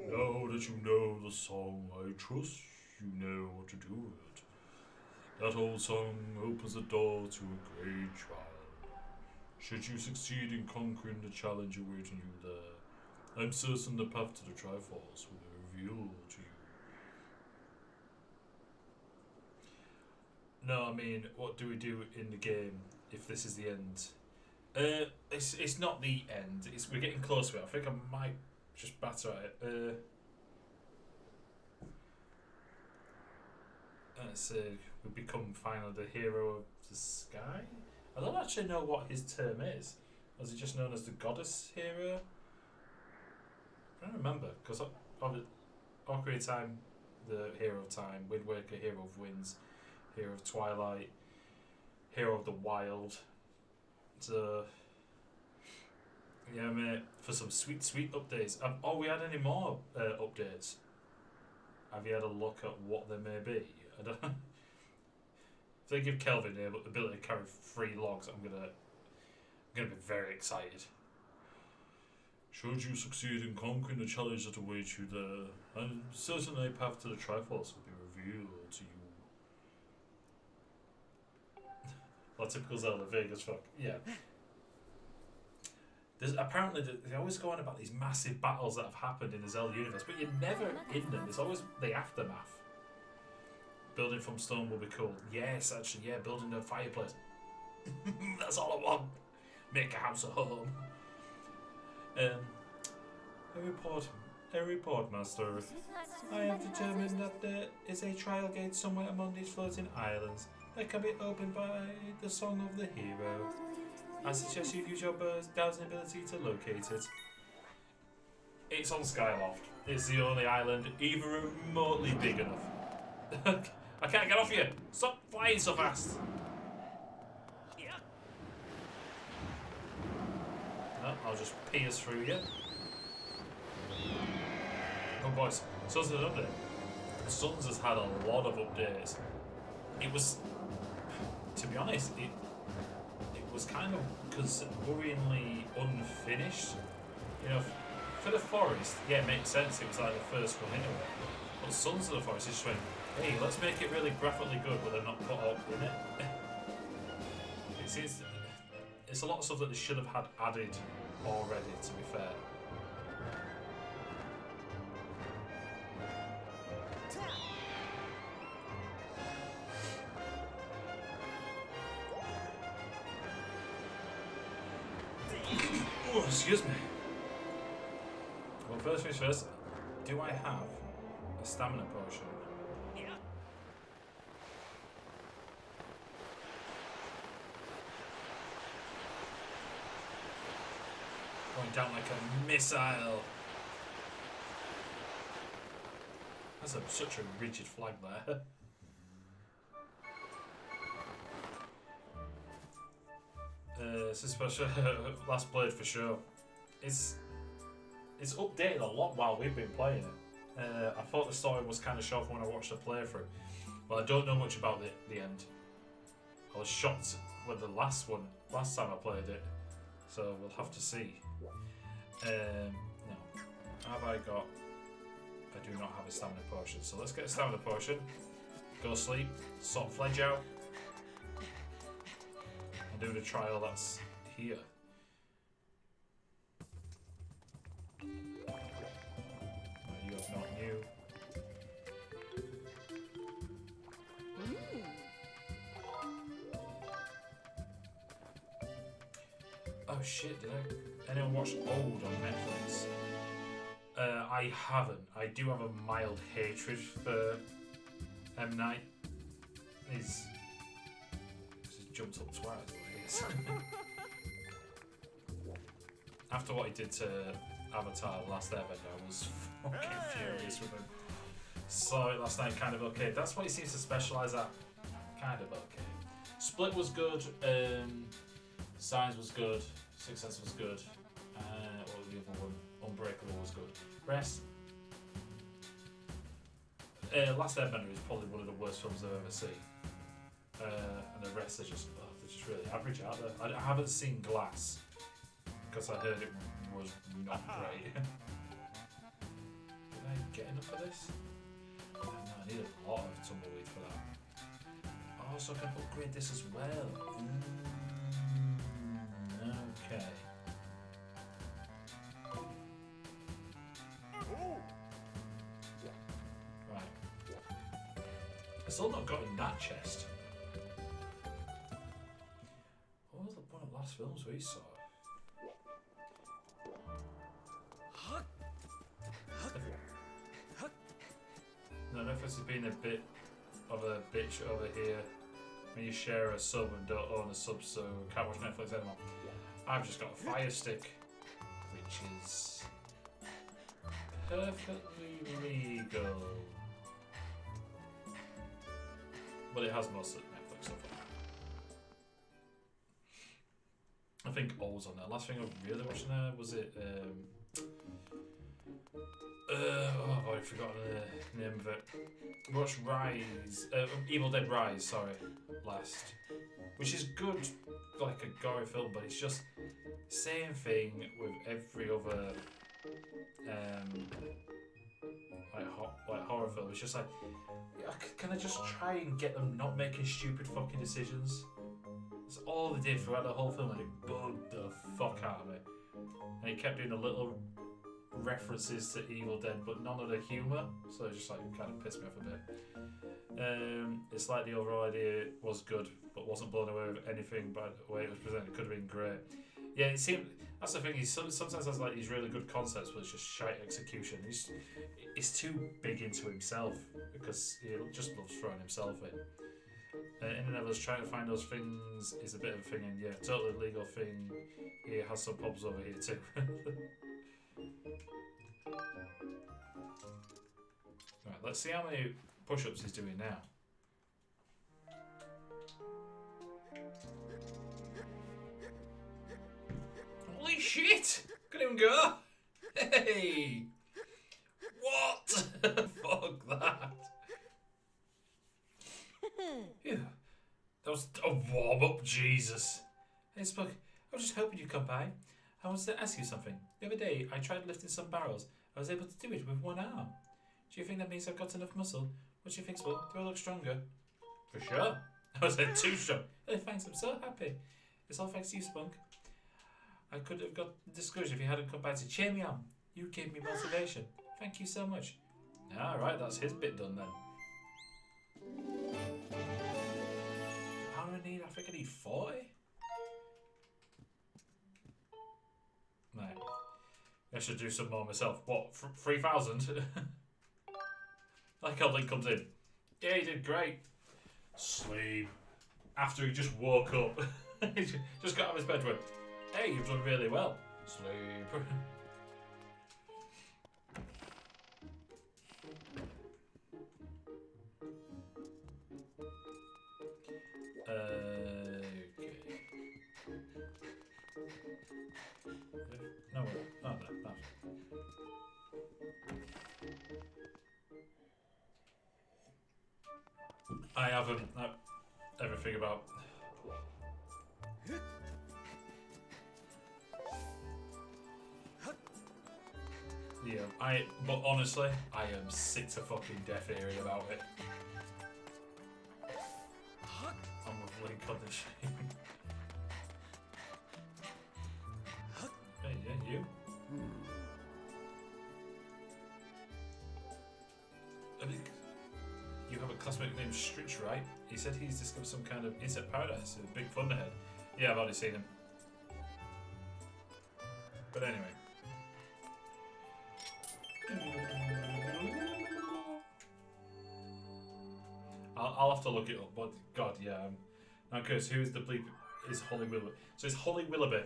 Now that you know the song, I trust you know what to do with it. That old song opens the door to a great trial. Should you succeed in conquering the challenge awaiting you there, I'm certain the path to the Triforce will be revealed to you. No, I mean, what do we do in the game if this is the end? It's not the end. We're getting close to it. I think I might just batter at it. Let's say we become finally the hero of the sky. I don't actually know what his term is. Was he just known as the goddess hero? I don't remember because Ocarina of Time, the hero of time, Wind Waker, hero of winds, hero of twilight, hero of the wild. So yeah, mate, for some sweet updates. Oh, we had any more updates? Have you had a look at what they may be? I don't. If they give Kelvin the ability to carry 3 logs, I'm gonna be very excited. Should you succeed in conquering the challenge that awaits you there, and certainly a path to the Triforce will be revealed to you. Well, typical Zelda, vague as fuck. Yeah. There's apparently they always go on about these massive battles that have happened in the Zelda universe, but you're never in them. It's always the aftermath. Building from stone will be cool. Yes, actually, yeah. Building a fireplace. That's all I want. Make a house a home. A report, master. I have determined that there is a trial gate somewhere among these floating islands that can be opened by the Song of the Hero. I suggest you use your bird's dowsing ability to locate it. It's on Skyloft. It's the only island even remotely big enough. I can't get off you! Stop flying so fast! No, I'll just pierce through you. Oh boys, Suns has an update. Suns has had a lot of updates. It was, to be honest, it was kind of worryingly unfinished. You know, for the forest, yeah, it makes sense. It was like the first one anyway. But Sons of the Forest is just went, hey, let's make it really graphically good, but they're not put up in it. It's a lot of stuff that they should have had added already, to be fair. Excuse me. Well, first things first, do I have a stamina potion? Going down like a missile. That's such a rigid flag there. This is special. Last Blade for sure. It's updated a lot while we've been playing it. I thought the story was kind of short when I watched the playthrough. Well, I don't know much about the end. I was shocked with the last time I played it. So we'll have to see. No. Have I got... I do not have a stamina potion. So let's get a stamina potion. Go sleep. Sort Fledge out. And do the trial that's here. You are not new. Oh shit, did anyone watch Old on Netflix? I haven't. I do have a mild hatred for M. Night. He's jumped up twice, what he is. After what he did to Avatar The Last Airbender, I was fucking furious with him. Saw it last night, kind of okay. That's what he seems to specialise at. Kind of okay. Split was good. Signs was good. Success was good. What was the other one? Unbreakable was good. Rest. Last Airbender is probably one of the worst films I've ever seen. And the rest are just really average out there. I haven't seen Glass because I heard it was not great. Did I get enough of this? Oh, no, I need a lot of tumbleweed for that. Oh, so I can upgrade this as well. Okay. Right. I still not got in that chest. What was one of the last films we saw? No, Netflix has been a bit of a bitch over here. When you share a sub and don't own a sub, so can't watch Netflix anymore. I've just got a Fire Stick, which is perfectly legal. But it has most of Netflix stuff on it. I think O's on there. Last thing I really watched on there was it. I've already forgotten the name of it. I watched Rise, Evil Dead Rise, sorry, last. Which is good, like a gory film, but it's just same thing with every other like horror film. It's just like, can I just try and get them not making stupid fucking decisions? That's all they did throughout the whole film, and it bugged the fuck out of me. And he kept doing the little references to Evil Dead, but none of the humour, so it just like kind of pissed me off a bit. It's like the overall idea was good, but wasn't blown away with anything by the way it was presented. It could have been great. Yeah, it seemed, that's the thing. He sometimes has like these really good concepts, but it's just shite execution. He's too big into himself because he just loves throwing himself in. In and of us trying to find those things is a bit of a thing, and yeah, totally legal thing. He has some problems over here too. Right, let's see how many push-ups he's doing now. Holy shit! Can even go? Hey! What? Fuck that. Phew. That was a warm-up, Jesus. Hey, Spug, I was just hoping you'd come by. I wanted to ask you something. The other day, I tried lifting some barrels. I was able to do it with one arm. Do you think that means I've got enough muscle? What do you think, Spug? Do I look stronger? For sure. I was like, too strong. Oh, thanks, I'm so happy. It's all thanks to you, Spunk. I could have got discouraged if you hadn't come by to cheer me on. You gave me motivation. Thank you so much. Alright, that's his bit done then. How many I need? I think I need 40. Right. I should do some more myself. What, 3,000? Like how Link comes in. Yeah, he did great. Sleep. After he just woke up. He just got out of his bed and went, hey, you've done really well. Sleep. Okay. No, oh no, no. I haven't everything about. Yeah, but honestly, I am sick to fucking death hearing about it. I'm with Link on the stream. Hey, yeah, you? I think you have a classmate named Stritch, right? He said he's discovered some kind of insect paradise, a big thunderhead. Yeah, I've already seen him. But anyway. I'll have to look it up, but God, yeah. I'm curious, who is the bleep is Holly Willoughby? So it's Holly Willoughby.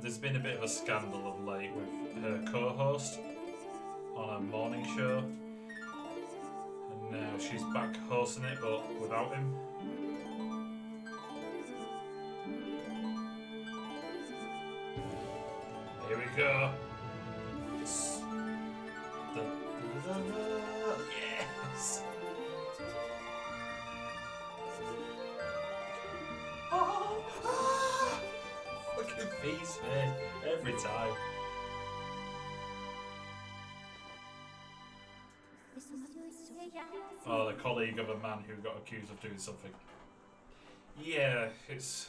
There's been a bit of a scandal of late with her co-host on a morning show, and now she's back hosting it, but without him. Here we go. Yes. Yes. Fucking face, man. Every time. Oh, the colleague of a man who got accused of doing something. Yeah, it's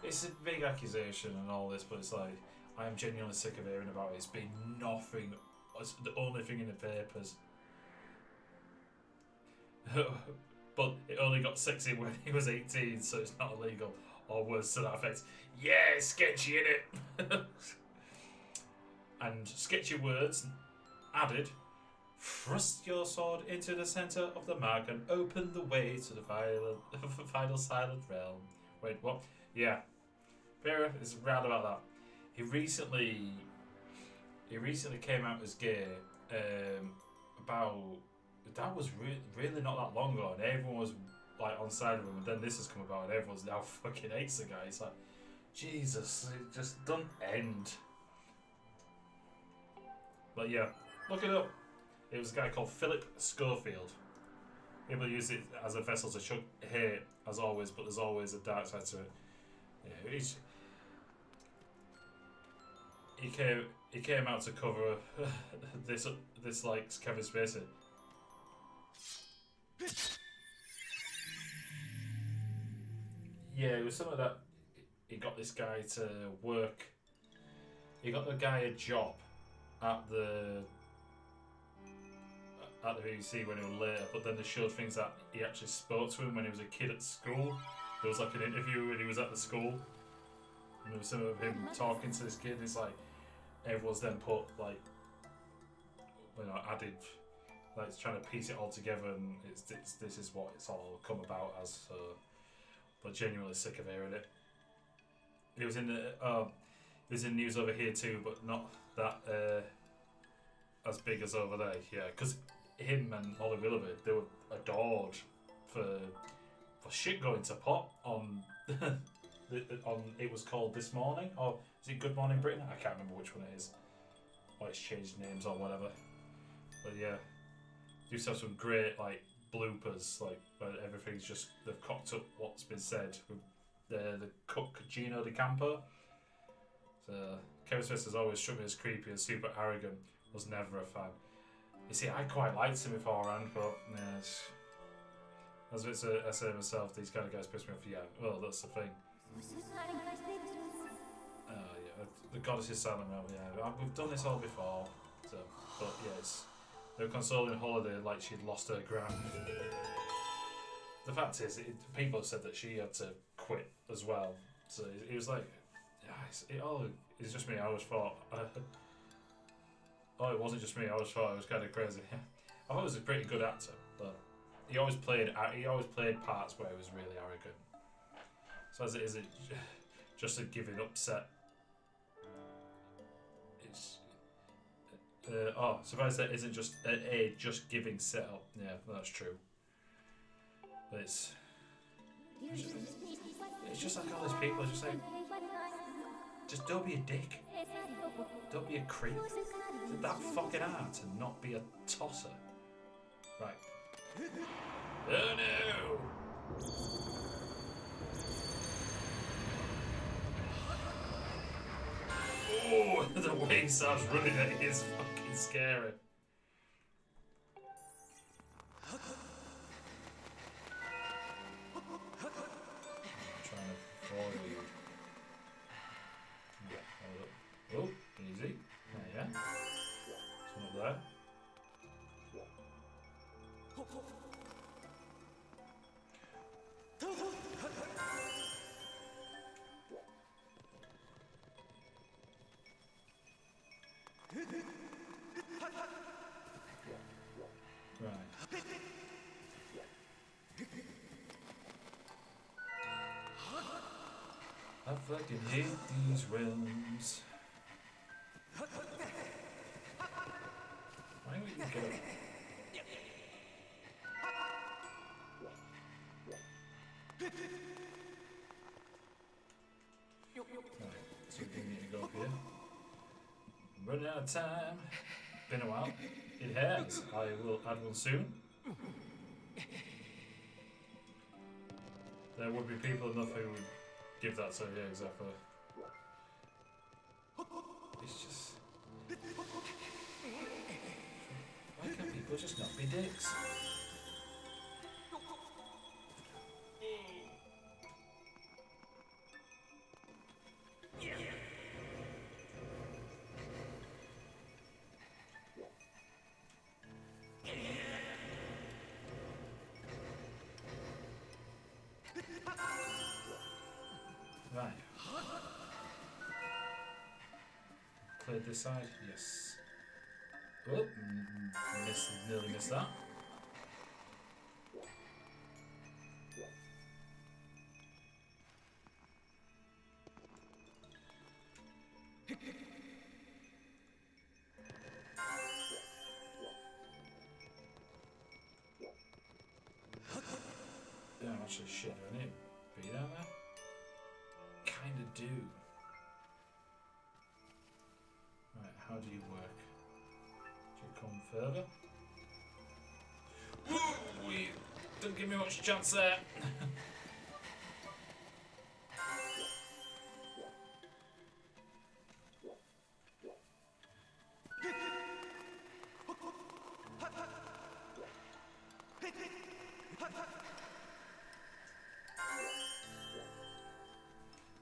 a big accusation and all this, but it's like, I am genuinely sick of hearing about it. It's been nothing. It's the only thing in the papers. But it only got sexy when he was 18, so it's not illegal. Or worse to that effect. Yeah, it's sketchy, innit? And sketchy words added. Thrust your sword into the centre of the mark and open the way to the final silent realm. Wait, what? Yeah. Vera is round about that. He recently came out as gay. That was really not that long ago, and everyone was like on side of him. And then this has come about, and everyone's now fucking hates the guy. It's like, Jesus, it just doesn't end. But yeah, look it up. It was a guy called Philip Schofield. People use it as a vessel to show hate, as always, but there's always a dark side to it. Yeah, he came out to cover this like Kevin Spacey. Yeah, it was something that he got this guy to work. He got the guy a job at the BBC when he was later, but then they showed things that he actually spoke to him when he was a kid at school. There was like an interview when he was at the school, and there was some of him talking to this kid, and it's like, everyone's then put like, added, like trying to piece it all together, and this is what it's all come about as. But genuinely sick of hearing it. It was in the news over here too, but not that as big as over there. Yeah, because him and Holly Willoughby, they were adored for shit going to pot on on it was called This Morning, or is it Good Morning Britain? I can't remember which one it is. Or it's changed names or whatever. But yeah, used to have some great like bloopers, like where everything's just they've cocked up what's been said with the cook Gino De Campo. So Kevin Smith has always struck me as creepy and super arrogant. Was never a fan. You see, I quite liked him beforehand, but yeah, as I say myself, these kind of guys piss me off. Yeah, well, that's the thing. Yeah, the goddess is silent realm. Yeah, we've done this all before. So, but yes, they were consoling Holiday like she'd lost her ground. the fact is, people have said that she had to quit as well. So it was like, it's just me. I always thought. Oh, it wasn't just me. I always thought it was kind of crazy. I thought he was a pretty good actor, but he always played parts where he was really arrogant. So is it just a giving upset? It's surprised that isn't just just giving setup. Yeah, that's true. But it's just like all these people are just like, just don't be a dick. Don't be a creep. Is it that fucking hard to not be a tosser? Right. Oh no! Oh, the way he starts running at is fucking scary. I'm trying to follow you. Yeah, hold up. Oh, easy. There you go. There's one up there. Right. I fucking hate these realms. Why would you get up? Right, so we need to go up here. I'm running out of time. Been a while. It has. I will add one soon. There would be people enough who would give that, so yeah, exactly. It's just... Why can't people just not be dicks? Right. Cleared this side? Yes. Oh, nearly missed that. Yeah, I'm actually shit. Do I need to be down there? Kinda do. Right, how do you work? Do you come further? Woo! Don't give me much chance there.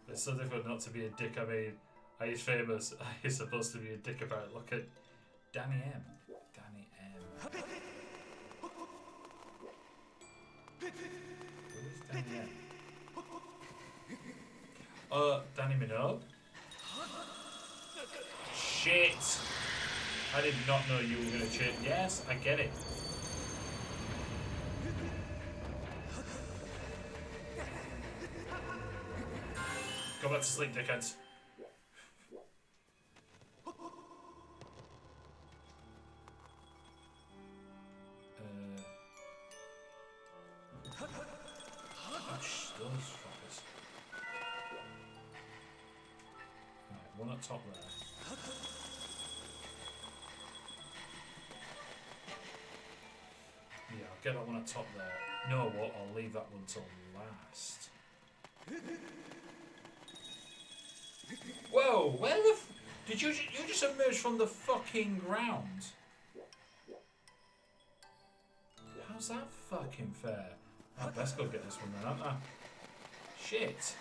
It's so difficult not to be a dick. I mean, he's famous. He's supposed to be a dick about it. Look at Danny M. Danny M. Who is Danny M? Danny Minogue? Shit! I did not know you were going to change. Yes, I get it. Go back to sleep, dickheads. Those fuckers. Right, one at top there. Yeah, I'll get that one at top there. You know what? I'll leave that one till last. Whoa, where the did you just emerge from the fucking ground? How's that fucking fair? I best go get this one then, aren't I? Shit.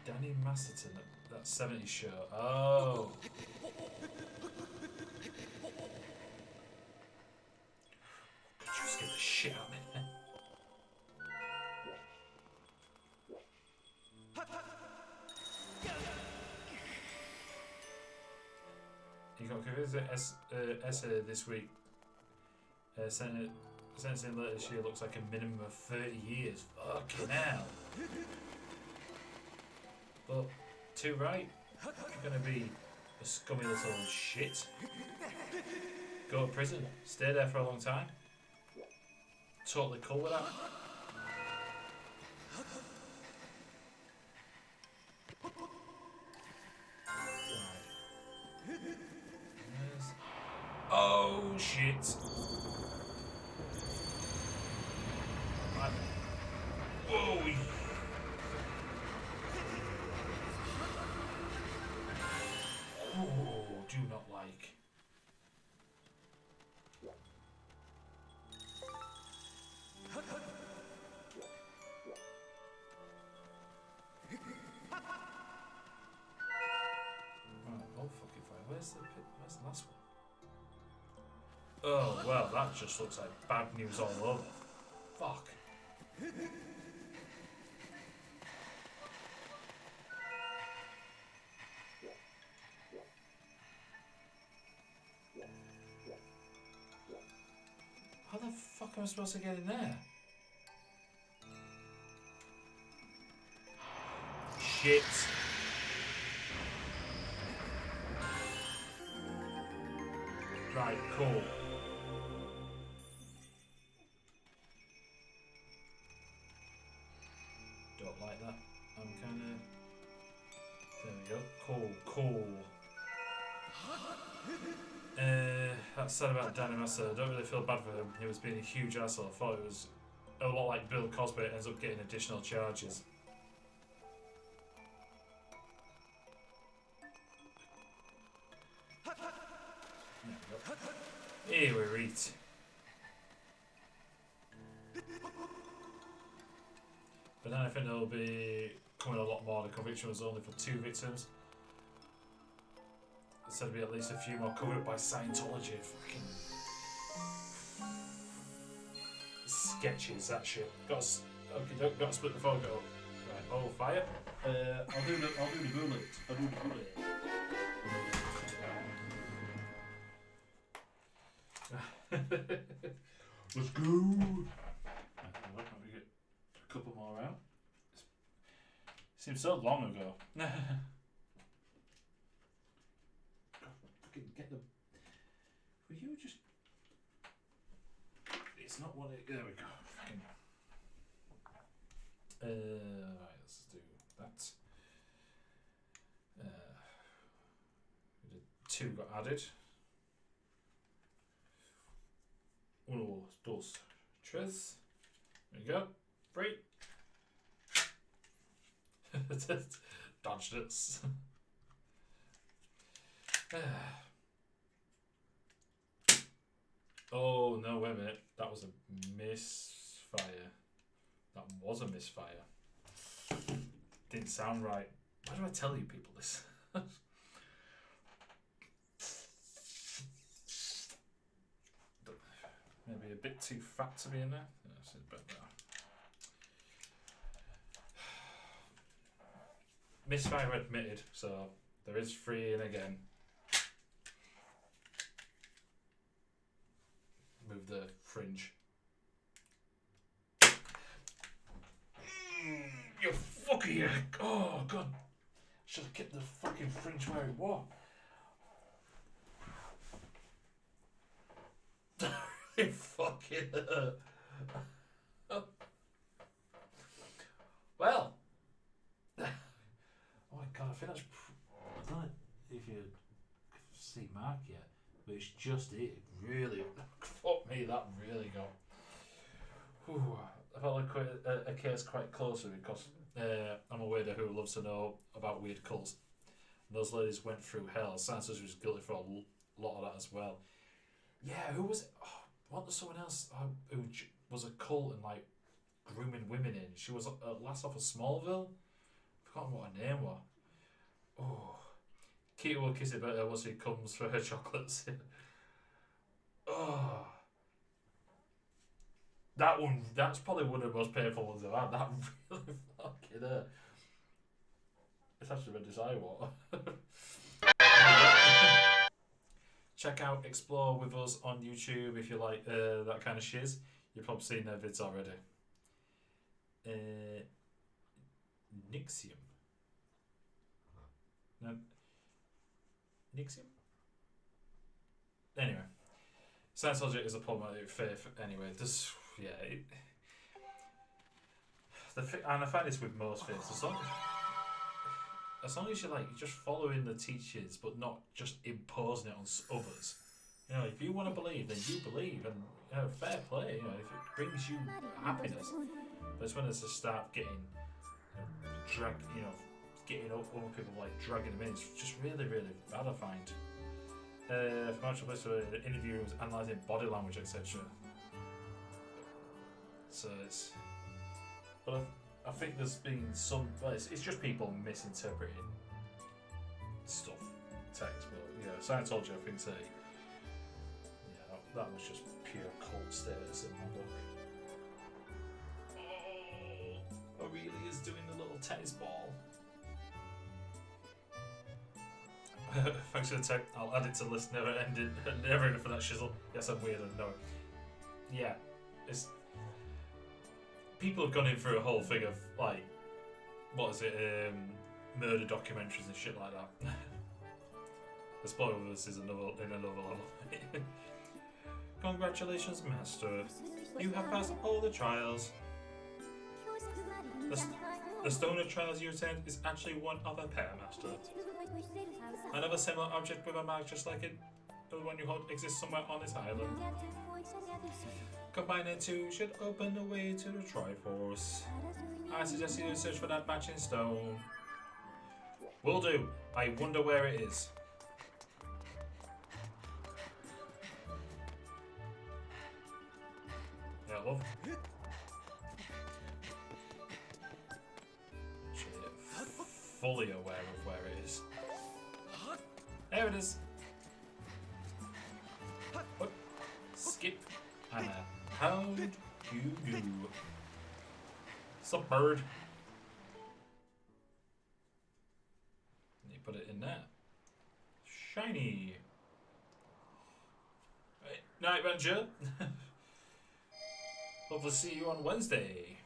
Danny Masterton, that 70s show. Oh. shit at me. You got convinced Essa this week. Sentencing later this year looks like a minimum of 30 years. Fucking hell. But, too right. You're gonna be a scummy little shit. Go to prison. Stay there for a long time. Totally cool with that. Right. Oh shit. Right. Whoa. Oh, do not like. Oh fucking fire! Where's the last one? Oh well, that just looks like bad news all over. Fuck. How the fuck am I supposed to get in there? Shit. Right, cool. Don't like that. I'm kinda... There we go. Cool. That's sad about Danny Massa. I don't really feel bad for him. He was being a huge asshole. I thought it was a lot like Bill Cosby. Ends up getting additional charges. Here we eat. But then I think there'll be coming a lot more. The conviction was only for 2 victims. There said to be at least a few more covered by Scientology. Fucking sketches, that shit. Got to split the photo. Right. Oh, fire. I'll do the bullet. Let's go. Let me get a couple more out. Seems so long ago. Fucking get them. Will you just? It's not what it. There we go. Fucking. Right. Let's do that. We did 2 got added. 1, 2, 3. There you go. 3. Dodged it. Oh no, wait a minute. That was a misfire. That was a misfire. Didn't sound right. Why do I tell you people this? Maybe a bit too fat to be in there. Yeah, that's a bit better. Misfire admitted, so there is 3 in again. Move the fringe. You fucking... Oh, God. Should have kept the fucking fringe where it was. It fucking hurt. Well. Oh my God, I think that's... I don't know if you see Mark yet, but it's just it. Really, fuck me, that really got... Whew. I felt like a case quite closer because I'm a weirdo who loves to know about weird cults. And those ladies went through hell. Santos was guilty for a lot of that as well. Yeah, who was it? Oh, what was someone else who was a cult and like grooming women in? She was a lass off of Smallville. I've forgotten what her name was. Oh, Keita will kiss it better once he comes for her chocolates. Oh. that's probably one of the most painful ones I've had. That really fucking hurt. It's actually been decided what. Check out Explore with us on YouTube if you like that kind of shiz. You've probably seen their vids already. Nixium. No. Nixium? Anyway. Scientology is a problematic faith anyway. And I find this with most faiths. As long as you're just following the teachings but not just imposing it on others. You know, if you want to believe, then you believe, and fair play. You know, if it brings you happiness. But it's when it's just start getting getting other people dragging them in. It's just really, really bad, I find. Financial place for interviews, analysing body language, etc. So it's. But I think there's been some. Well, it's just people misinterpreting stuff, text. But yeah, Scientology, I think, that was just pure cult status in my book. Oh, Aurelia is doing the little tennis ball. Thanks for the tech. I'll add it to the list. Never ending for that shizzle. Yes, I'm weird and no. Yeah, it's people have gone in through a whole thing of what is it? Murder documentaries and shit like that. The spoiler of this is another level. Congratulations, Master. You have passed all the trials. The stone of trials you attend is actually one of a pair, Master. Another similar object with a mark just like it, the one you hold, exists somewhere on this island. Combining the two should open the way to the Triforce. I suggest you search for that matching stone. Will do. I wonder where it is. Yeah, love. Fully aware of where it is. There it is. What? Skip. And how do you do? Sup, bird? You put it in there. Shiny. Right. Night, Ranger. Hope to see you on Wednesday.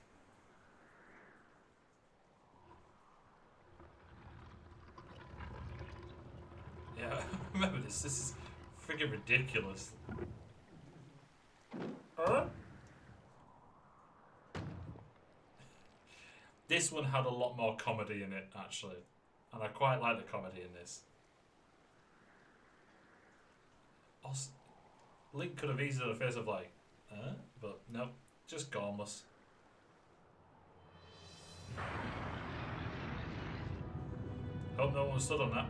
Yeah, remember this. This is freaking ridiculous. This one had a lot more comedy in it, actually. And I quite like the comedy in this. Also, Link could have easily done a face of but no, just gormless. Hope no one stood on that.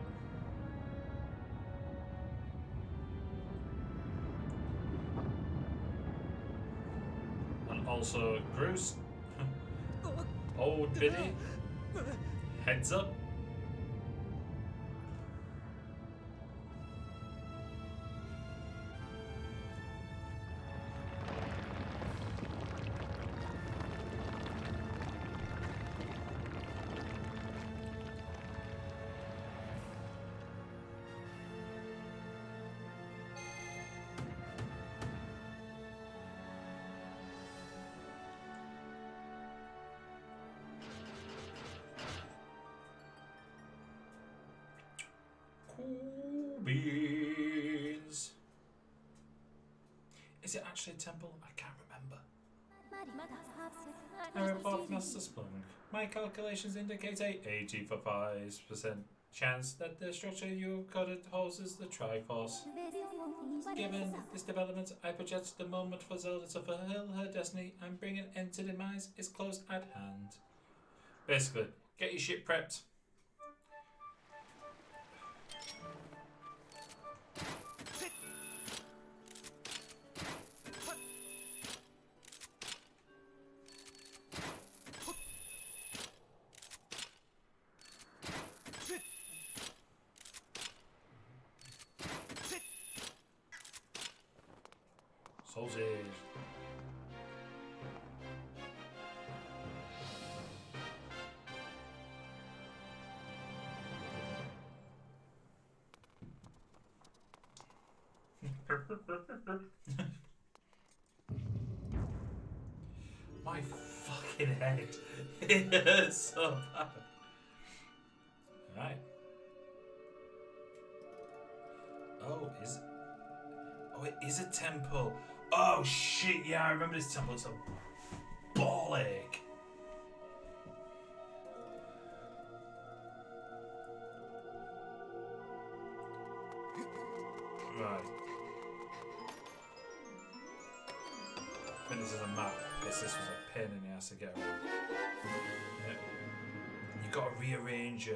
And also, Bruce. Old Biddy. Heads up. Beans. Is it actually a temple? I can't remember. I report Master Splunk. My calculations indicate a 85% chance that the structure you coded houses the Triforce. Given this development, I project the moment for Zelda to fulfill her destiny and bring an end to demise is close at hand. Basically, get your shit prepped. Sausage. My fucking head. It hurts so bad. Right. Oh, it is a temple. Oh shit, yeah, I remember this temple. It's a ball ache. Right. I think this is a map, because this was a pain in the ass to get around. Yep. You gotta rearrange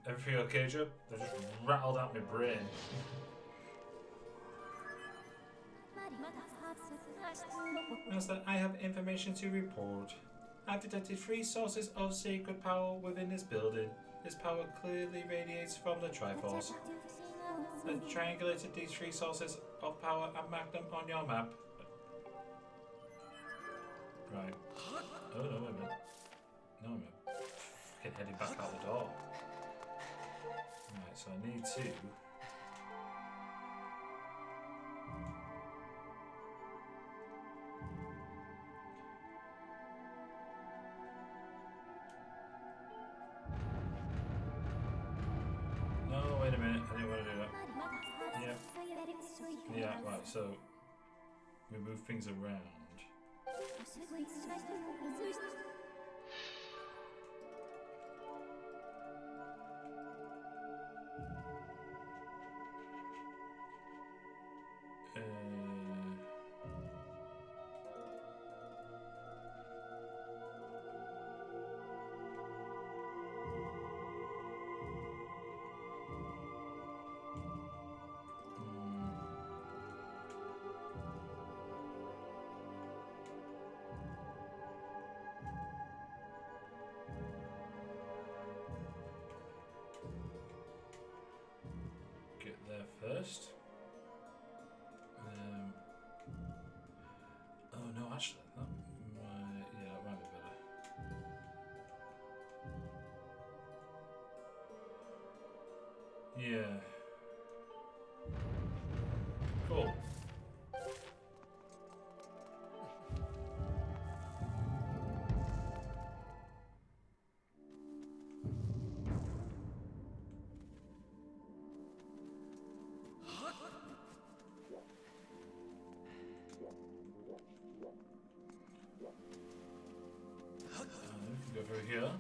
everything okay, Joe? They just rattled out my brain. Master, I have information to report. I've detected 3 sources of sacred power within this building. This power clearly radiates from the Triforce. I triangulated these 3 sources of power and marked them on your map. Right. Oh, no, wait a minute. No, I'm fucking heading back out the door. Right, so I need to... No, wait a minute. I didn't want to do that. Yeah. Yeah, right, so... we move things around. Get there first. Oh no, actually, that might, yeah, that might be better. Yeah. Cool. We can go through here.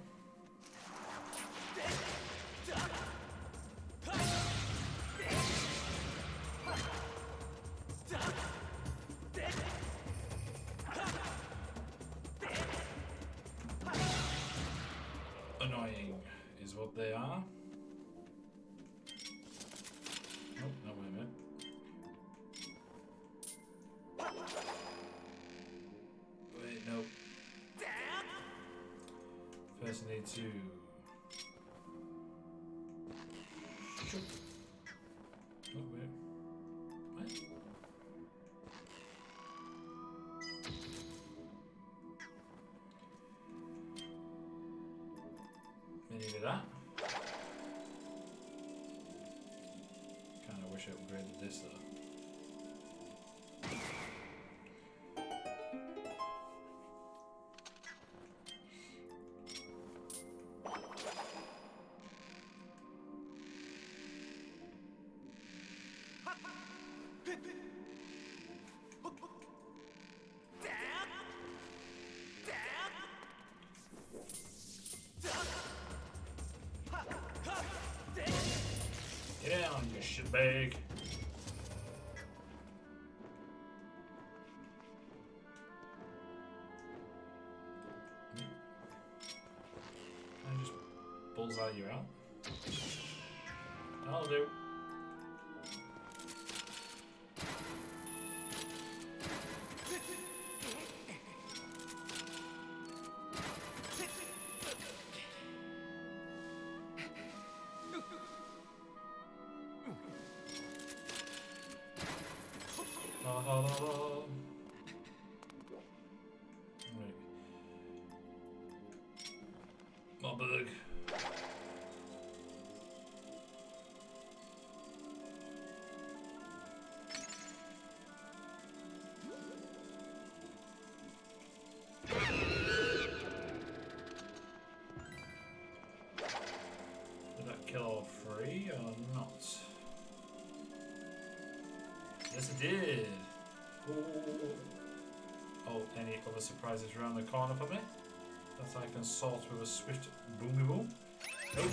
Annoying is what they are. Oh, no, wait a minute. Wait, no. First I need to... Oh, wait. What? Maybe that. Kinda wish I upgraded this though. Get down, you shitbag. Can I just bullseye you out? That'll do. La la la la. Right. My bug. other surprises around the corner for me that I can sort with a swift boomy boom. Nope.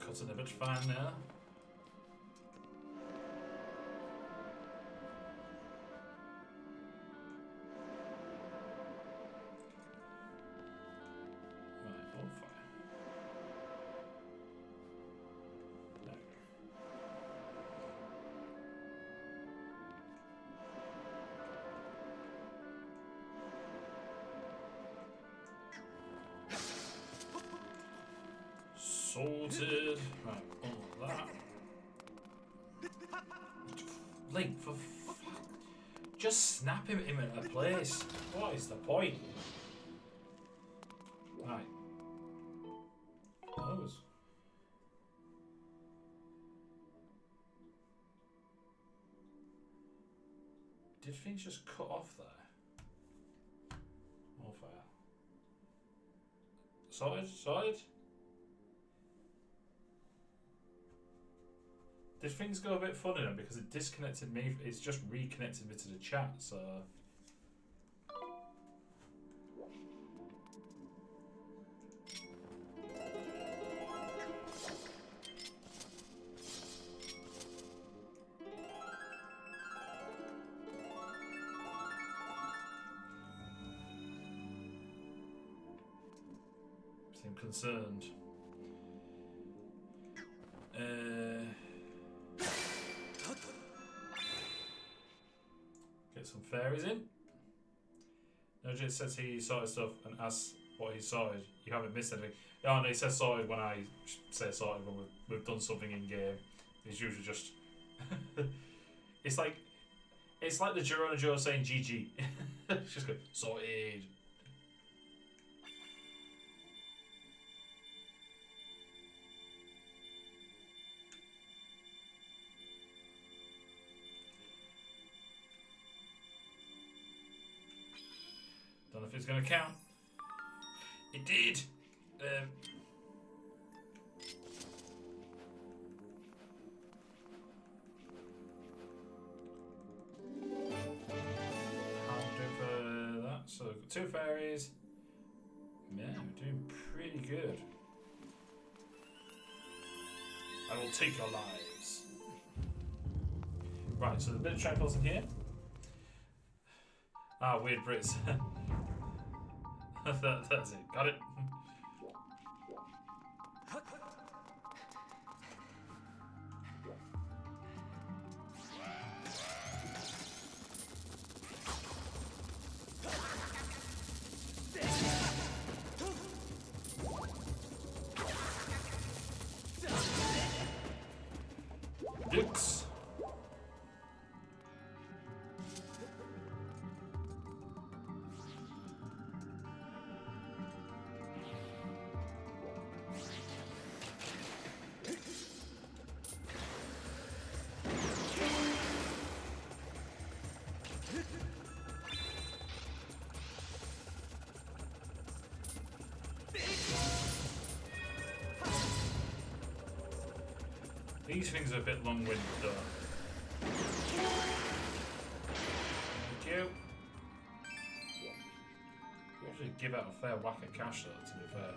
Cutting a bit fine now. Right, on fire. There we go. Sorted. Right, all that. Link, for fuck. Just snap him in a place. What is the point? Right. Those. Did things just cut off there? All fire. Sorted? Sorted? Did things go a bit funny then? Because it disconnected me, it's just reconnected me to the chat, so... Seem concerned. Get some fairies in. Nojit says he sorted stuff and asks what he sorted. You haven't missed anything. Oh no, he says sorted when I say sorted when we've done something in game. It's usually just it's like the Girona Joe saying GG. It's just go sorted. Don't know if it's going to count. It did. Can't do for that. So 2 fairies. Yeah, we're doing pretty good. I will take your lives. Right, so the bit of tranquil's in here. Ah, weird Brits. That's it. Got it. Dukes. These things are a bit long-winded though. Thank you. Usually give out a fair whack of cash though, to be fair.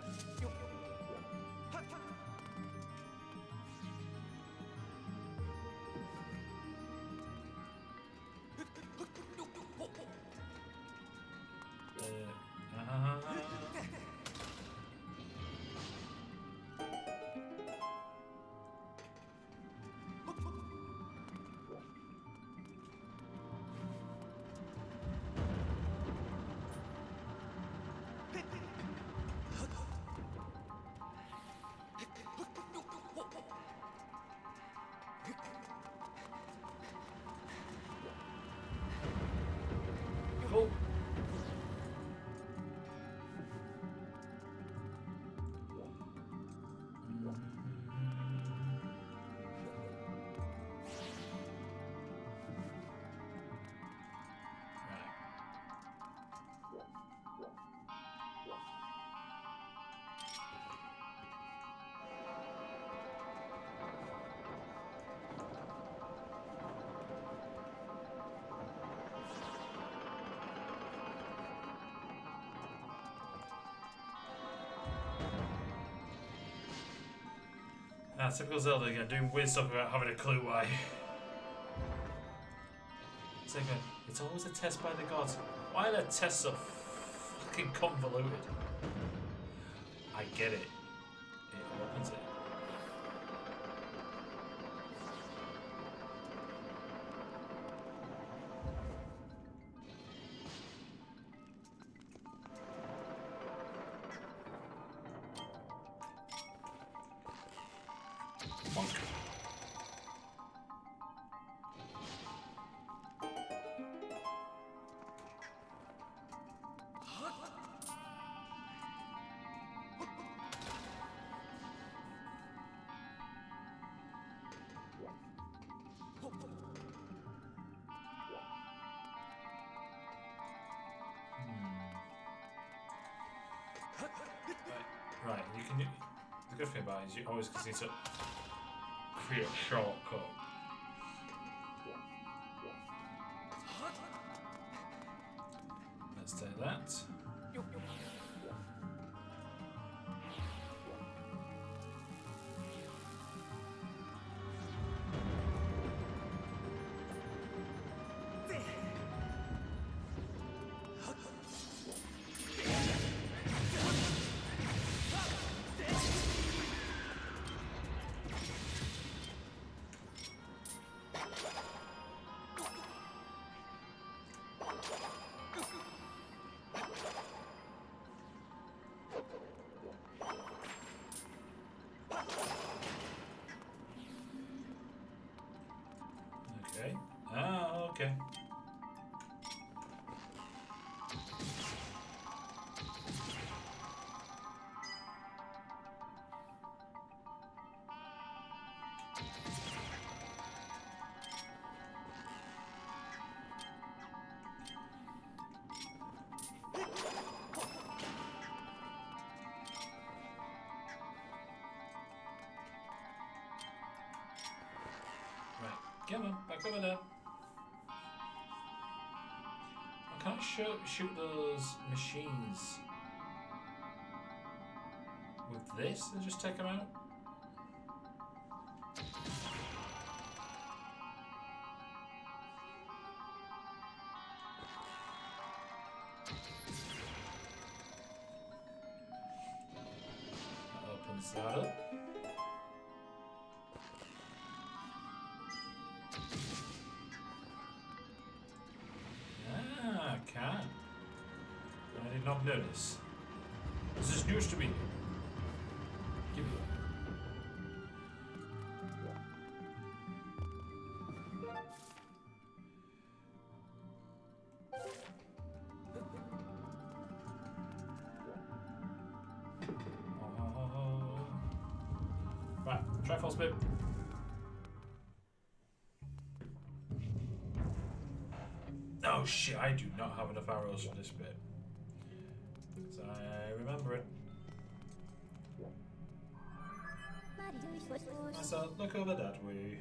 Ah, typical Zelda again, doing weird stuff without having a clue why. It's like it's always a test by the gods. Why are the tests so fucking convoluted? I get it. It opens it. Monk. Right, you can. The good thing about it is you always can see to create a shortcut. Let's take that. Okay. Ah, okay. Right, come on, back over there. I can't shoot those machines with this and just take them out. That opens that up. Ah, can. I did not notice. This is news to me. Give me that. Right, try false bit. Oh shit, I do not have enough arrows for this bit. So I remember it. So look over that way.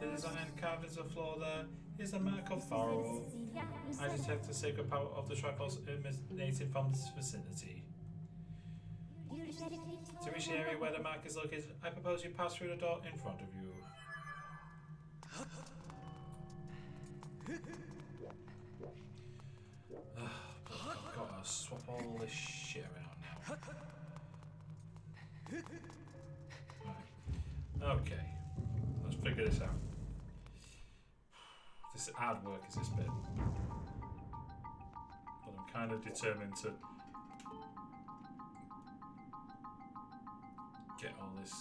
The design carved into the floor there is a mark of Pharaoh. I detect the sacred power of the Triforce emanating from this vicinity. To reach the area where the mark is located, I propose you pass through the door in front of you. I've got to swap all this shit around now. Right. Okay, let's figure this out. This hard work is this bit, but I'm kind of determined to get all this.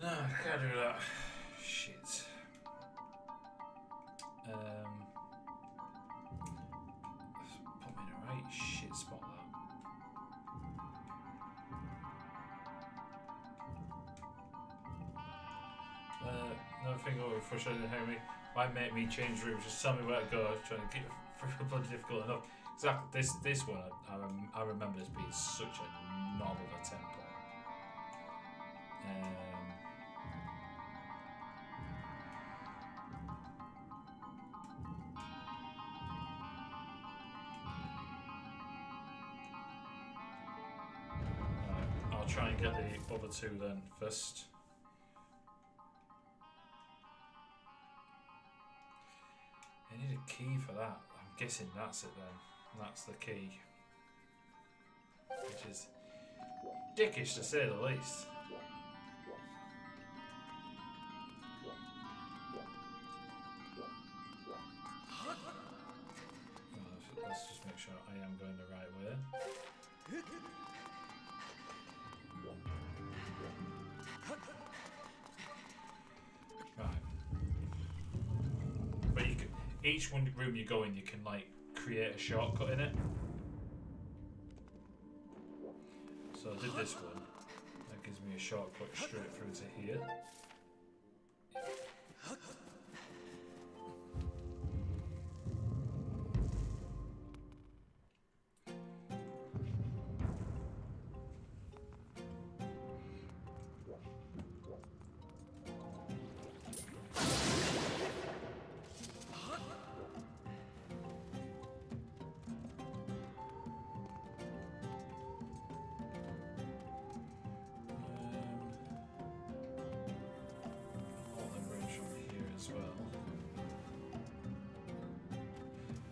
No, I can't do that. Shit. Put me in a right shit spot, that. Another thing that frustrated me. Why make me change rooms? Just tell me where to go. Trying to keep it bloody difficult enough. Exactly. This one, I remember this being such a knob of a tempo. I'll try and get the other two then first. I need a key for that. I'm guessing that's it then. That's the key. Which is dickish to say the least. Let's just make sure I am going the right way. Right. But you can, each one room you go in, you can like create a shortcut in it. So I did this one. That gives me a shortcut straight through to here.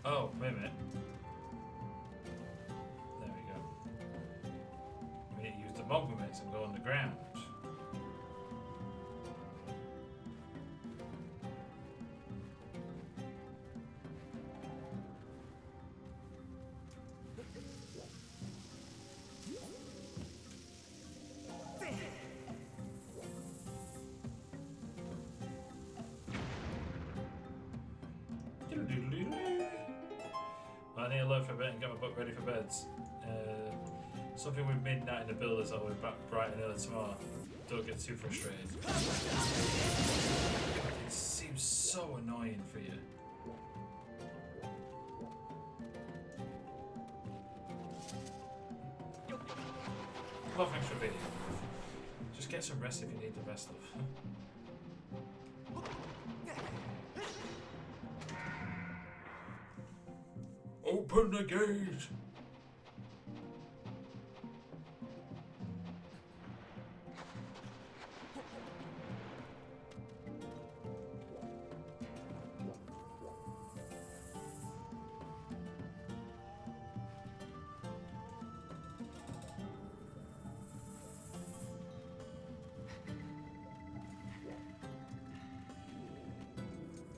Oh, wait a minute. There we go. We need to use the monuments and go underground. I need to learn for a bit and get my book ready for beds. Something with midnight in the builders that will be back bright and early tomorrow. Don't get too frustrated. It seems so annoying for you. Well, thanks for being here. Just get some rest if you need the best of. Open the gate!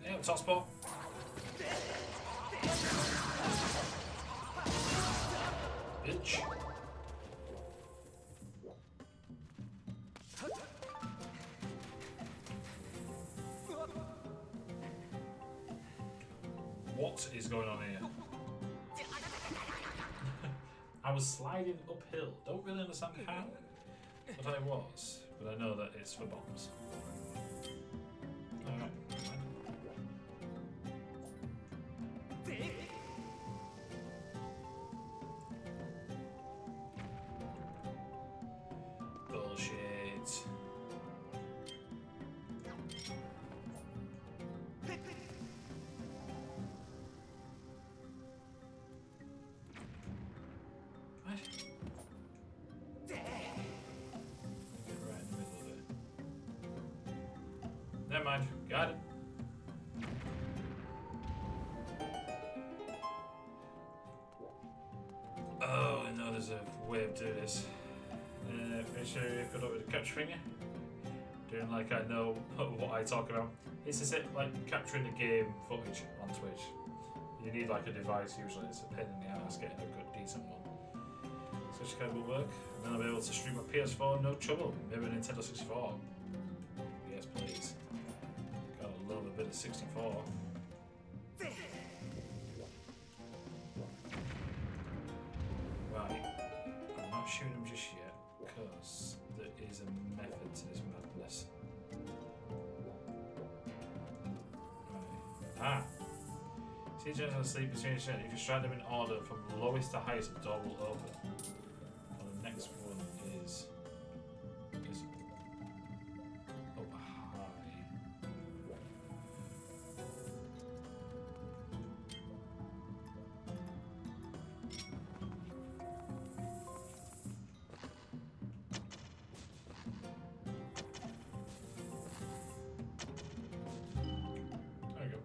Yeah, top spot. Bitch. What is going on here? I was sliding uphill. Don't really understand how, but I was. But I know that it's for bombs. Alright. Bullshit. What? Get right in the middle of it. Never mind. Got it. Oh, I know there's a way of doing this. Make sure you put up with the catch finger. Doing like I know what I talk about. It's just like capturing the game footage on Twitch. You need like a device usually. It's a pain in the ass getting a good, decent one. Such code will work. And then I'll be able to stream my PS4 no trouble. Maybe a Nintendo 64. 64. Right, I'm not shooting him just yet because there is a method to this madness. Right. Ah! See, James on sleep between if you strike them in order from lowest to highest, the door will open. And the next one is up high. There we go.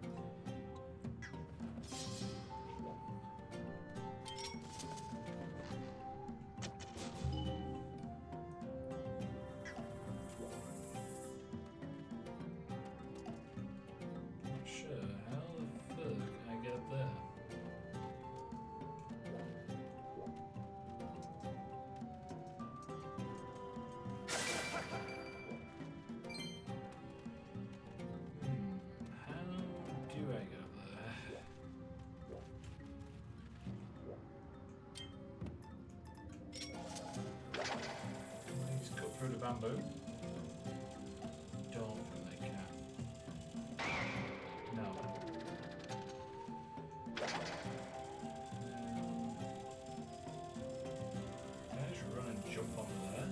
Not sure how the fuck I get there. How do I get up there? Please cut through the bamboo. Don't think they can. No. Can I just run and jump onto there?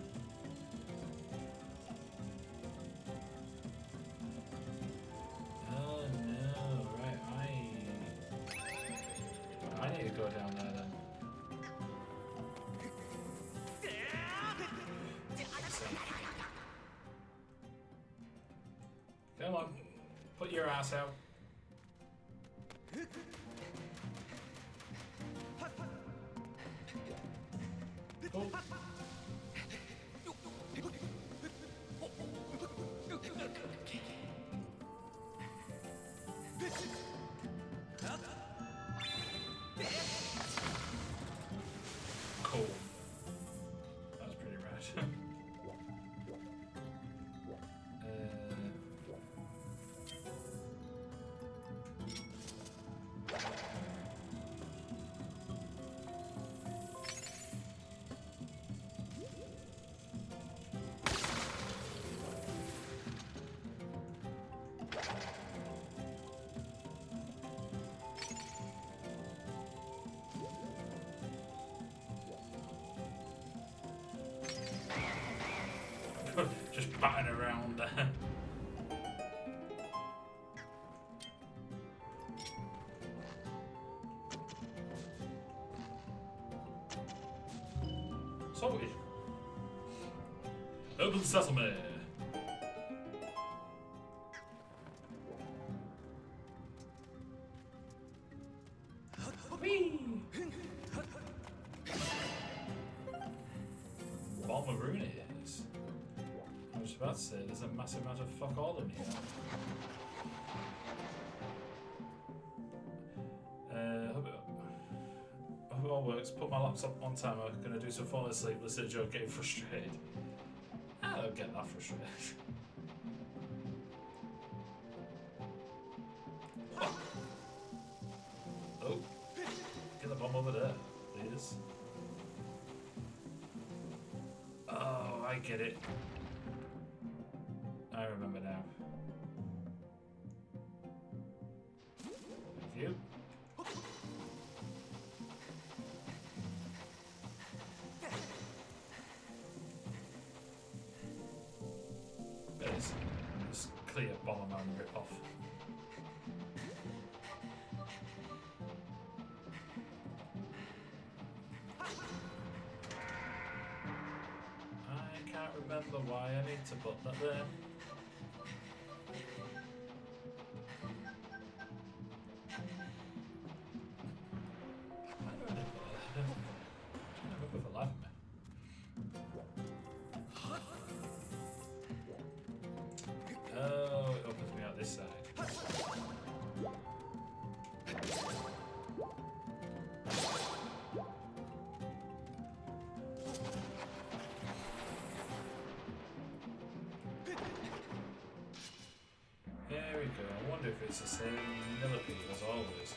Oh no, right, I need to go down there then. Come on, put your ass out. Cool. Cool. That was pretty rad. Just batting around there. Sorted. Open sesame. Whee! Bomb-a-roon it is. I was about to say, there's a massive amount of fuck all in here. Hope it all works. Put my laptop on timer. Gonna do some falling asleep. Listen to Joe getting frustrated. I don't get that frustrated. Oh, get the bomb over there, please. Oh, I get it. I remember now. Thank you. There's this clear Bomberman rip-off. I can't remember why I need to put that there. Why do I need to put that there? I don't remember for the life of me. Oh, it opens me out this side. wonder if it's the same millipede as always.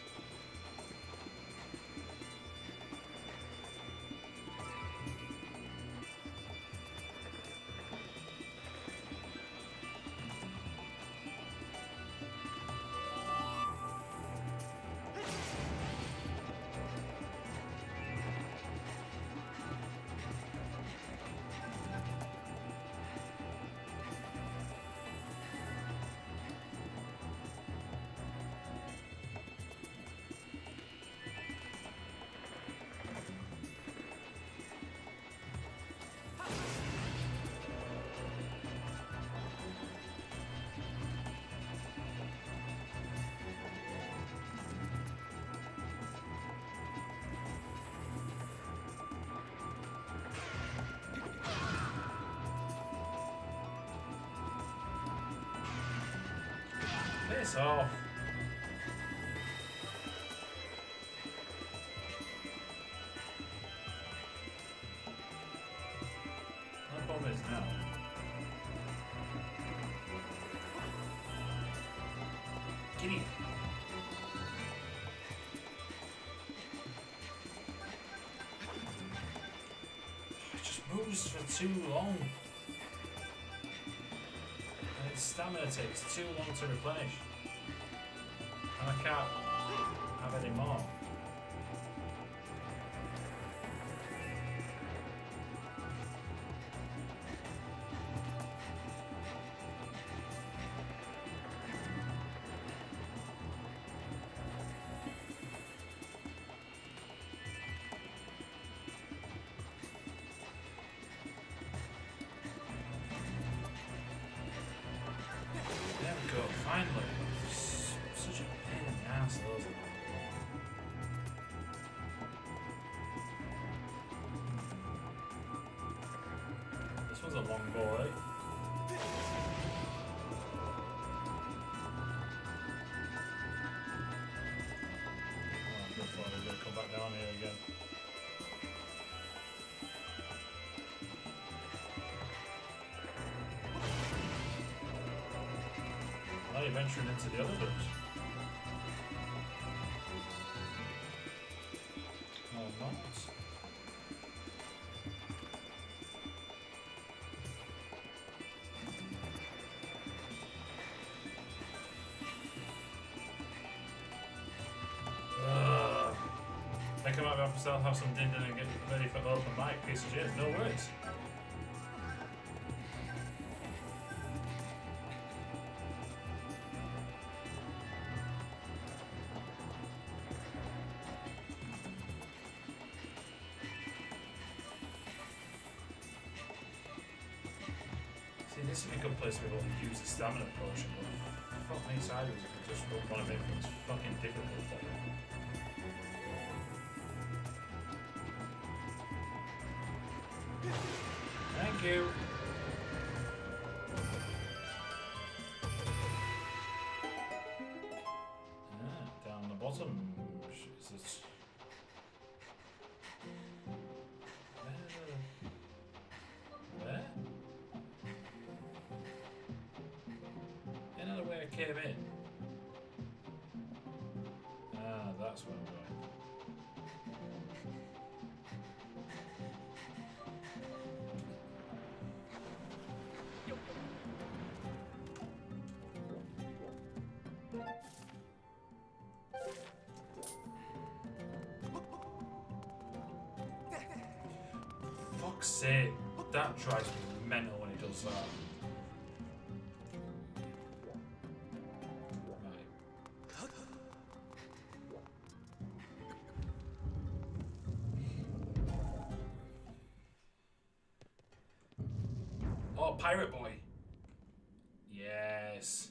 Piss off. My problem is now. Get in. It just moves for too long. And its stamina takes too long to replenish. And I can't have any more. There we go, finally. Such a pain in the ass, those are. This was a long boy. Oh, good thought we're going to come back down here again. Now you're venturing into the other bits. Or not. I come out of myself, have some dinner and get ready for open mic. Piece of shit, no worries. See, this would be a good place to be able to use the stamina potion, but fuck me sideways if you just don't want to make things fucking difficult for you. Thank you. Down the bottom. Is it? Where? Another way I came in. Ah, that's where I'm going. Fuck's sake, that drives me mental when he does that. Right. Oh, pirate boy. Yes.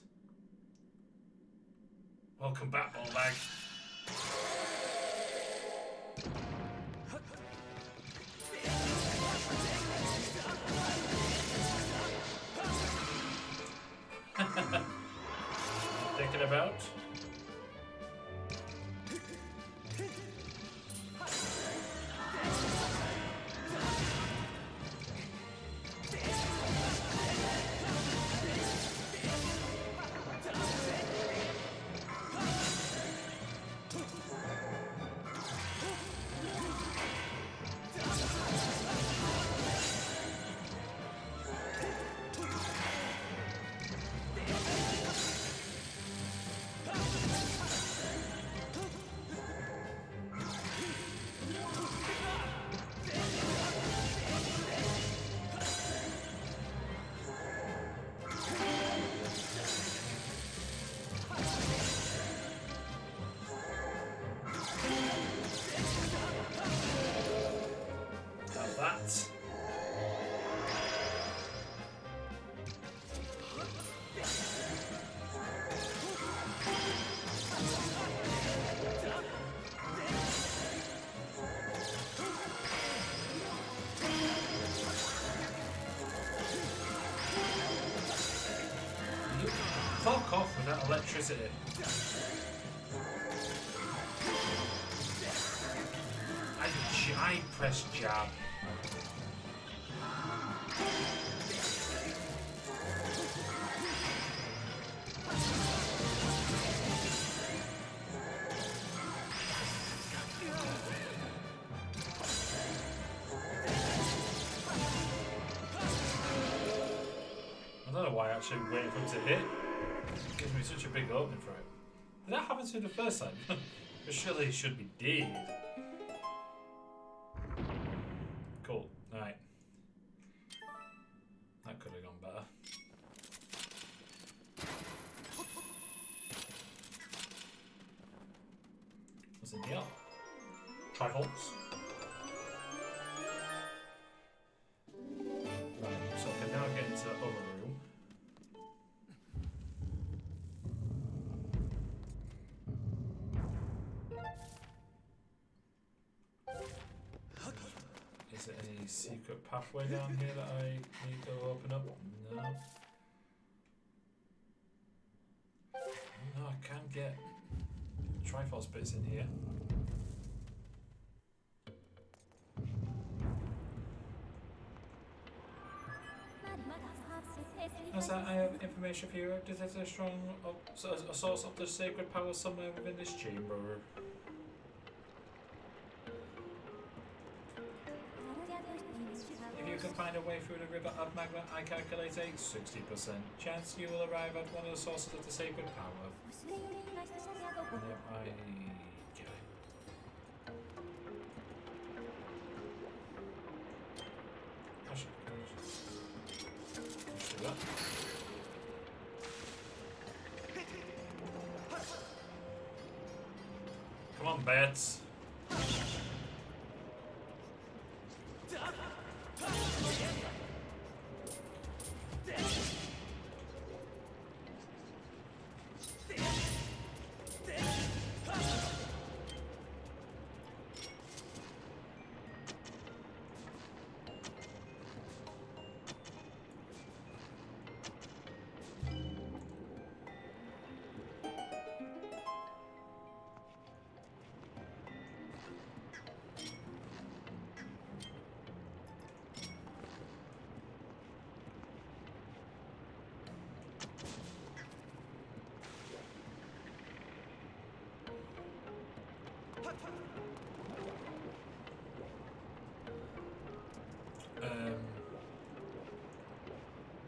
Welcome back, ball bag. Thinking about? fuck off with that electricity. I press jab. I don't know why I actually waiting for him to hit. It gives me such a big opening for it. Did that happen to him the first time? But surely he should be dead. Cool. Alright. That could have gone better. What's in here? Trifolds. Right, so I can now get into the other room. Is there any secret pathway down here that I need to open up? No. No, I can't get Triforce bits in here. As I have information for you, detect a strong a source of the sacred power somewhere within this chamber. If you can find a way through the river of magma, I calculate a 60% chance you will arrive at one of the sources of the sacred power. Yep, I get it. Actually, let's do that. Come on, bats.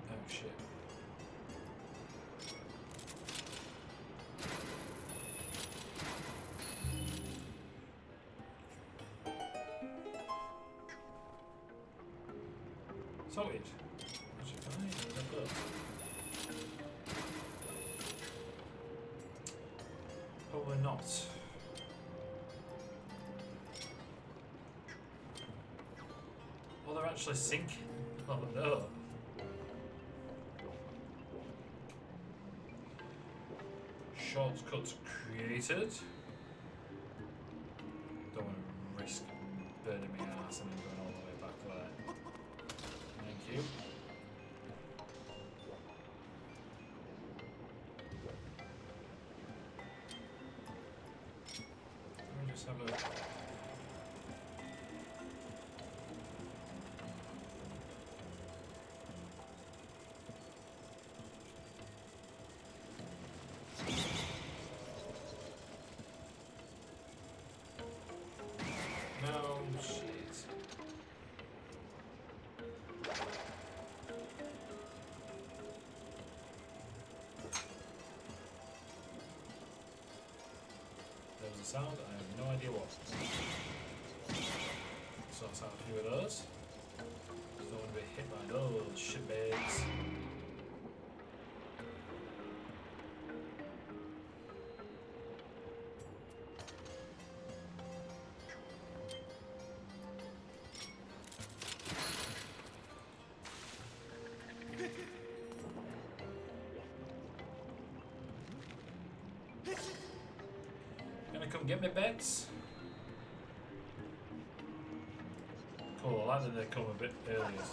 Oh shit. Sorted. Actually, can I look up? Probably not. Oh, they're actually sinking. Oh no. Shortcuts created. Don't want to risk burning my ass and then going all the way back there. Thank you. Let me just have a... No, shit. There was a sound, I have no idea what. Sorts out a few of those. Don't want to be hit by those shitbags. Gonna come get me, Bex? Cool, I like that they come a bit earlier.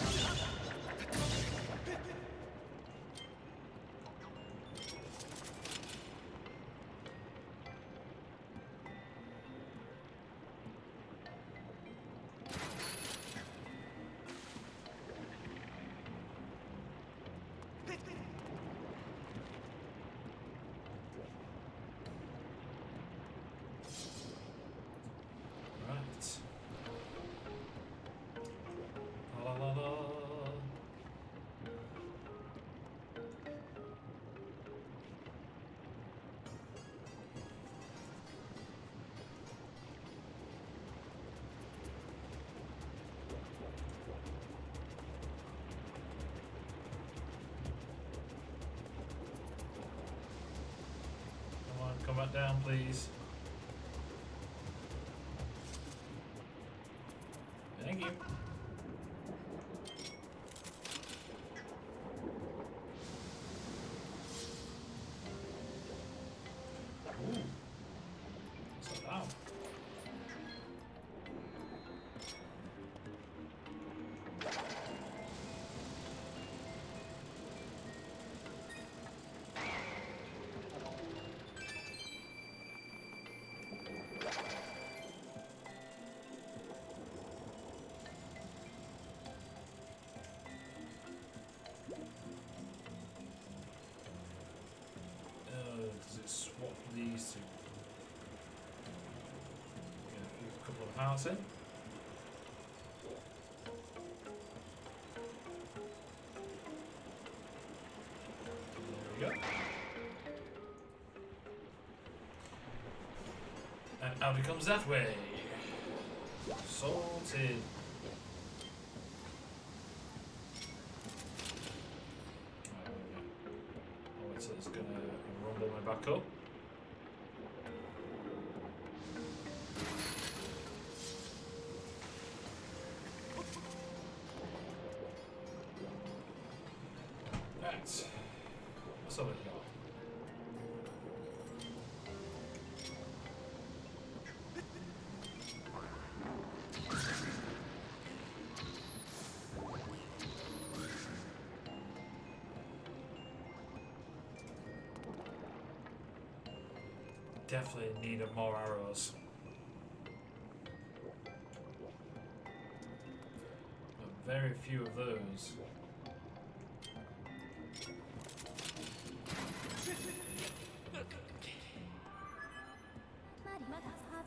come back down, please. Thank you. Ooh. What's that now? Does it swap these two? Get a couple of hearts in. There we go. And out it comes that way. Sorted. So it's gonna rumble my back up. Right. What's over here? Definitely needed more arrows. But very few of those.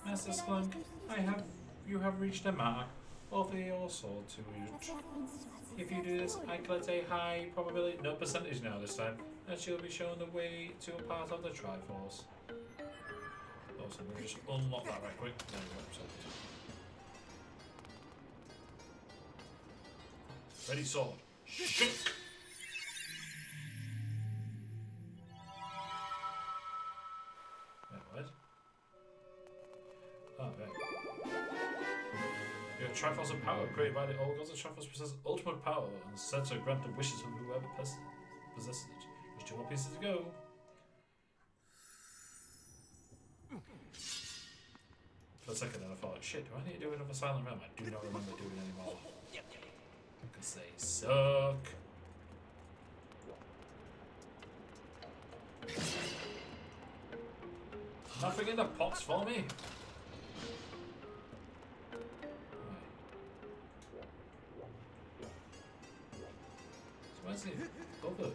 Master Splunk, you have reached a mark over your sword to reach. If you do this, I collect a high probability, no percentage now this time, that you'll be shown the way to a part of the Triforce. So we'll just unlock that right quick. There we go. Ready, sword. Shoot! Wait, what? Oh, right. Your Triforce of power, created by the old gods of Triforce, possesses ultimate power and said to grant the wishes of whoever possesses it. There's 2 more pieces to go. For a second then I thought, shit, do I need to do another Silent Realm? I do not remember doing any more. Because they suck. Nothing in the pots for me. So where's the other? Oh god.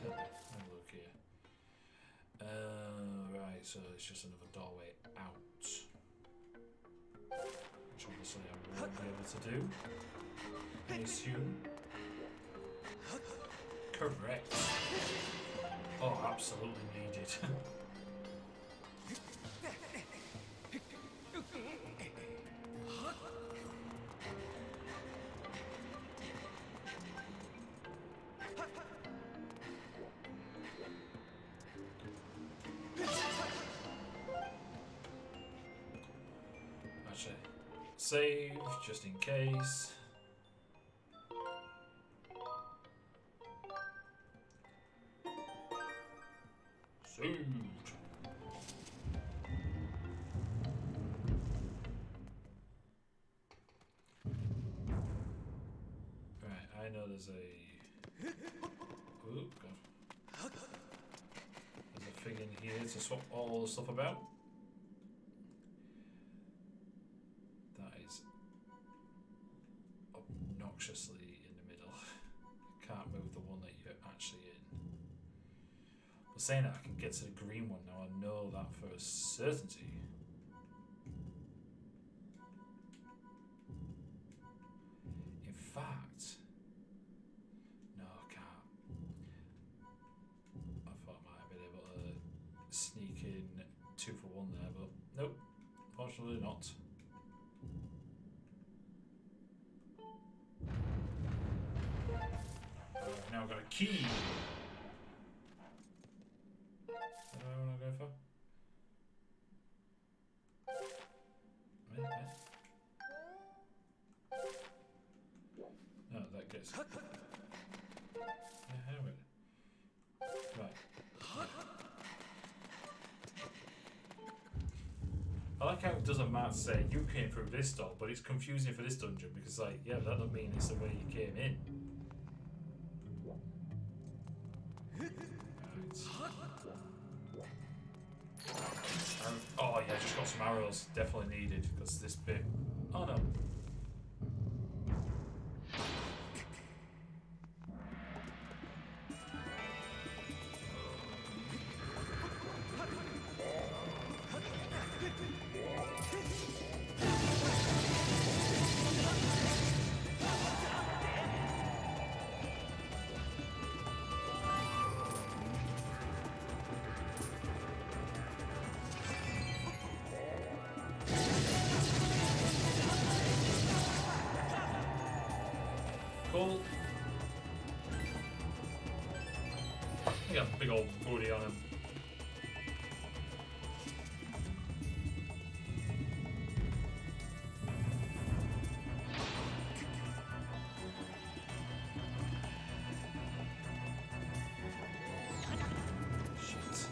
Let me look here. Right, so it's just another doorway out. Which obviously I won't be able to do. I assume. Correct. Oh, absolutely needed. Actually, save just in case. Saved. Right, I know there's a. Oh god. There's a thing in here to swap all the stuff about. That is obnoxiously in the middle. Can't move the one that you're actually in. But saying that, I can get to the green one now. I know that for a certainty. In fact, no, I can't. I thought I might have been able to sneak in 2 for 1 there, but nope, unfortunately not. Now I've got a key. What do I want to go for? No, that gets. Yeah, how it? Right. I like how it doesn't matter to say you came through this door, but it's confusing for this dungeon because, like, yeah, that doesn't mean it's the way you came in. Oh yeah, just got some arrows. Definitely needed because this bit. Oh no. Cool. He got a big old booty on him. Shit.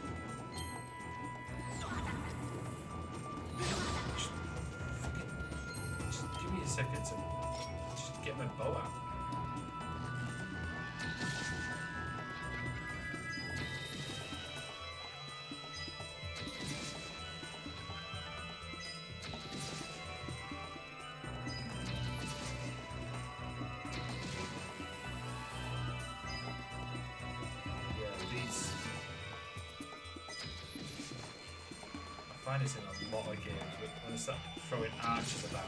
Just give me a second to just get my bow out. I find this in a lot of games, but when I start throwing archers about,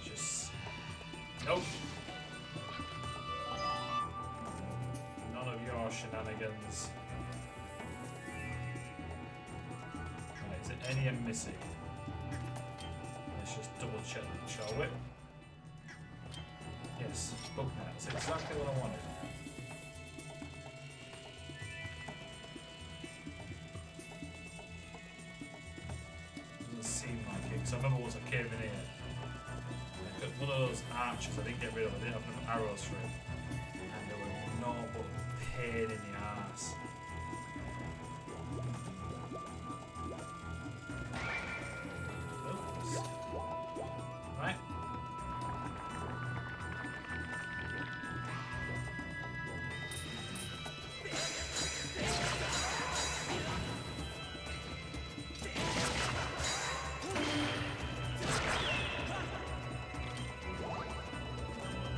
just nope. None of your shenanigans. Right, is it any I'm missing? Let's just double check, shall we? Yes, book now. That's exactly what I wanted. Because I remember once I came in here, one of those archers I didn't get rid of, I didn't have enough arrows for it, and they were no but pain in the arse. Oops. Right.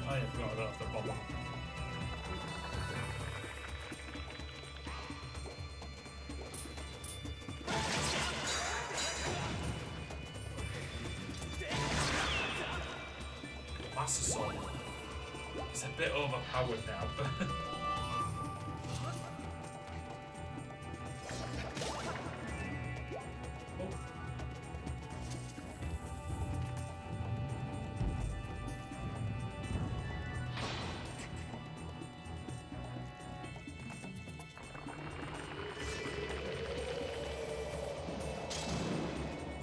I forgot about the bomb. Master Sword. It's a bit overpowered now, but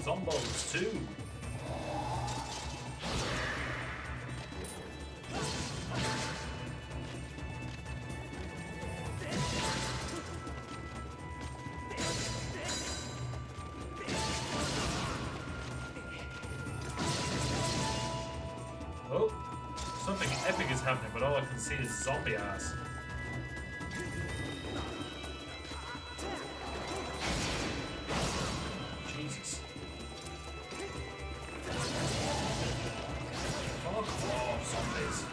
Zombos too. Oh, something epic is happening, but all I can see is zombie ass. Jesus. Oh, zombies.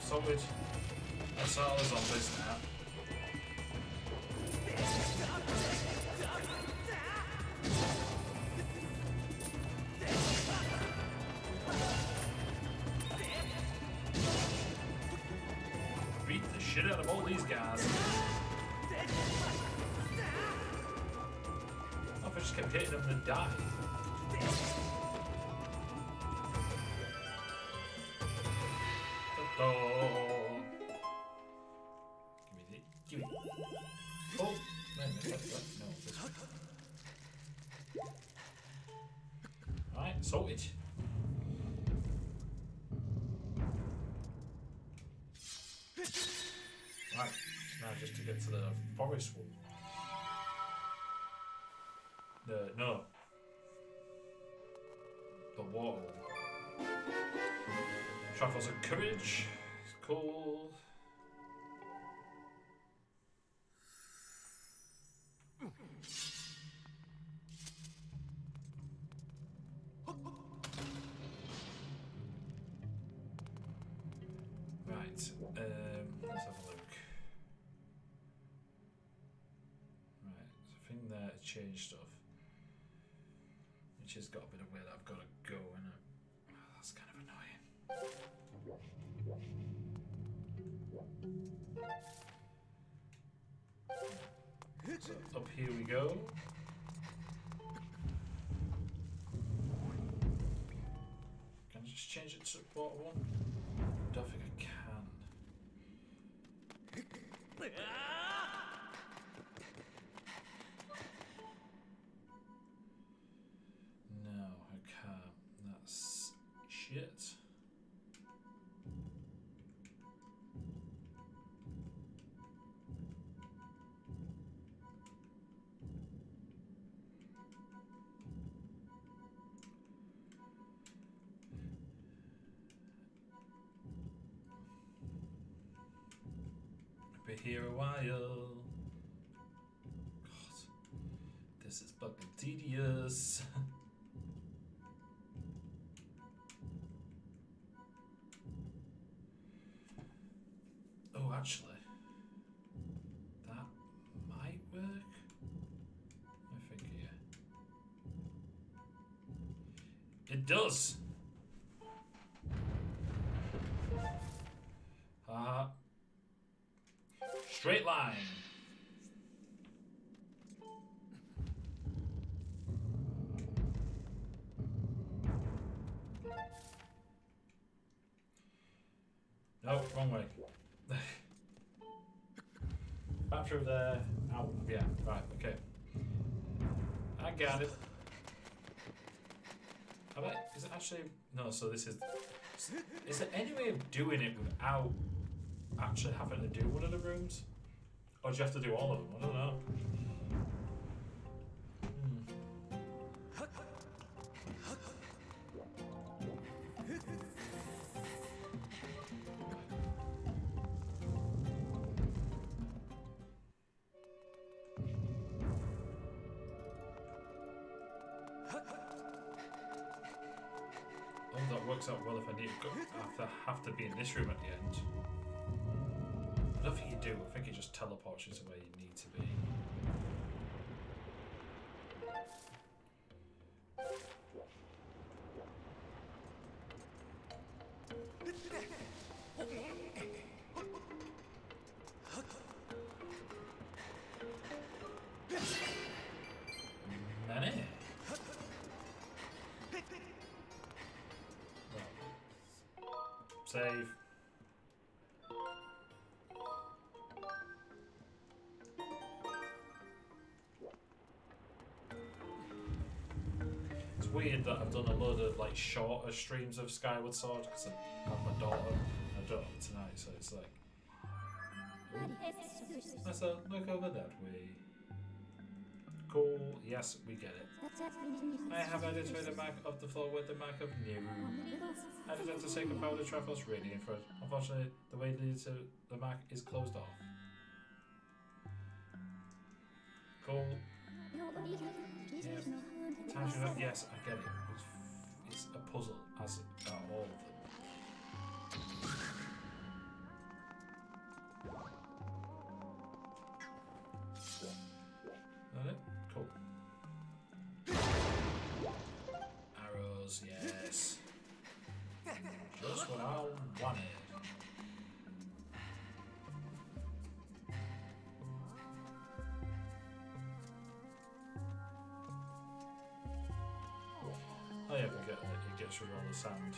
sorted. That's all the zombies now. Beat the shit out of all these guys. Oh, if I just kept hitting them, they'd die. Give me it. Oh, no, this one. Right, sorted. Right, now just to get to the forest one. No. The water one. Travels of courage. It's cool. Right, let's have a look. Right, there's a thing there to change stuff. Which has got a bit of way that I've got to go, innit? Oh, that's kind of annoying. So up here we go. Can I just change it to water one? I don't think I can. No, I can't. That's shit. Be here a while. God, this is fucking tedious. Oh, actually, that might work. I think here. It does. Straight line. No, wrong way. Back through there. Out. Yeah, right, okay. I got it. How about, is it actually, no, so this is there any way of doing it without actually having to do one of the rooms? Or do you have to do all of them? I don't know. Oh, that works out well if I need to go. I have to be in this room at the end. I don't think you do. I think it just teleports you to where you need to be. Nanny. Save. It's weird that I've done a load of like shorter streams of Skyward Sword because I have my daughter tonight, so it's like, let's look over that way. Cool, yes, we get it. I have added to the mark of the floor with the mark of new. Added it to take a powder travels radiant for it. Unfortunately, the way it leads to the mark is closed off. Cool. Yeah. Time to not, yes, I get it. It's a puzzle, as are all of them. planet. Oh yeah, forget that it gets rid of all the sand.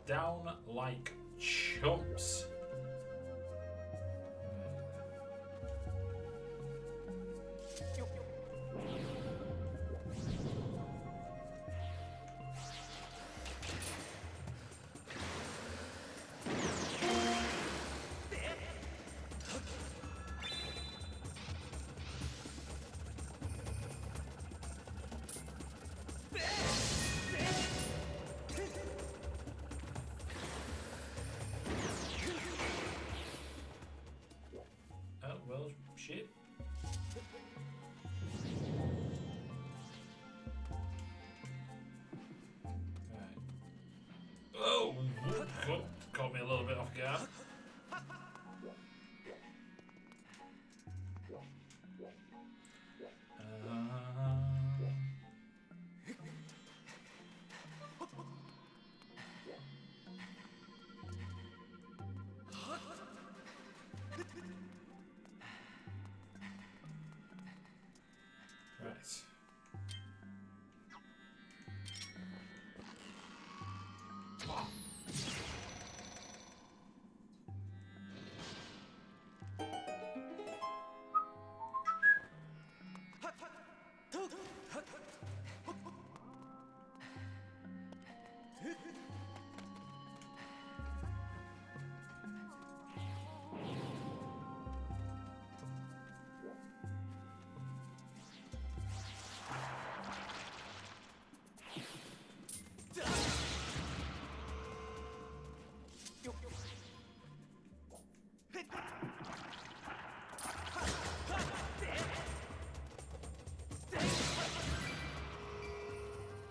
Down like chumps. Oh, well, shit. Right. Oh! Caught me a little bit off guard. Right.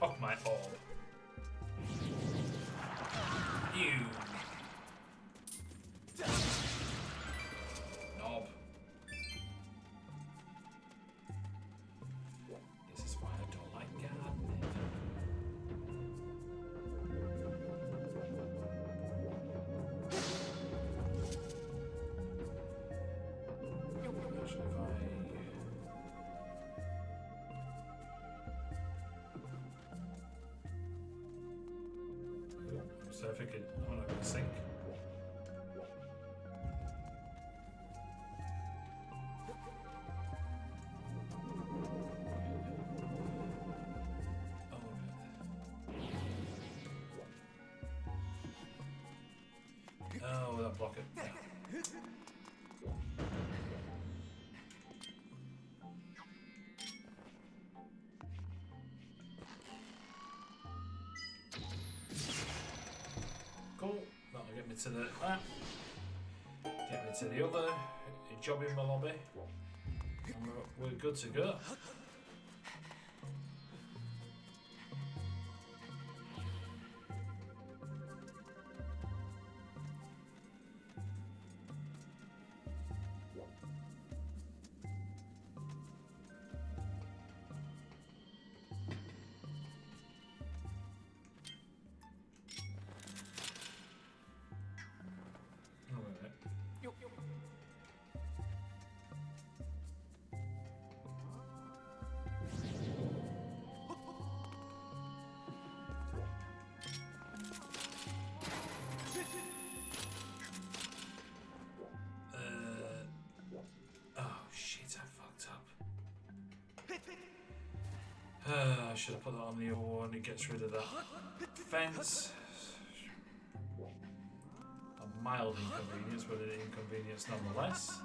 Off my orb. You. Knob. This is why I don't like gardening. Actually, if I... So if I could, I'm not going to sink. Oh, that block it. Cool. That'll get me to the get me to the other job in my lobby. And we're good to go. I should have put that on the other one. It gets rid of that fence. A mild inconvenience, but an inconvenience nonetheless.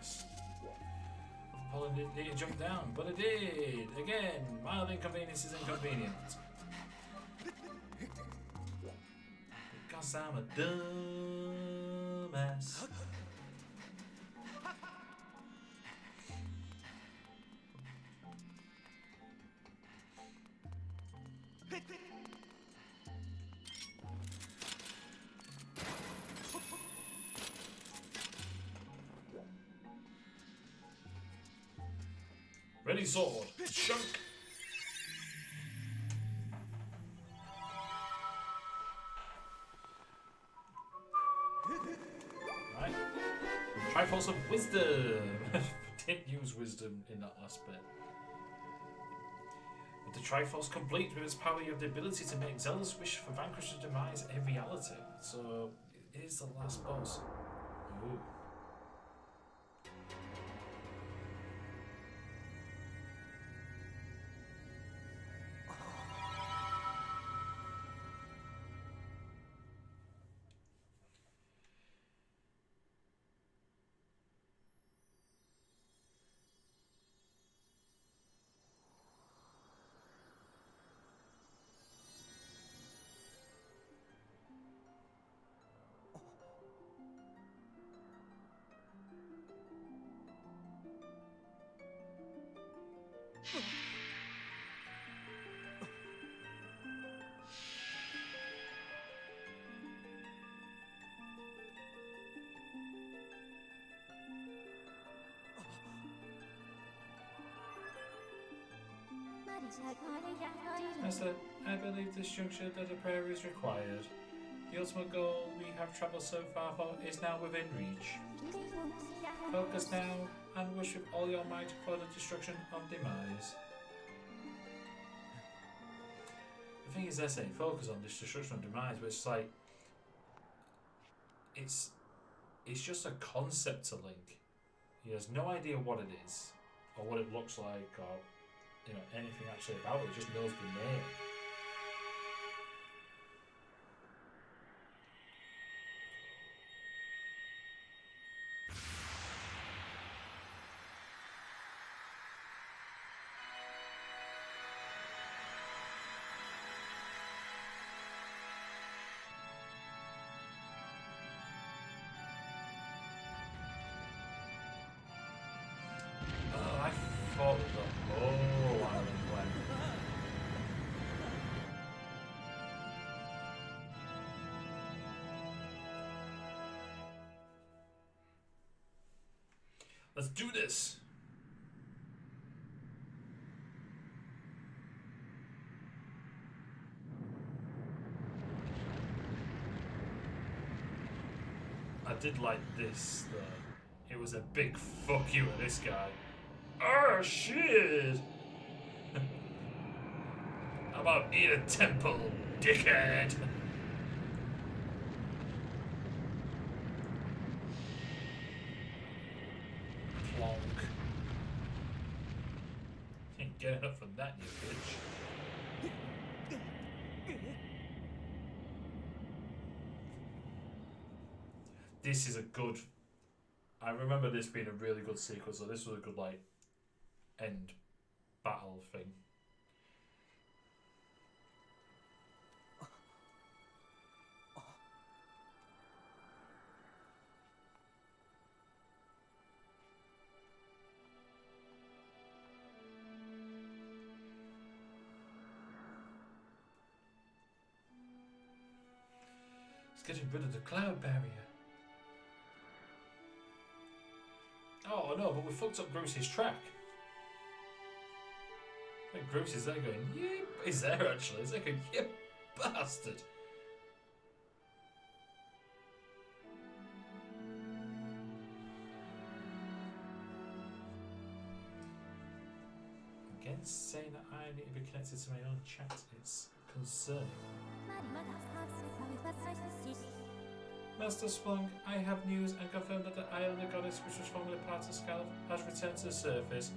Yes. Pollen didn't jump down, but it did! Again! Mild inconvenience is inconvenient. Because I'm a dumbass. Ready, sword. Shunk. Right. Triforce of Wisdom. Didn't use wisdom in that last bit. With the Triforce complete with its power, you have the ability to make Zelda's wish for Vanquish's demise a reality. So it is the last boss. Ooh. Master, I believe this juncture that a prayer is required. The ultimate goal we have travelled so far for is now within reach. Focus now and wish with all your might for the destruction of demise. The thing is, they're saying focus on this destruction of demise, but it's like it's just a concept to Link. He has no idea what it is, or what it looks like, or anything actually about it. He just knows the name. Oh, I thought the whole island went. Let's do this! I did like this, though. It was a big fuck you to this guy. Oh shit! How about eat a temple, dickhead? Plonk. Ain't getting enough from that, you bitch. This is a good... I remember this being a really good sequence, so this was a good, end battle thing. It's getting rid of the cloud barrier. Oh no, but we fucked up Bruce's track. I think Bruce is there going, yep. He's there actually. He's there going, you bastard. Again, saying that I need to be connected to my own chat is concerning. Master Splunk, I have news and confirmed that the Eye of the Goddess, which was formerly part of Skyward, has returned to the surface.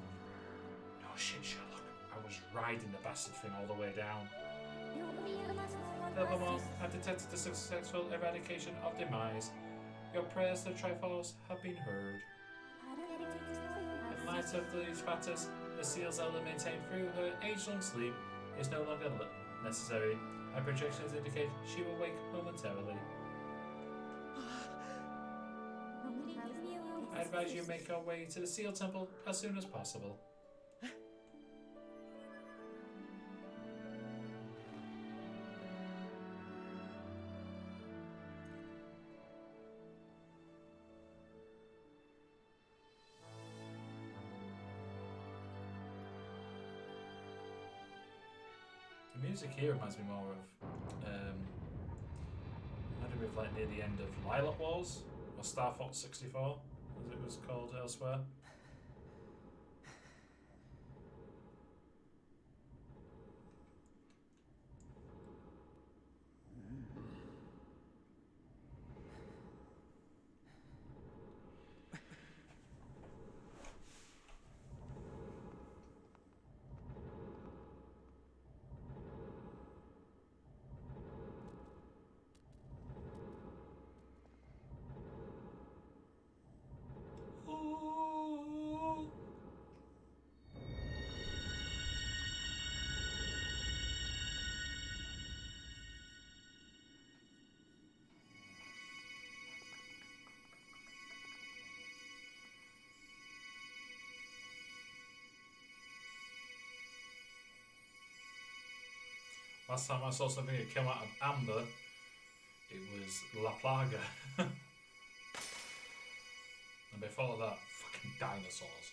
No shit, Sherlock. I was riding the bastard thing all the way down. Furthermore, I've detected the successful eradication of demise. Your prayers to Triforce have been heard. In light of these factors, the seal Zelda maintained through her age-long sleep is no longer necessary, and projections indicate she will wake momentarily. I advise you make your way to the Seal Temple as soon as possible. The music here reminds me more of maybe with like near the end of Lilac Wars or Star Fox 64, as it was called elsewhere. Last time I saw something that came out of amber, it was La Plaga. And before that, fucking dinosaurs.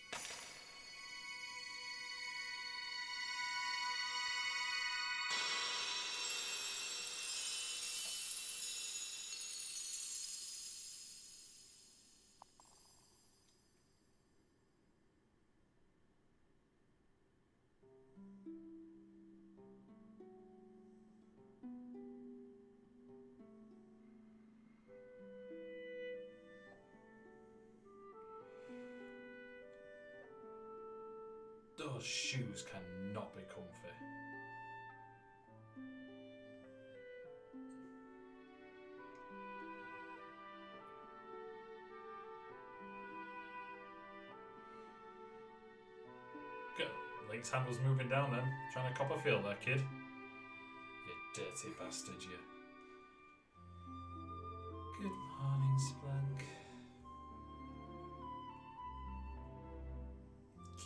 Those shoes cannot be comfy. Go. Link's hand was moving down then, trying to cop a feel there, kid. You dirty bastard, you. Good morning, Splunk. Q.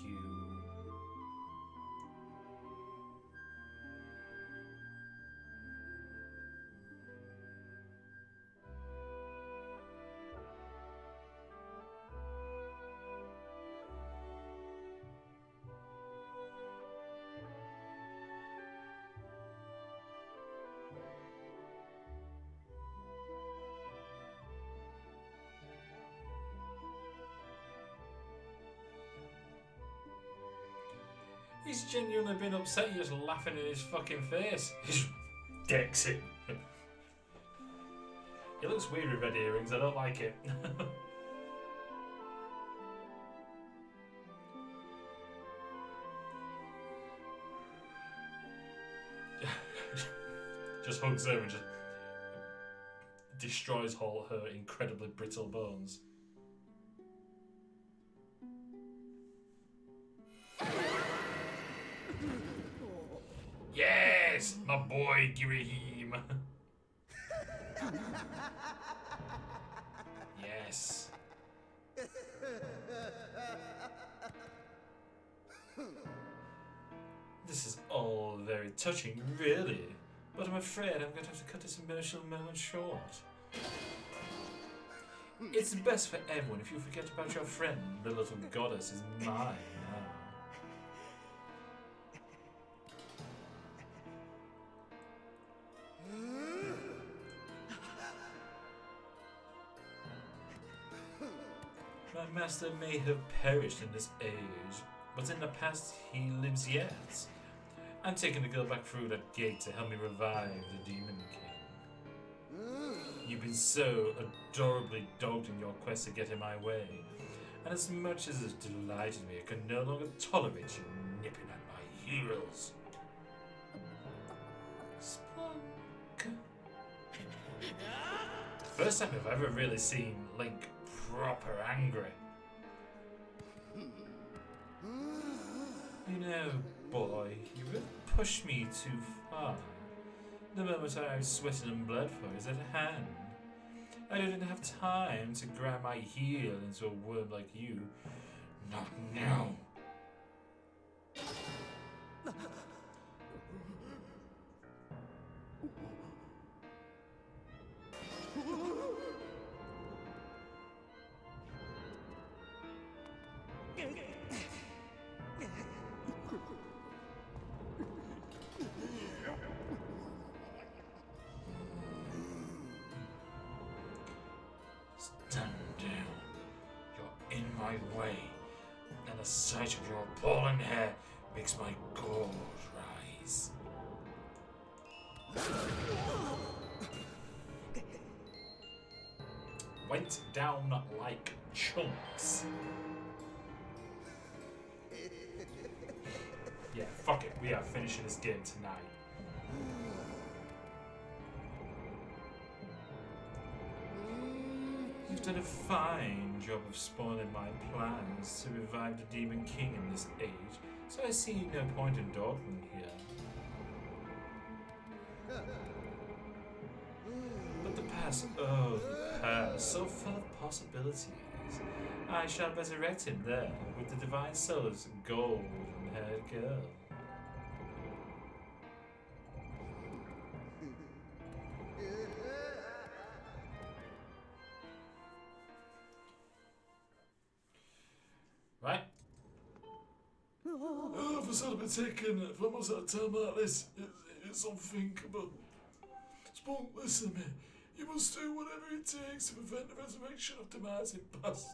He's genuinely been upset, you're just laughing in his fucking face. He just decks him. He looks weird with red earrings, I don't like it. Just hugs her and just destroys all her incredibly brittle bones. Yes, my boy Ghirahim. Yes. This is all very touching, really. But I'm afraid I'm going to have to cut this emotional moment short. It's best for everyone if you forget about your friend. The little goddess is mine now. My master may have perished in this age, but in the past he lives yet. I'm taking the girl back through that gate to help me revive the Demon King. You've been so adorably dogged in your quest to get in my way, and as much as it delighted me, I can no longer tolerate you nipping at my heels. Splunk. First time I've ever really seen Link proper angry. You know, boy, you really pushed me too far. The moment I was sweating and blood for is at hand. I didn't have time to grind my heel into a worm like you. Not now. Stand down. You're in my way, and the sight of your appalling hair makes my gall rise. Went down like chunks. Yeah, fuck it. We are finishing this game tonight. You've done a fine job of spoiling my plans to revive the Demon King in this age, so I see no point in dawdling here. But the past, oh, the past, so full of possibilities. I shall resurrect him there with the divine soul's golden-haired girl. Right? Oh, for sort of been taken for almost at a time like this, it's unthinkable. Spunk, listen to me. You must do whatever it takes to prevent the resurrection of demise past.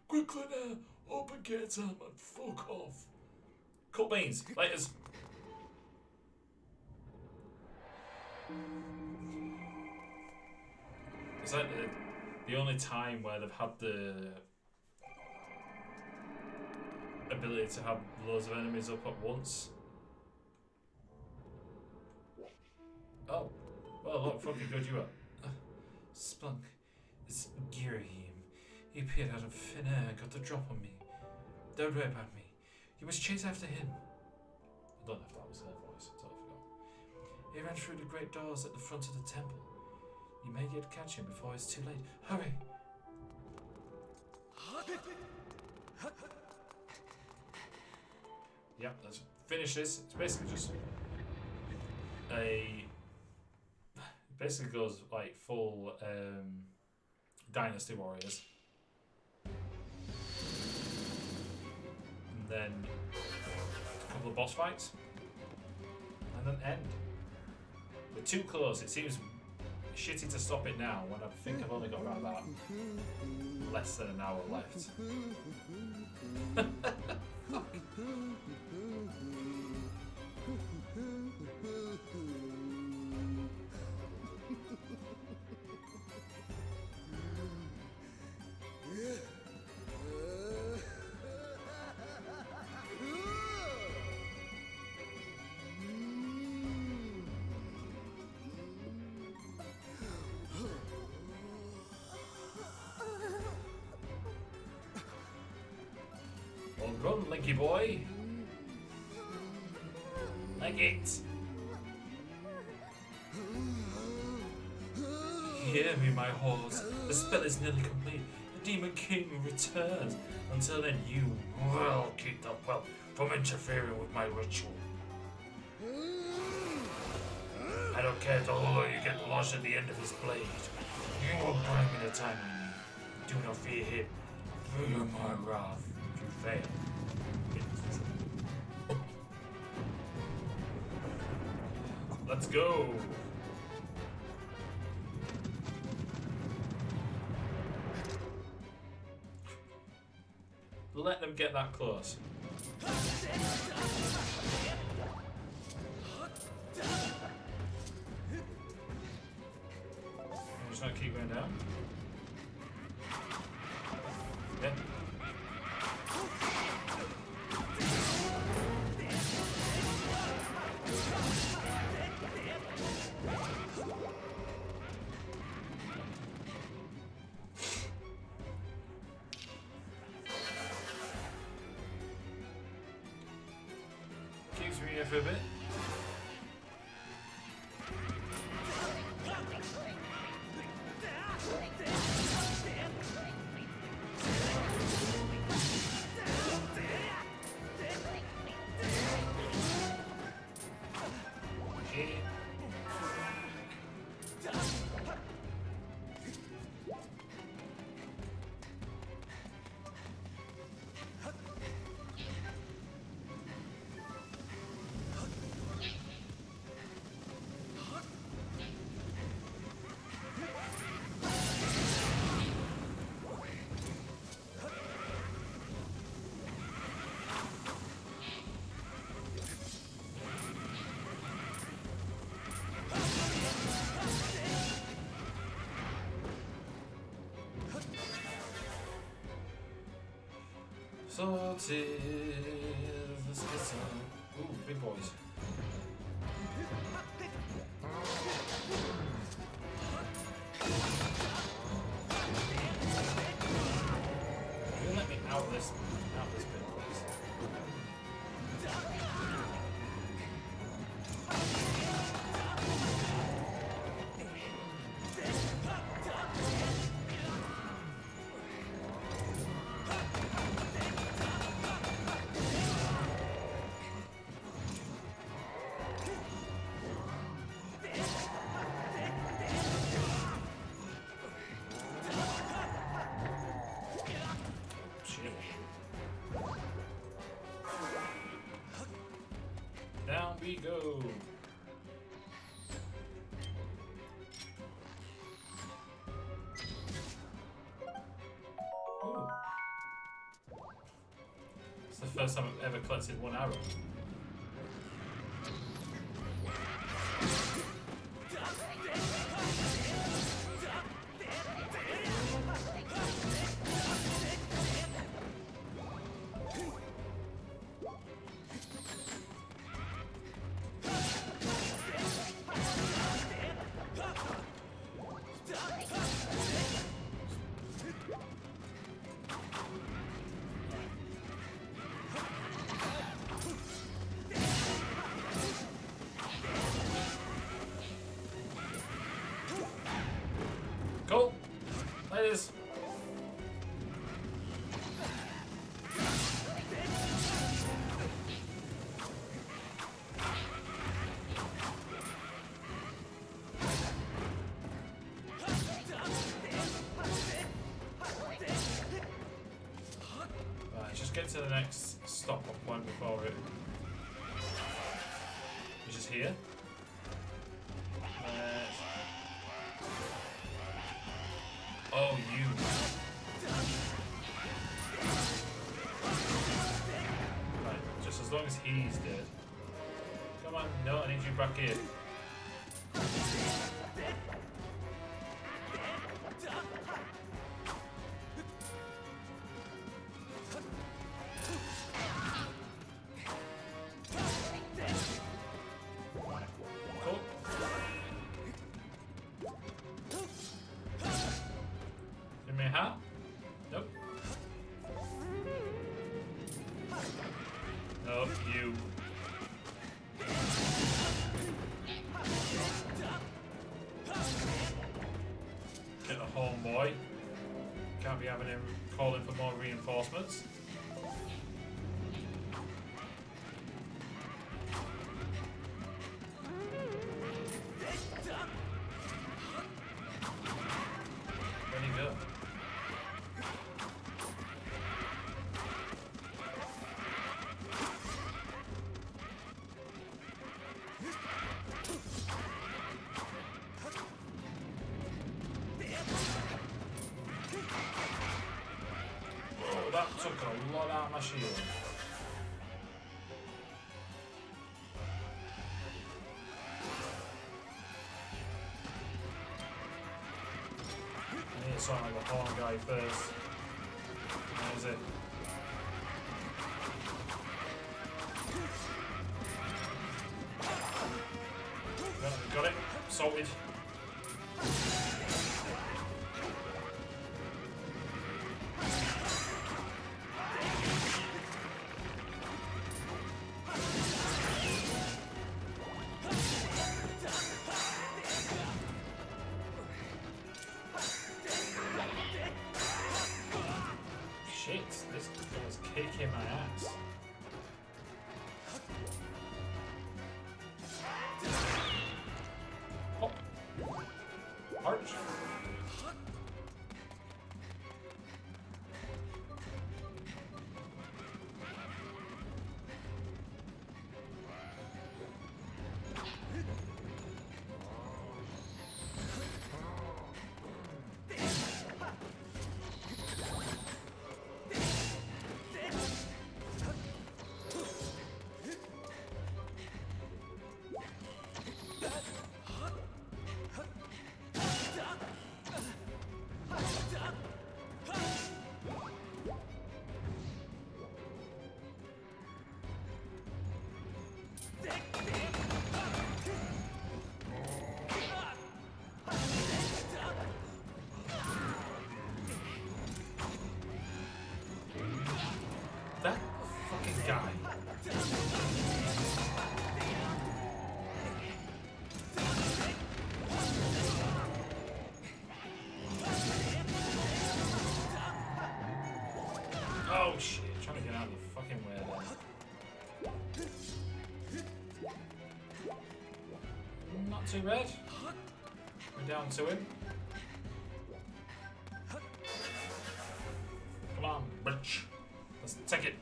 Quickly now, open gate time and fuck off. Cool beans. Laters. Is that the only time where they've had the ability to have loads of enemies up at once? Oh. Well, look, fucking good you are. Spunk. It's Ghirahim. He appeared out of thin air and got the drop on me. Don't worry about me. You must chase after him. I don't know if that was her voice. I totally forgot. He ran through the great doors at the front of the temple. You may yet catch him before it's too late. Hurry! Yep, let's finish this. It's basically just a... It basically goes like full Dynasty Warriors. And then a couple of boss fights. And then end. We're too close. It seems shitty to stop it now when I think I've only got around about less than an hour left. Run, Linky boy. Like it. Hear me, my horse. The spell is nearly complete. The Demon King returns. Until then, you will keep the whelp from interfering with my ritual. I don't care the hole you get lodged at the end of his blade. You will bring me the time you need. Do not fear him. Fear my wrath. If you fail. Let's go. Let them get that close. I'm just gonna keep going down. Yeah. keeps me here for a bit. Sorted. Let's get some. Ooh, big boys. You let me out this bit, please. Down we go. Ooh. It's the first time I've ever collected one arrow. Cool. Ladies. Right, just get to the next stop-off point before it. Which is here. Oh, you. Right, just as long as he's dead. Come on, no, I need you back here. Cool. Give me a hat? Nope. Nope, you. Get a homeboy. Can't be having him calling for more reinforcements. Where'd he go? Oh, that took a lot out of my shield. I need to sound like a horn guy first. Where is it? Got it. Sorted. Not too bad. We're down to him. Come on, bitch. Let's take it.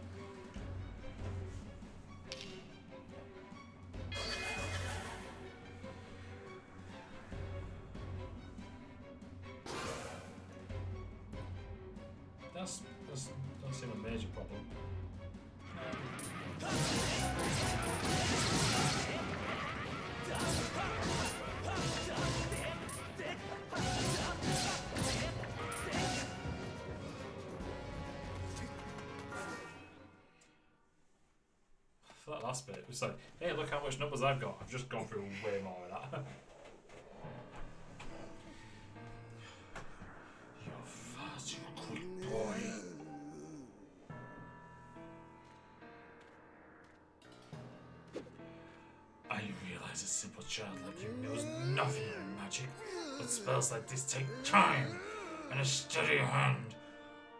That's doesn't seem a major problem. For that last bit, it was like, hey, look how much numbers I've got. I've just gone through way more of that. You're far too quick, boy. I realize a simple child like you knows nothing of magic, but spells like this take time and a steady hand.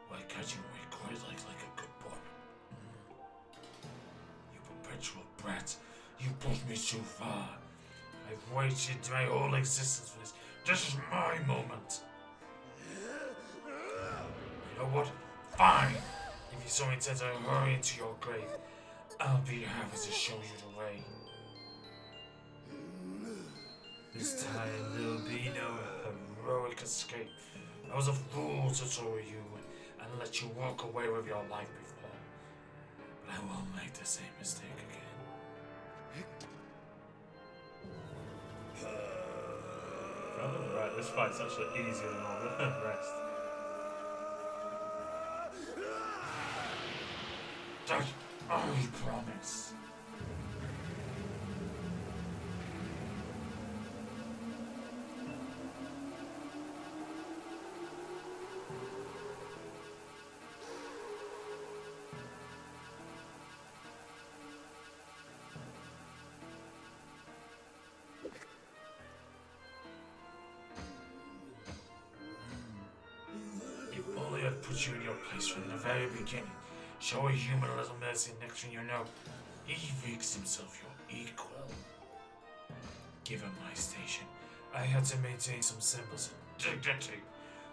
Why can't you wait quite like a good boy? You perpetual brat, you pushed me too far. I've waited my whole existence for this. This is my moment. You know what? Fine. If you so intend to hurry into your grave, I'll be happy to show you the way. This time there'll be no heroic escape. I was a fool to throw you and let you walk away with your life before. But I won't make the same mistake again. If I remember right, this fight's actually easier than all the rest. That I promise. I'd put you in your place from the very beginning. Show a human a little mercy, next thing you know, he makes himself your equal. Given my station, I had to maintain some symbols of dignity,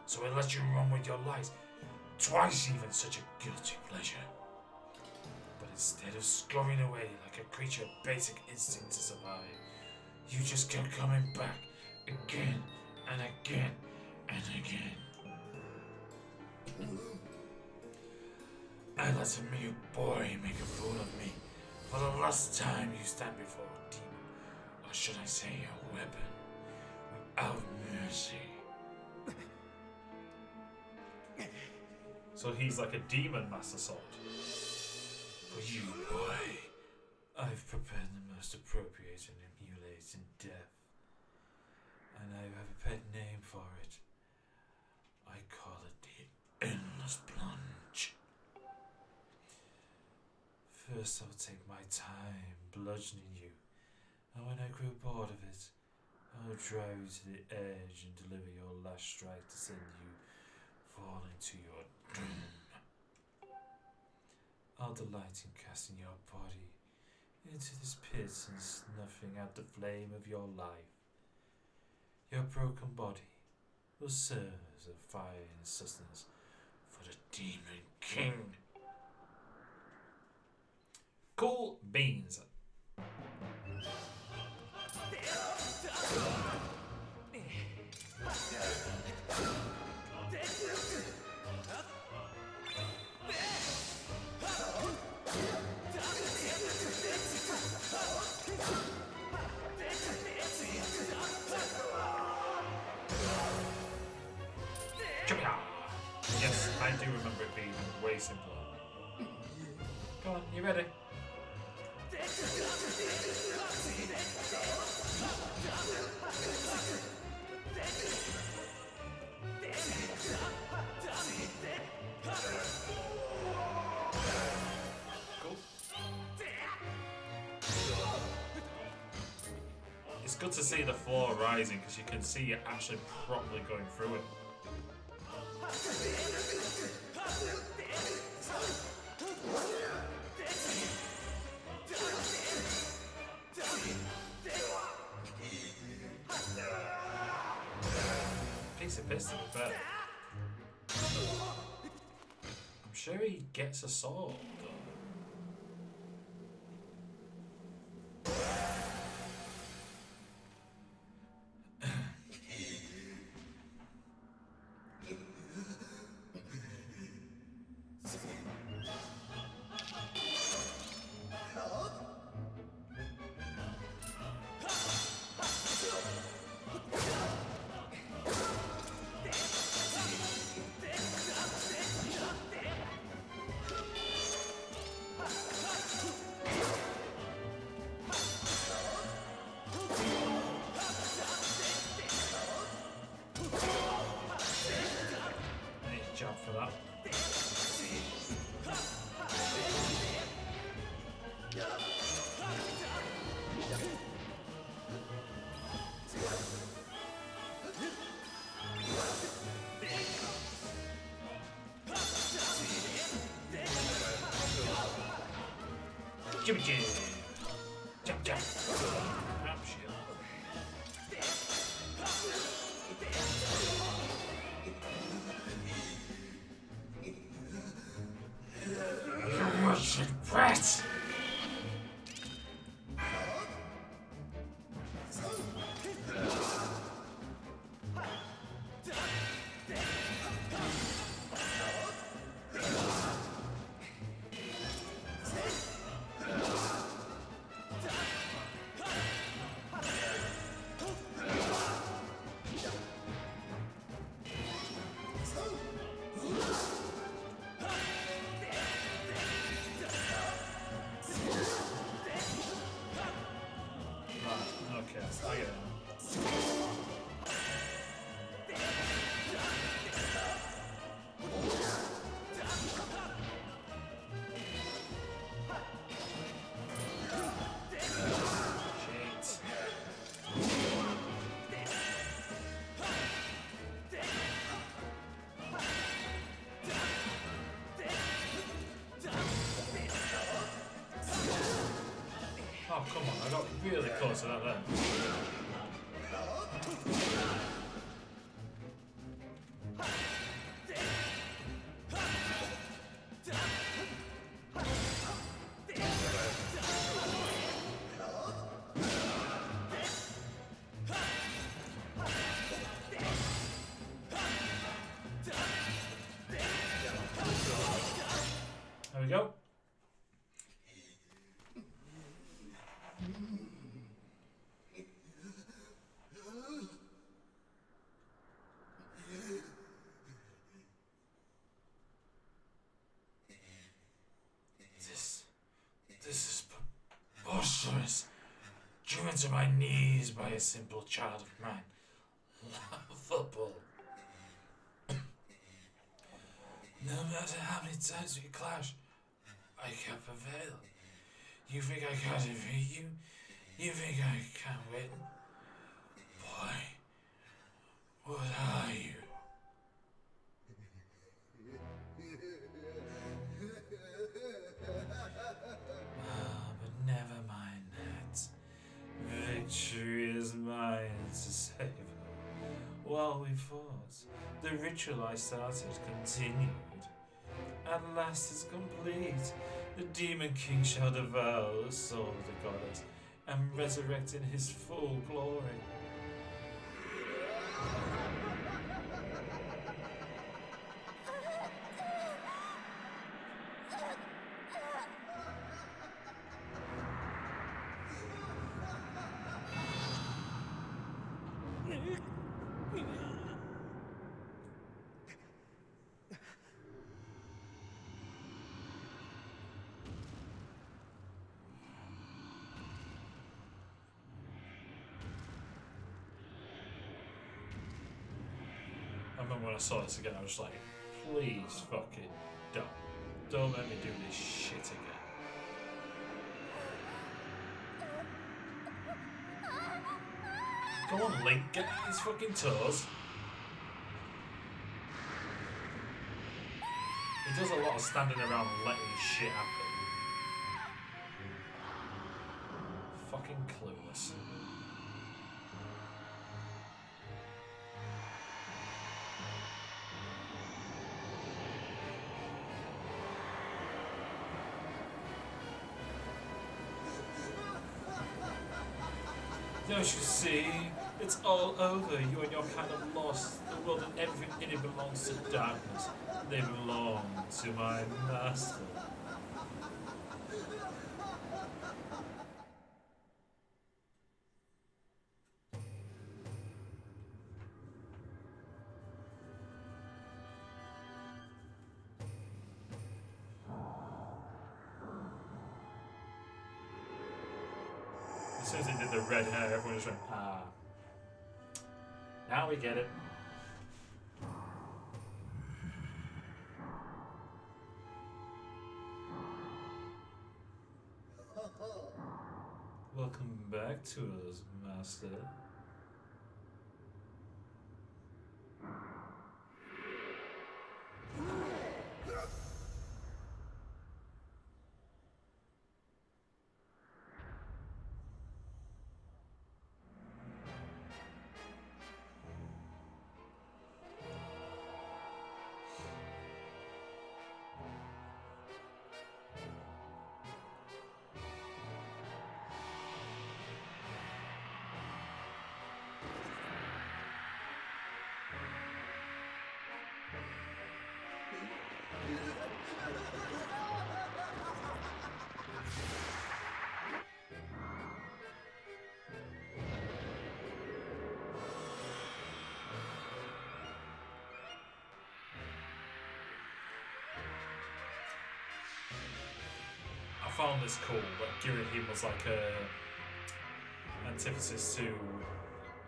so I let you run with your lies. Twice even such a guilty pleasure. But instead of scurrying away like a creature of basic instinct to survive, you just kept coming back again and again and again. I let a mere boy make a fool of me for the last time you stand before a demon, or should I say a weapon, without mercy. So he's like a demon master sword. For you, boy, I've prepared the most appropriate and humiliating death, and I have a pet name for it. I call it the Endless Plunge. First I'll take my time bludgeoning you, and when I grow bored of it, I'll drive you to the edge and deliver your last strike to send you falling to your doom. I'll delight in casting your body into this pit and snuffing out the flame of your life. Your broken body will serve as a fire and sustenance for the Demon King. Cool beans. Yes, I do remember it being way simpler. Go on, you ready? Cool. It's good to see the floor rising because you can see it actually properly going through it. pissed to be fair. I'm sure he gets a sword. Jump for that. Jimmy Jim. Jump, jump. Oh, shit. Russian brat! Okay, I get it. Oh, come on, I got really close to that there. There we go. This is preposterous. Driven to my knees by a simple child of mine. Laughable. No matter how many times we clash, I can't prevail. You think I can't defeat you? You think I can't win? Boy, what are you? But never mind that. Victory is mine to save. While we fought, the ritual I started continued. At last is complete. The Demon King shall devour the soul of the goddess and resurrect in his full glory. I remember when I saw this again, I was like, please fucking don't let me do this shit again. Go on, Link, get out his fucking toes. He does a lot of standing around letting shit happen. Fucking clueless. Don't you see? It's all over. You and your kind of lost. The world and everything in it belongs to darkness. They belong to my master. As soon as they did the red hair, everyone just went, ah. Now we get it. Welcome back to us, Master. I found this cool, but Ghirahim was like a antithesis to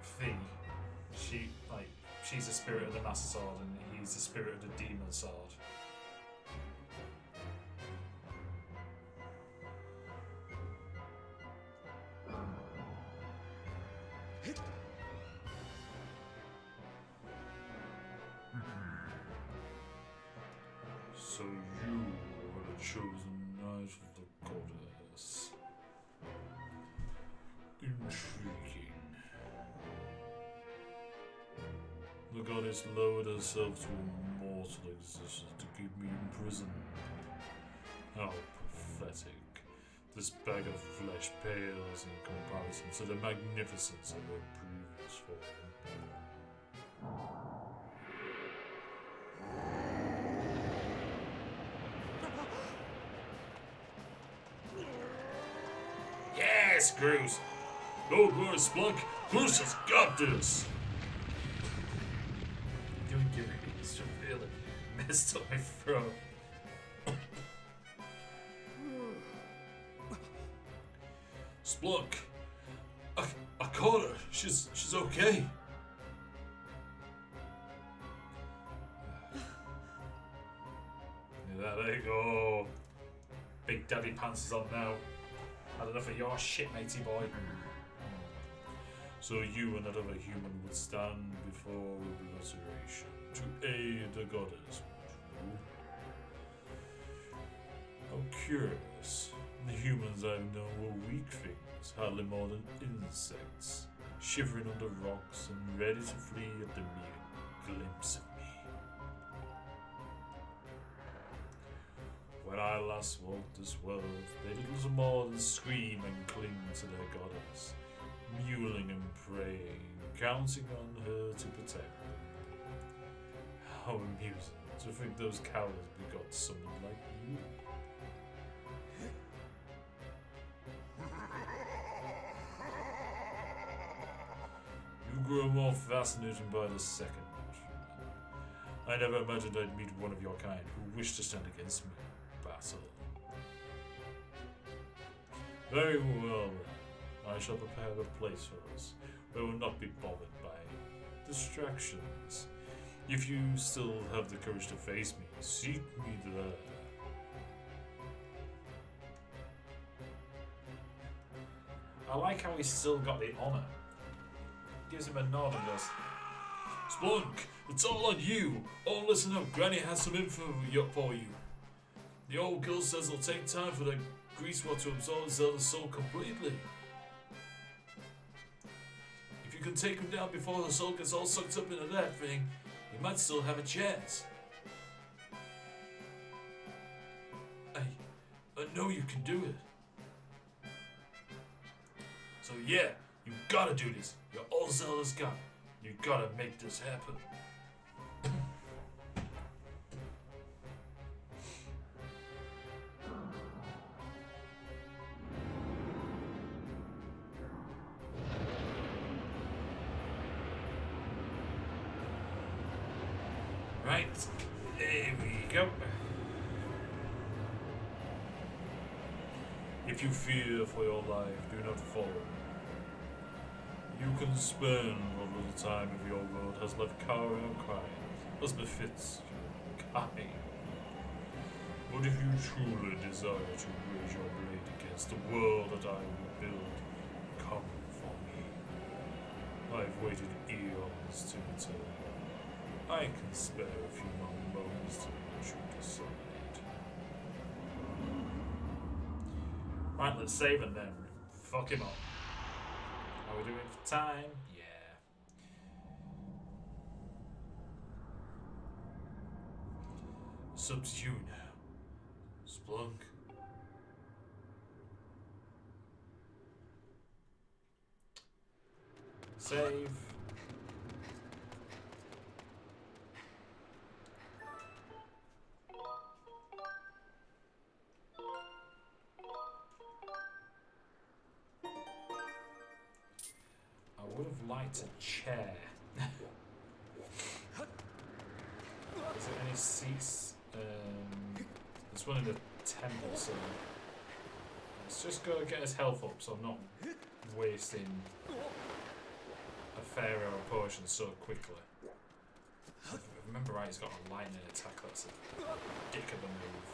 Fi. She's the spirit of the Master Sword, and he's the spirit of the Demon Sword. So you were the chosen knight of the goddess. Intriguing. The goddess lowered herself to a mortal existence to keep me imprisoned. How pathetic. This bag of flesh pales in comparison to the magnificence of her previous form. Yes, Cruz! No more Splunk! Cruz has got this! Doing Ghirahim is really messed up my throat. Splunk! I caught her! She's okay! Yeah, there you go. Big Daddy Pants is on now. Had enough of your shit, matey boy. So you and that other human would stand before the resurrection to aid the goddess, would you? How curious. The humans I've known were weak things, hardly more than insects, shivering under rocks and ready to flee at the mere glimpse of me. When I last walked this world, they did little more than scream and cling to their goddess, mewling and praying, counting on her to protect them. How amusing to think those cowards begot someone like you. You grow more fascinating by the second. I never imagined I'd meet one of your kind who wished to stand against me. Battle. Very well then. I shall prepare a place for us where we'll not be bothered by distractions. If you still have the courage to face me, seek me there. I like how he's still got the honor. Gives him a nod and goes, Splunk, it's all on you. Oh, listen up, Granny has some info for you. The old girl says it'll take time for the greasewood to absorb Zelda's soul completely. If you can take him down before her soul gets all sucked up into that thing, you might still have a chance. I know you can do it. So yeah, You gotta do this. You're all Zelda's got. You gotta make this happen. Right, there we go. If you fear for your life, do not fall. You can spend what little time of your world has left cowering and crying, as befits your kind. But if you truly desire to raise your blade against the world that I will build, come for me. I've waited eons to return. I can spare a few more moments to let you decide. Right, let's save him then. Fuck him up. How are we doing for time? Yeah. Substitute. Splunk. Save. I would have liked a chair. Is there any seats? There's one in the temple, so let's just go get his health up so I'm not wasting a fair amount of potions so quickly. If I remember right, he's got a lightning attack. That's a dick of a move.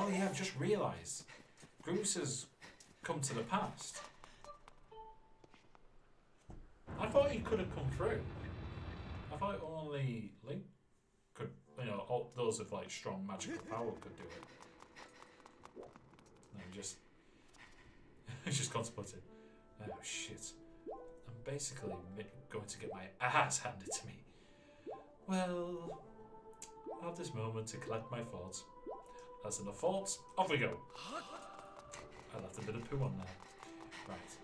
Oh yeah, I've just realised. Bruce has come to the past. I thought he could have come through. I thought only Link could, you know, all those with like strong magical power could do it. No, just contemplating. Oh shit. I'm basically going to get my ass handed to me. Well, I have this moment to collect my thoughts. That's enough thoughts. Off we go. I left a bit of poo on there. Right.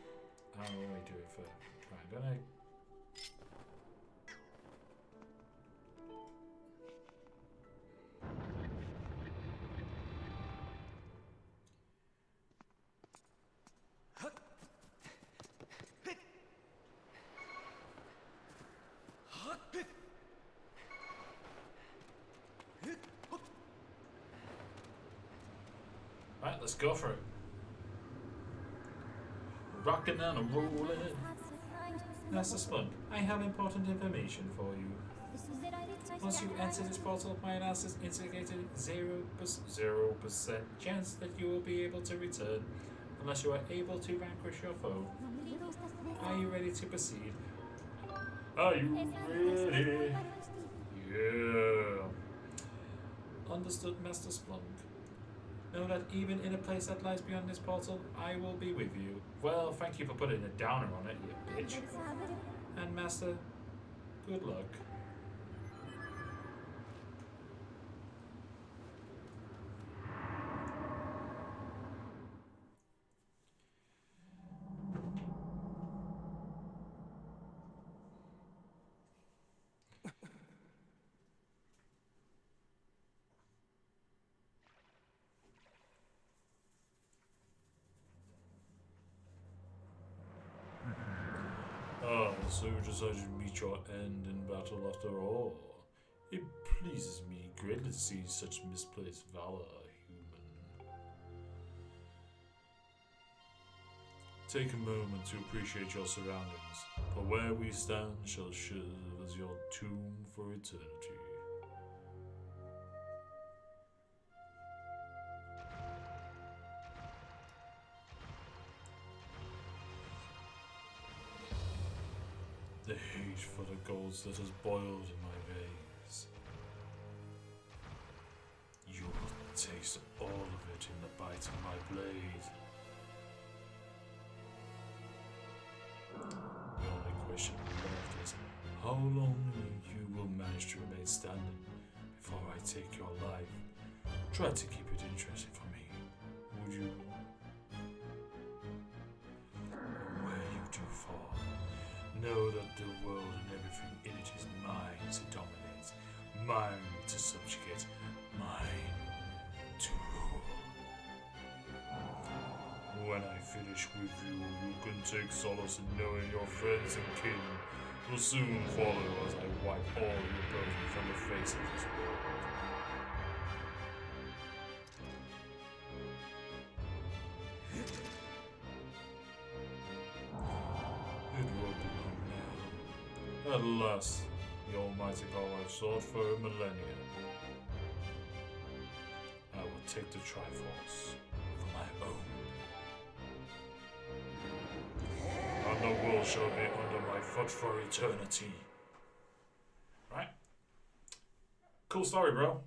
How are we doing for... Right, I'm gonna... Right, let's go for it. Rockin' and a rollin'. Master Splunk, I have important information for you. Once you enter this portal, my analysis indicated 0% chance that you will be able to return unless you are able to vanquish your foe. Are you ready to proceed? Are you ready? Yeah. Understood, Master Splunk. Know that even in a place that lies beyond this portal, I will be with you. Well, thank you for putting a downer on it, you bitch. And Master, good luck. So you decided to meet your end in battle after all. It pleases me greatly to see such misplaced valor, human. Take a moment to appreciate your surroundings, for where we stand shall serve as your tomb for eternity. The hate for the gods that has boiled in my veins. You will taste all of it in the bite of my blade. The only question left is, how long you will manage to remain standing before I take your life. Try to keep it interesting for me, would you? Where you do fall, know that the world and everything in it is mine to dominate, mine to subjugate, mine to rule. When I finish with you, you can take solace in knowing your friends and kin will soon follow as I wipe all your burden from the face of this world. It will be long now. At last, the almighty power I've sought for a millennia. I will take the Triforce for my own. And the world shall be under my foot for eternity. Right? Cool story, bro.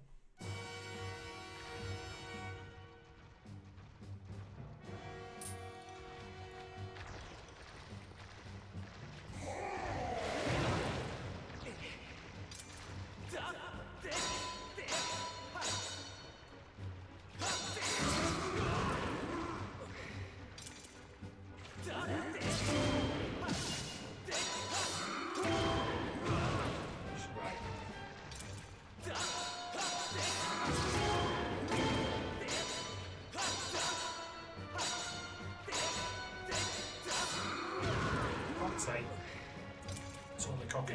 Totally cocky.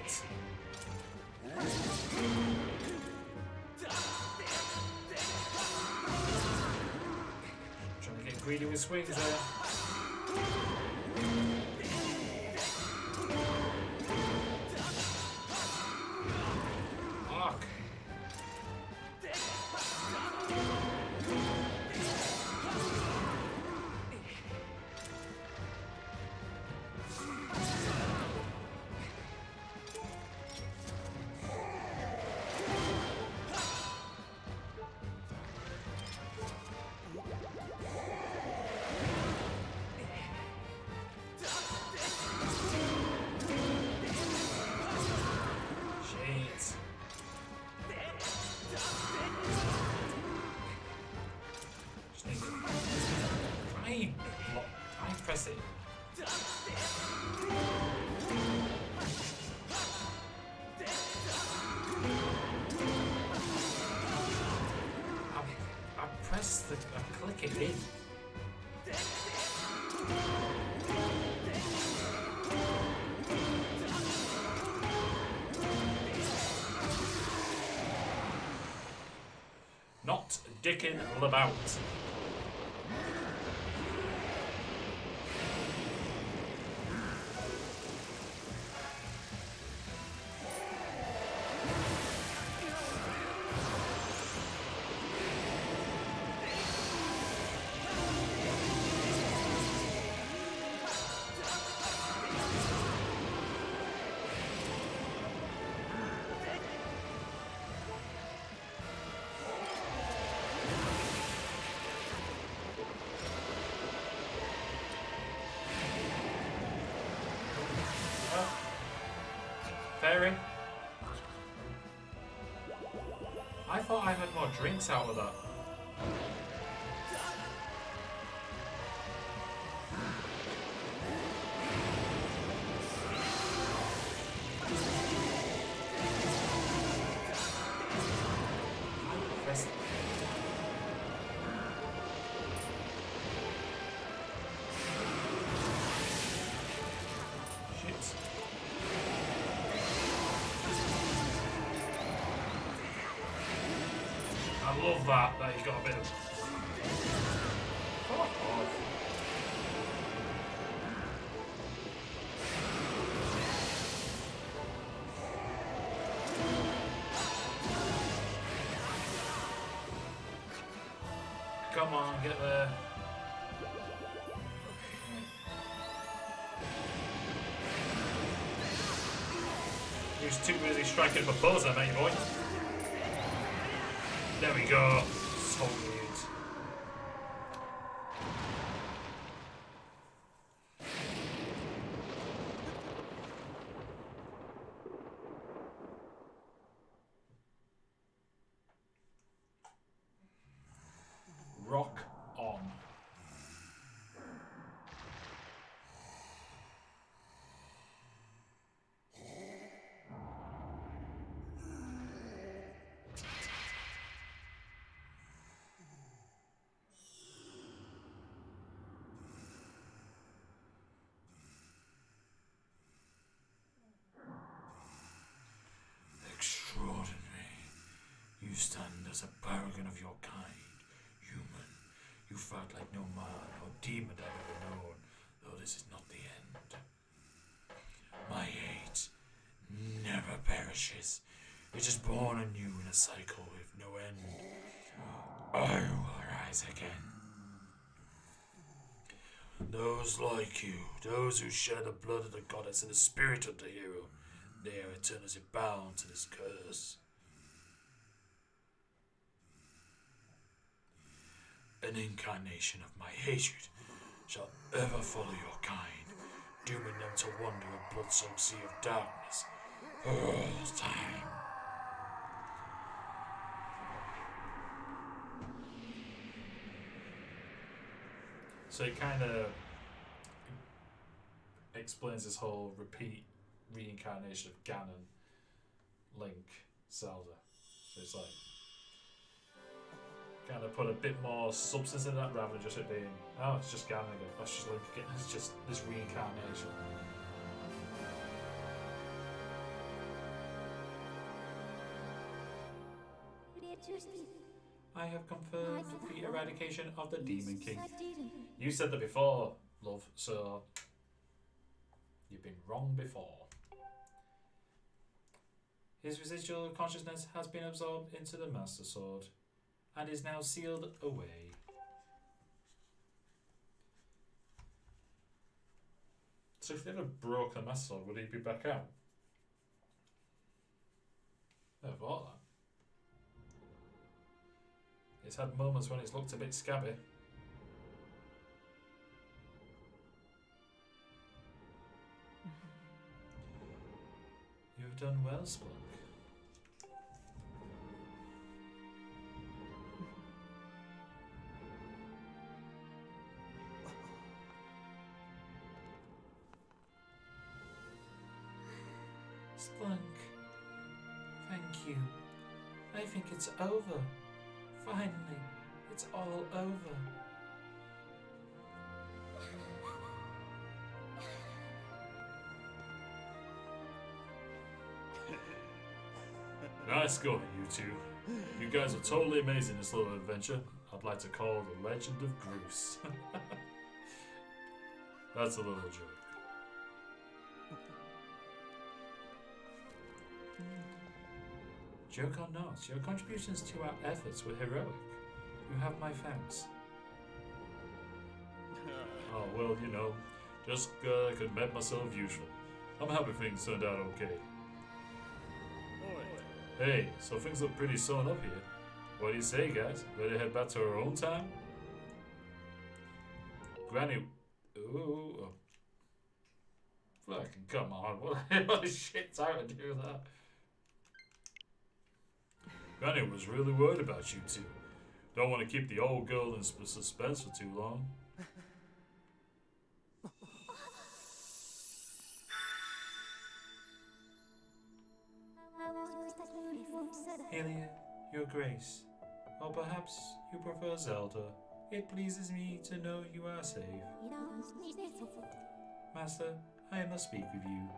Shit. Trying to get greedy with swings there. Fuck. I press it. I press the. I click it in. Not dicking about. Fairy? I thought I had more drinks out of that. I love that he's got a bit of... Fuck off. Come on, get there. He was too busy striking a poser, mate, boy. There we go. So weird. rock on. Extraordinary. You stand as a paragon of your kind, human. You fight like no man or demon I've ever known, though this is not the end. My hate never perishes. It is born anew in a cycle with no end. I will rise again. Those like you, those who share the blood of the goddess and the spirit of the hero, they are eternally bound to this curse. An incarnation of my hatred shall ever follow your kind, dooming them to wander a blood-soaked sea of darkness for all time. So it kind of explains this whole reincarnation of Ganon, Link, Zelda. So it's like kind of put a bit more substance in that rather than just it being, oh, it's just Ganon again. That's just Link again. It's just this reincarnation. I have confirmed the eradication of the Demon King. You said that before, love, so you've been wrong before. His residual consciousness has been absorbed into the Master Sword and is now sealed away. So if they ever broke the Master Sword, would he be back out? Never thought that. It's had moments when it's looked a bit scabby. You've done well, Splunk. Splunk, thank you. I think it's over. Finally, it's all over. Nice going, you two. You guys are totally amazing this little adventure. I'd like to call the Legend of Groose. That's a little joke. Joke or not, your contributions to our efforts were heroic. You have my thanks. Oh, well, you know, just conduct myself usual. I'm happy things turned out okay. Hey, so things look pretty sewn up here. What do you say, guys? Ready to head back to our own town? Granny... Ooh... Oh. Fucking come on, what a shit time to do that. Granny was really worried about you two. Don't want to keep the old girl in suspense for too long. Helia, your grace. Or perhaps you prefer Zelda. It pleases me to know you are safe. Master, I must speak with you.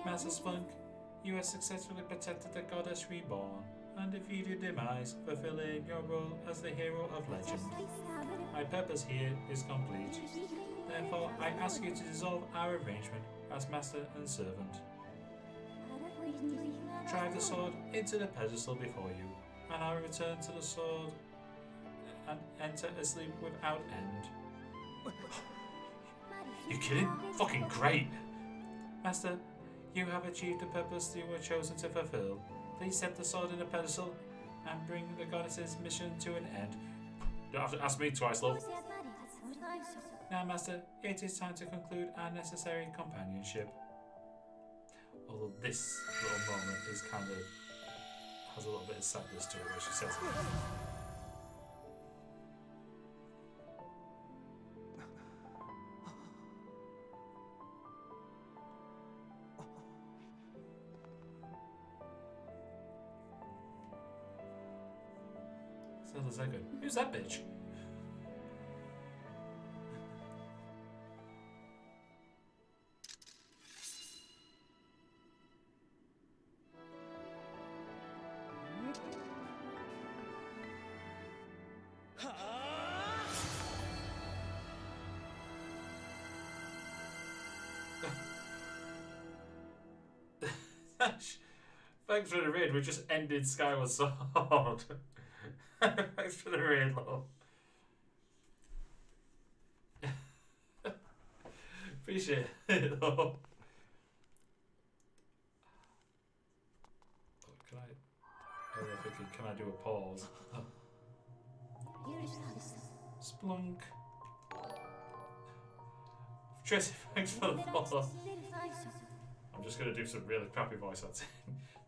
Master Spunk, you have successfully protected the Goddess Reborn and defeated Demise, fulfilling your role as the hero of legend. My purpose here is complete. Therefore, I ask you to dissolve our arrangement as master and servant. Drive the sword into the pedestal before you, and I will return to the sword and enter a sleep without end. You kidding? Fucking great! Master, you have achieved the purpose you were chosen to fulfill. Please set the sword in the pedestal and bring the goddess's mission to an end. You don't have to ask me twice, love. Now, Master, it is time to conclude our necessary companionship. Although this little moment is kind of has a little bit of sadness to it where she says it. Zelda's that good. Who's that bitch? Thanks for the raid. We just ended Skyward Sword. Thanks for the raid, love. Appreciate it, though. Can I? I was thinking, can I do a pause? Oh. Splunk. Tracy, thanks for the follow. I'm just gonna do some really crappy voice acting.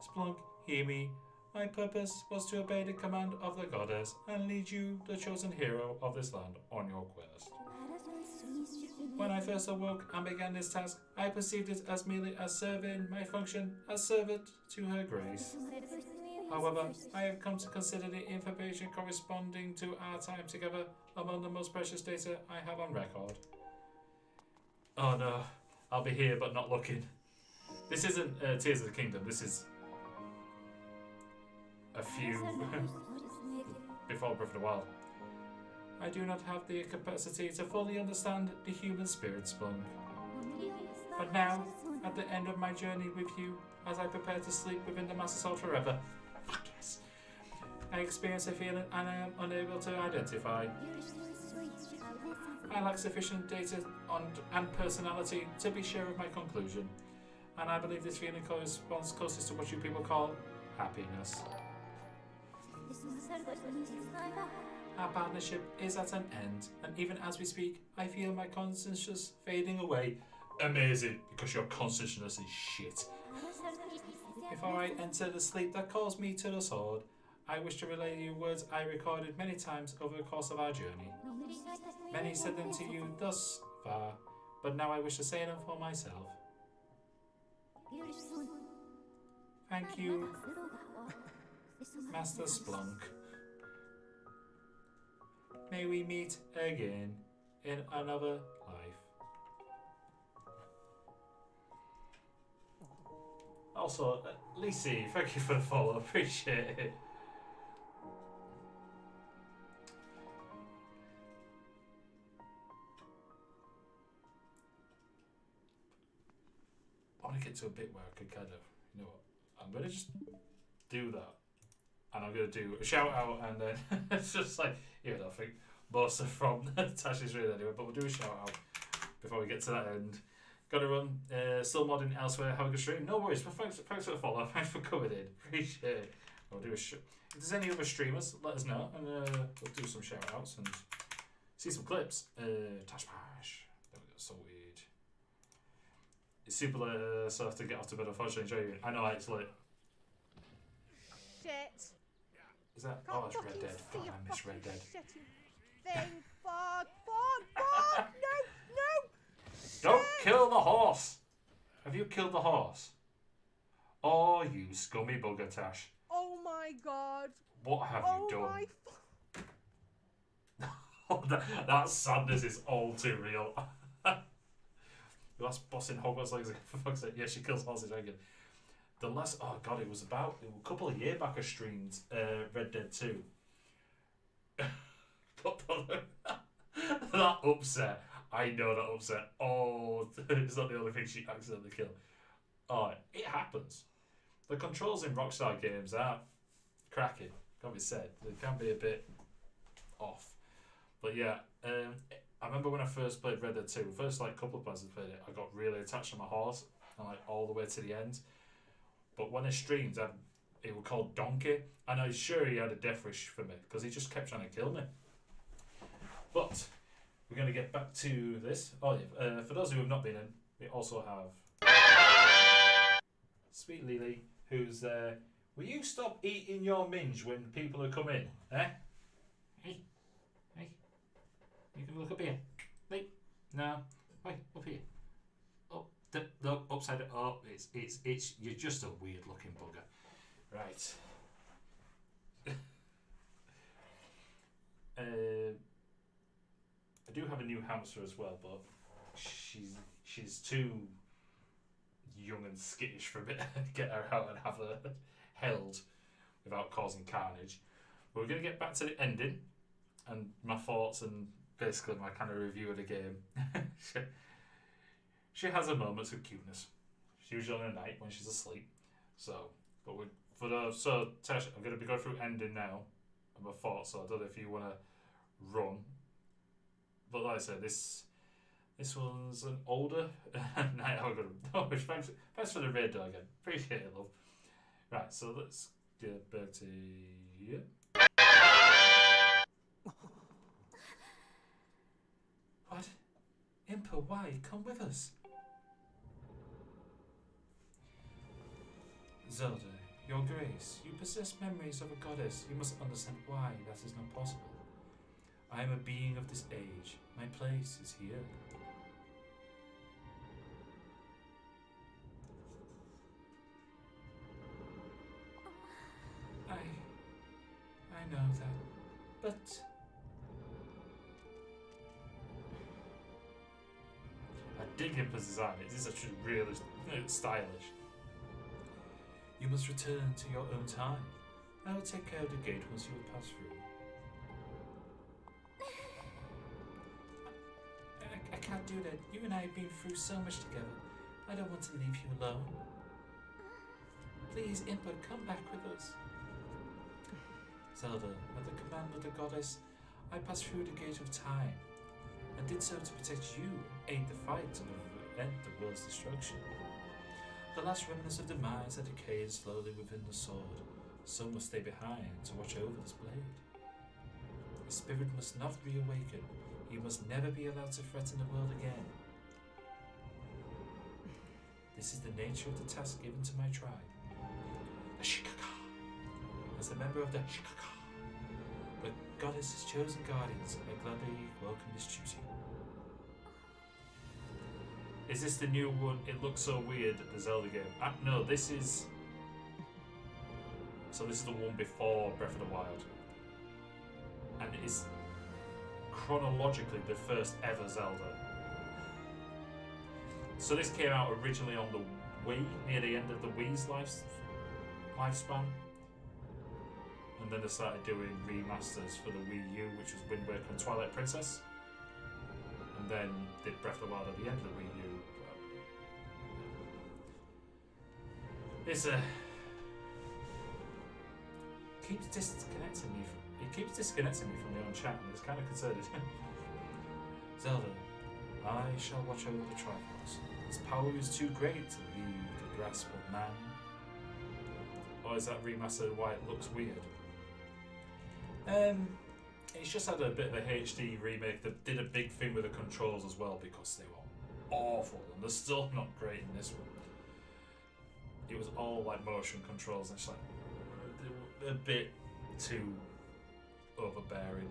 Splunk, hear me. My purpose was to obey the command of the goddess and lead you, the chosen hero of this land, on your quest. When I first awoke and began this task, I perceived it as merely as serving my function as servant to her grace. However, I have come to consider the information corresponding to our time together among the most precious data I have on record. Oh no, I'll be here but not looking. This isn't Tears of the Kingdom, this is a few before Breath of the Wild. I do not have the capacity to fully understand the human spirit, Splunk. But now, at the end of my journey with you, as I prepare to sleep within the Master Soul forever, fuck yes, I experience a feeling and I am unable to identify. I lack sufficient data and personality to be sure of my conclusion, and I believe this feeling corresponds closest to what you people call happiness. Our partnership is at an end, and even as we speak, I feel my consciousness fading away. Amazing, because your consciousness is shit. Before I enter the sleep that calls me to the sword, I wish to relay you words I recorded many times over the course of our journey. Many said them to you thus far, but now I wish to say them for myself. Thank you, Master Splunk. May we meet again in another life. Also, Lisi, thank you for the follow. Appreciate it. I want to get to a bit where I can kind of, you know what, I'm going to just do that. And I'm going to do a shout out and then it's just like, even though I think most are from Tasha's read anyway, but we'll do a shout out before we get to that end. Got to run, still modding elsewhere, have a good stream. No worries, but thanks for the follow, thanks for coming in, appreciate it. We'll do a if there's any other streamers, let us know, and we'll do some shout outs and see some clips. Tash Bash, there we go, sorted. It's super late, so I have to get off to bed, unfortunately, enjoy it. I know, it's late. Shit. Is that? Oh, that's Red Dead. Oh, I miss Red Dead. Thing. Fuck. No. Don't kill the horse! Have you killed the horse? Oh, you scummy bugger, Tash. Oh my god. What have you done? Oh, that sadness is all too real. The last boss in Hogwarts Legacy, for fuck's sake. Yeah, she kills horses again. The last, oh god, it was a couple of years back I streamed Red Dead 2. That upset, I know that upset. Oh, it's not the only thing she accidentally killed. Oh, it happens. The controls in Rockstar games are cracking, can't be said. They can be a bit off. But yeah, I remember when I first played Red Dead 2, the first couple of times I played it, I got really attached to my horse, and all the way to the end. But when I streamed, it was called Donkey, and I'm sure he had a death wish for me because he just kept trying to kill me. But we're going to get back to this. Oh yeah, for those who have not been in, we also have Sweet Lily, who's there. Will you stop eating your minge when people are coming? Eh? Hey, hey, you can look up here. Hey, no, wait, up here. Up, look, upside down. Oh, it's. You're just a weird looking bugger. Right. I do have a new hamster as well, but she's too young and skittish for a bit. Get her out and have her held without causing carnage. But we're going to get back to the ending and my thoughts and basically my kind of review of the game. she has her moments of cuteness. She's usually on a night when she's asleep. So, but Tash, I'm going to be going through ending now and my thoughts. So I don't know if you want to run. But like I said, this one's an older night. Oh, thanks for the raid dog again. Appreciate it, love. Right, so let's get back to here. What? Impa, why? Come with us. Zelda, your grace, you possess memories of a goddess. You must understand why that is not possible. I am a being of this age. My place is here. I know that, but I dig Impa's design. It is actually really stylish. You must return to your own time. I will take care of the gate once you have passed through. I can't do that. You and I have been through so much together. I don't want to leave you alone. Please, Impa, come back with us. Zelda, at the command of the goddess, I passed through the gate of time, and did so to protect you and aid the fight to prevent the world's destruction. The last remnants of demise are decaying slowly within the sword. Some must stay behind to watch over this blade. The spirit must not reawaken. You must never be allowed to threaten the world again. This is the nature of the task given to my tribe. The Shikaka. As a member of the Shikaka, the goddess's chosen guardians, I gladly welcome this duty. Is this the new one? It looks so weird, the Zelda game. No, this is... So this is the one before Breath of the Wild. And it is chronologically the first ever Zelda. So this came out originally on the Wii, near the end of the Wii's lifespan. And then they started doing remasters for the Wii U, which was Wind Waker and Twilight Princess. And then did Breath of the Wild at the end of the Wii U. It's keeps disconnecting me from the own chat, and it's kind of concerted. Zelda, I shall watch over the Triforce. Its power is too great to leave the grasp of man. Or is that remastered why it looks weird? It's just had a bit of a HD remake that did a big thing with the controls as well, because they were awful, and they're still not great in this one. It was all like motion controls, and it's like a bit too overbearing.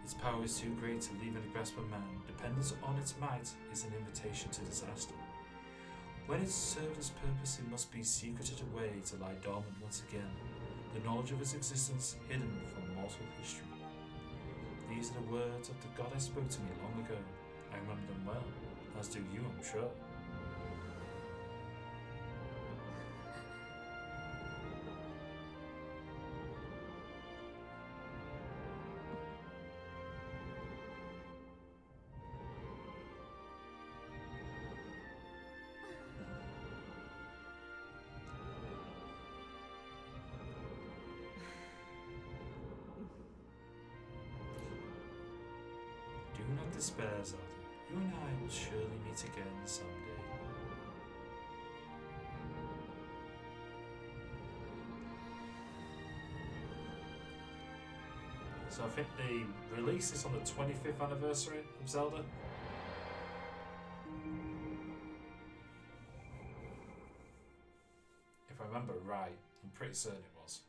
Its power is too great to leave in the grasp of man. Dependence on its might is an invitation to disaster. When it served its purpose, it must be secreted away to lie dormant once again, the knowledge of its existence hidden from mortal history. These are the words that the goddess spoke to me long ago. I remember them well, as do you, I'm sure. Do not despair, Zelda. You and I will surely meet again someday. So I think the release is on the 25th anniversary of Zelda. If I remember right, I'm pretty certain it was.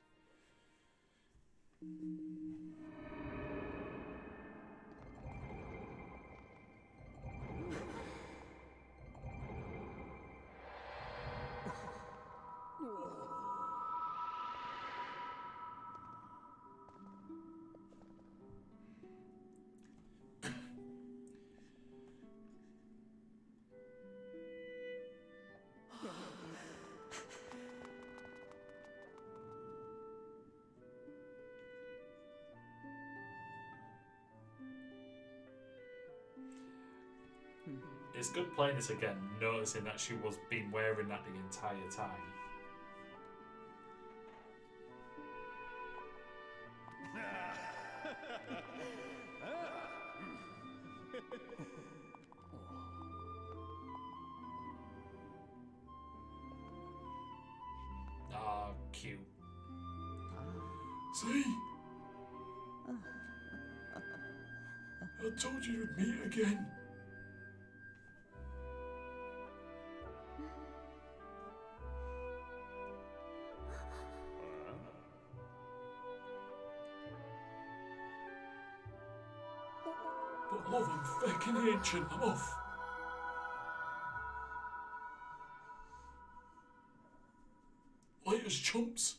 It's good playing this again, noticing that she was been wearing that the entire time. Ah, cute. See? I told you we'd meet again. But love, I'm fucking ancient. I'm off. Latest chumps.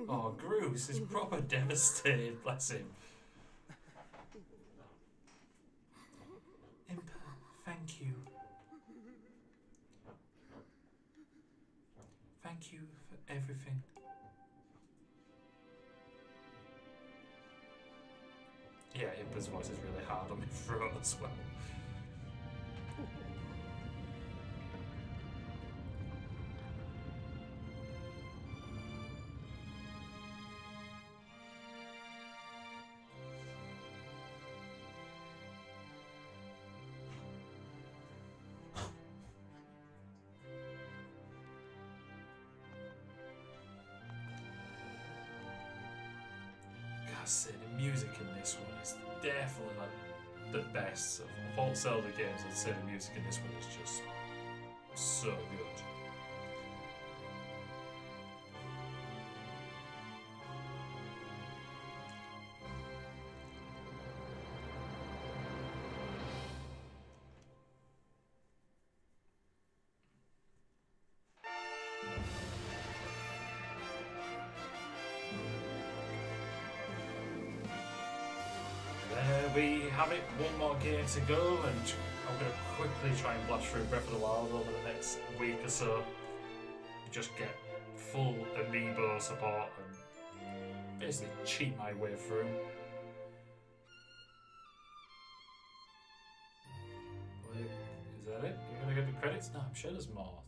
Oh, Groose is proper devastated, bless him. Imp, thank you. Thank you for everything. Yeah, Impa's voice is really hard on my throat as well. The music in this one is definitely like the best of all Zelda games. I'd say the music in this one is just so good. We have it, one more game to go, and I'm going to quickly try and blast through Breath of the Wild over the next week or so. Just get full amiibo support and basically cheat my way through. Wait, is that it? You're going to get the credits? No, I'm sure there's more.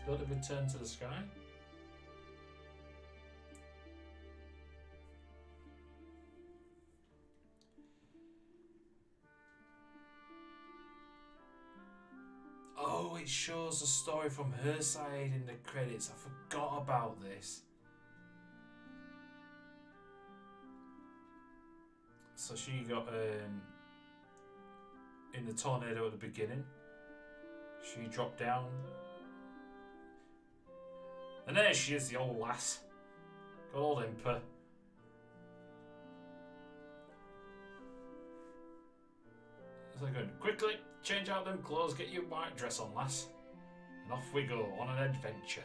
Don't it return to the sky? Oh, it shows the story from her side in the credits. I forgot about this. So she got in the tornado at the beginning. She dropped down. And there she is, the old lass. Got old Impa. So they're going, quickly, change out them clothes, get your white dress on, lass. And off we go on an adventure.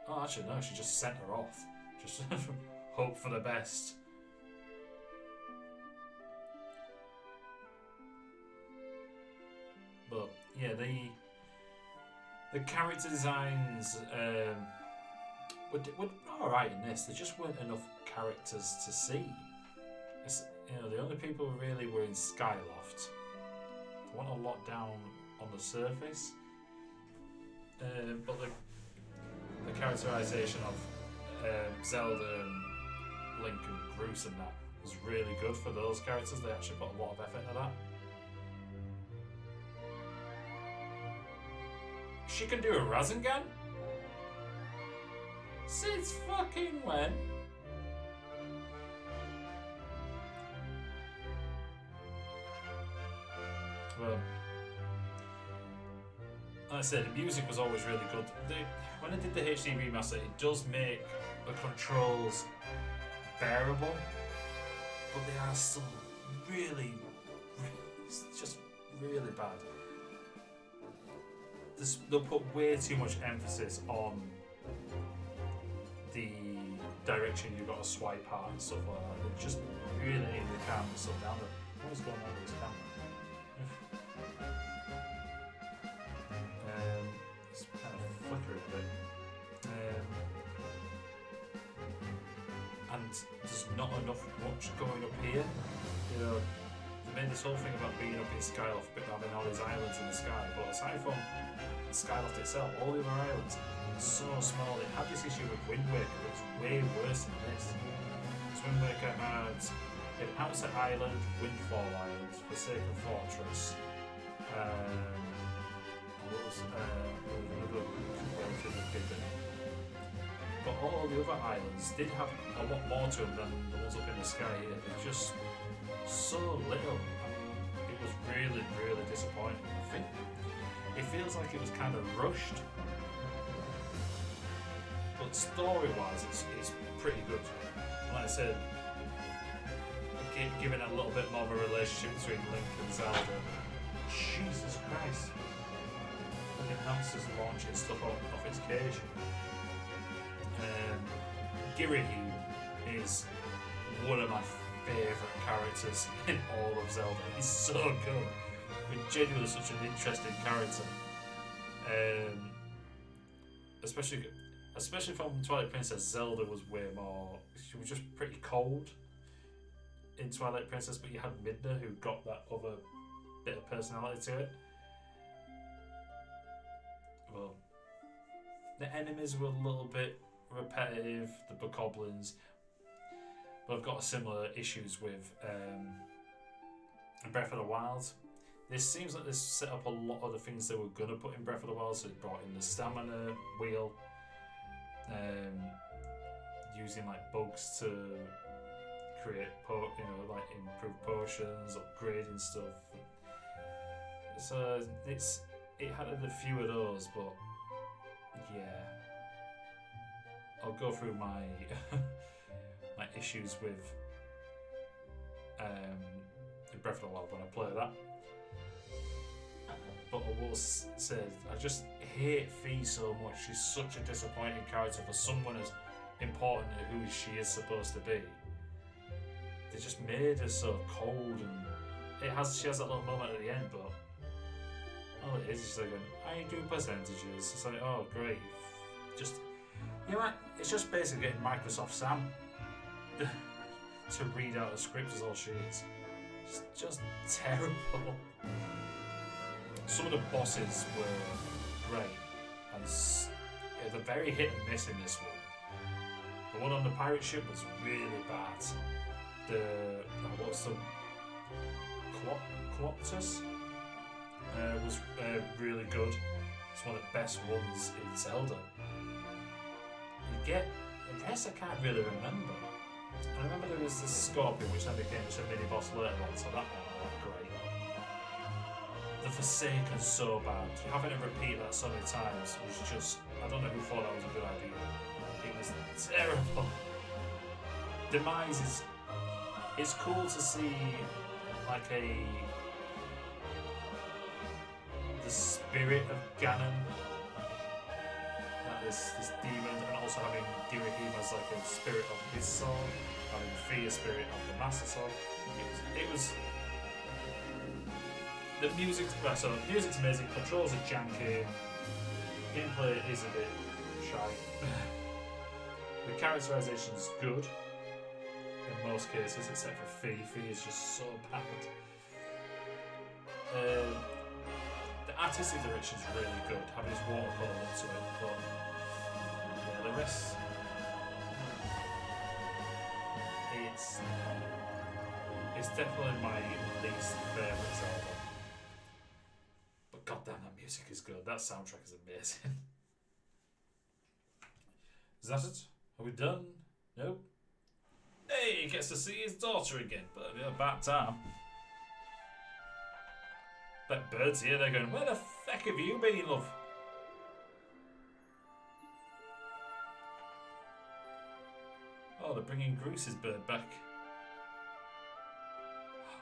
Oh, actually, no, she just sent her off. Just hope for the best. But, yeah, the character designs were alright in this. There just weren't enough characters to see. You know, the only people who really were in Skyloft. There wasn't a lot down on the surface. But the characterization of Zelda and Link and Bruce and that was really good for those characters. They actually put a lot of effort into that. She can do a Rasengan? Since fucking when? Well, like I said, the music was always really good. When I did the HD remaster, it does make the controls bearable, but they are still really, it's just really bad. They'll put way too much emphasis on the direction you've got to swipe at and stuff like that. They're just really aim the camera stuff down there. What is going on with this camera? It's kind of flickering a bit. And there's not much going up here. You know, they made this whole thing about being up in Skyloft, but having all these islands in the sky. But aside from Skyloft itself, all the other islands are so small. It had this issue with Wind Waker, but it's way worse than this. Because Wind Waker had an Outset Island, Windfall Island, Forsaken Fortress. What was another relatively big one. But all the other islands did have a lot more to them than the ones up in the sky here. They're just so little. It was really, really disappointing. I think it feels like it was kind of rushed. But story-wise, it's pretty good. Like I said, giving it a little bit more of a relationship between Link and Zelda. Jesus Christ. Fucking hamster's launching stuff off its cage. Ghirahim is one of my favourite characters in all of Zelda. He's so good. He's genuinely such an interesting character. Especially from Twilight Princess, Zelda was way more. She was just pretty cold in Twilight Princess, but you had Midna who got that other bit of personality to it. Well, the enemies were a little bit repetitive, the bokoblins, but I've got similar issues with Breath of the Wild. This seems like this set up a lot of the things they were going to put in Breath of the Wild, so it brought in the stamina wheel, using like bugs to create, like improve potions, upgrading stuff. So it had a few of those, but yeah. I'll go through my my issues with Breath of the Wild when I play that. But I will say, I just hate Fee so much. She's such a disappointing character for someone as important as who she is supposed to be. They just made her so cold, and she has that little moment at the end, but all it is just like, I do percentages. It's like, oh great, just. You know what? It's just basically getting Microsoft Sam to read out a script is all she is. It's just terrible. Some of the bosses were great, and they're very hit and miss in this one. The one on the pirate ship was really bad. What's the Cloptus was really good. It's one of the best ones in Zelda. The rest I can't really remember. I remember there was this Scorpion, which then became just a mini boss later on, so that one was great. The Forsaken's so bad. Having to repeat that so many times was just. I don't know who thought that was a good idea. It was terrible. Demise is. It's cool to see, like the spirit of Ganon. This demon, and also having Ghirahim as like a spirit of his soul, having Fee a spirit of the Master Sword. It was the music. Right, so the music's amazing. Controls are janky. Gameplay is a bit shy. The characterization's good in most cases, except for Fee. Fee is just so bad. The artistic direction's really good, having his watercolor look to it, but yeah, the rest, it's definitely my least favourite Zelda. But goddamn, that music is good. that soundtrack is amazing. Is that it? Are we done? Nope. Hey, he gets to see his daughter again, but about time. That bird's here, they're going, where the feck have you been, love? Oh, they're bringing Bruce's bird back.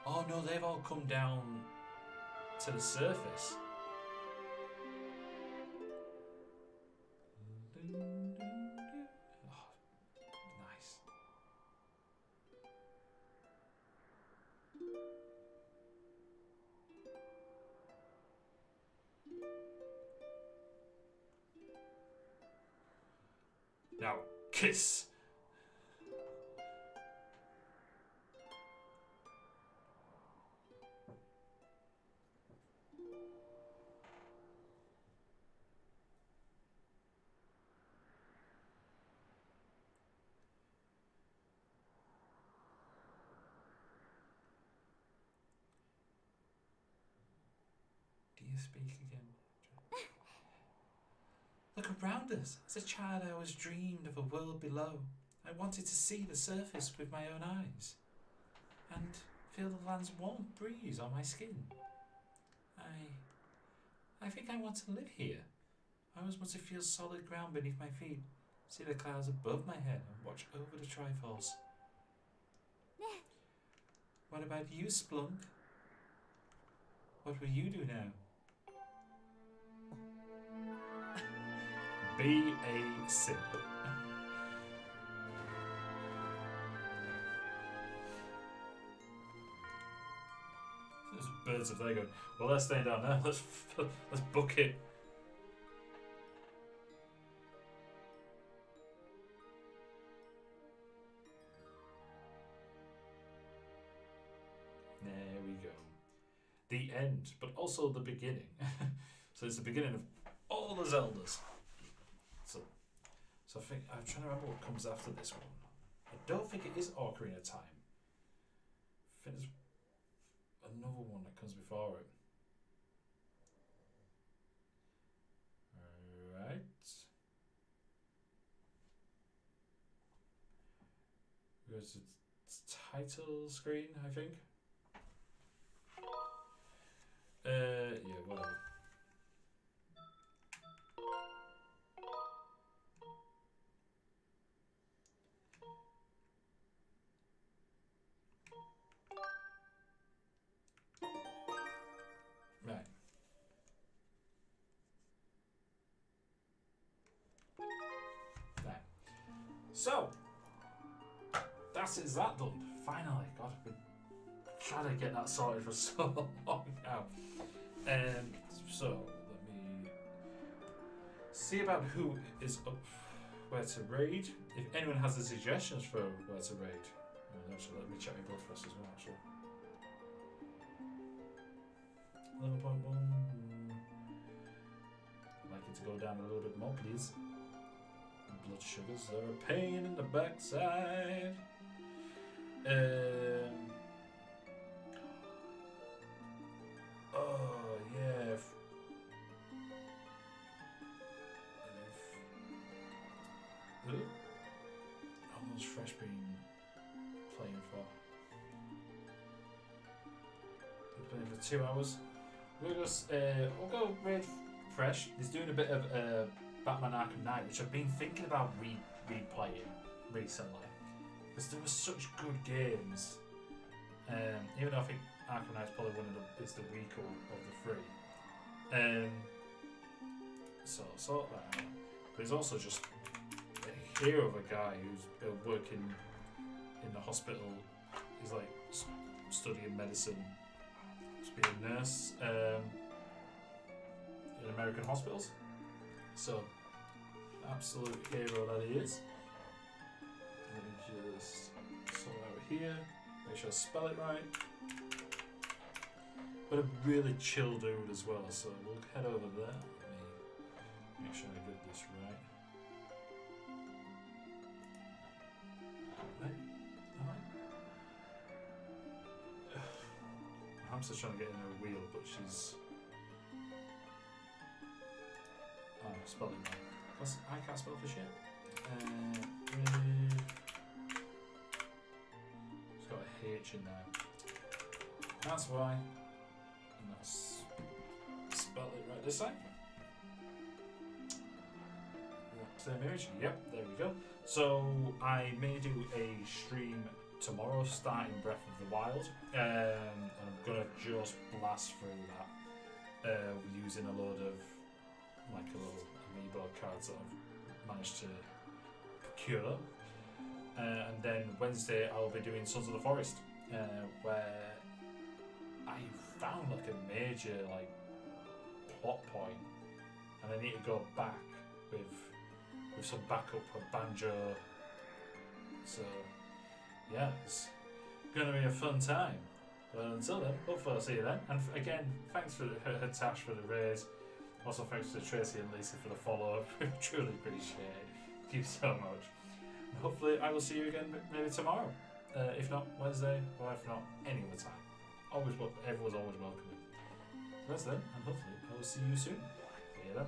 Oh no, they've all come down to the surface. Oh, nice. Now, kiss. Do you speak again? Look around us. As a child, I always dreamed of a world below. I wanted to see the surface with my own eyes and feel the land's warm breeze on my skin. I think I want to live here. I always want to feel solid ground beneath my feet, see the clouds above my head and watch over the Triforce. What about you, Splunk? What will you do now? Be a simp. There's birds if they go, well, they're staying down there. Let's book it. There we go. The end, but also the beginning. So it's the beginning of all the Zeldas. So I think, I'm trying to remember what comes after this one. I don't think it is Ocarina of Time. I think there's another one that comes before it. Alright. There's a title screen, I think. Yeah, whatever. Right. Right. So, that done. Finally, God, I've been trying to get that sorted for so long now. So, let me see about who is up where to raid. If anyone has any suggestions for where to raid. Actually, let me check my blood first as well, actually. 11.1. I'd like it to go down a little bit more, please. Blood sugars are a pain in the backside. Oh, yeah. Almost fresh been playing for. Been playing for 2 hours. We'll go raid fresh. He's doing a bit of Batman Arkham Knight, which I've been thinking about replaying recently. Because there were such good games. Even though I think Arkham Knight's probably is the weaker of the three. So I'll sort that out. But he's also just a hero of a guy who's working in the hospital. He's like studying medicine. To be a nurse in American hospitals. So, absolute hero that he is. Let me just sort out here. Make sure I spell it right. But a really chill dude as well, so we'll head over there. Let me make sure I get this right. Right? Alright. I'm still trying to get in her wheel, but she's spelling wrong. Because I can't spell for shit. It's got a H in there. That's why. And that's spell it right this time. Same image. Yep, there we go. So I may do a stream tomorrow starting Breath of the Wild. And I'm gonna just blast through that using a load of like a little amiibo cards that I've managed to procure. And then Wednesday I'll be doing Sons of the Forest, where I found like a major like plot point, and I need to go back with some backup of Banjo. So yeah, it's gonna be a fun time. But until then, hopefully I'll see you then. And again, thanks for Tash for the raise. Also thanks to Tracy and Lisa for the follow. Truly appreciate it. Thank you so much. And hopefully I will see you again maybe tomorrow. If not Wednesday, or if not any other time. Everyone's always welcome. So that's then, and hopefully I will see you soon. See you then.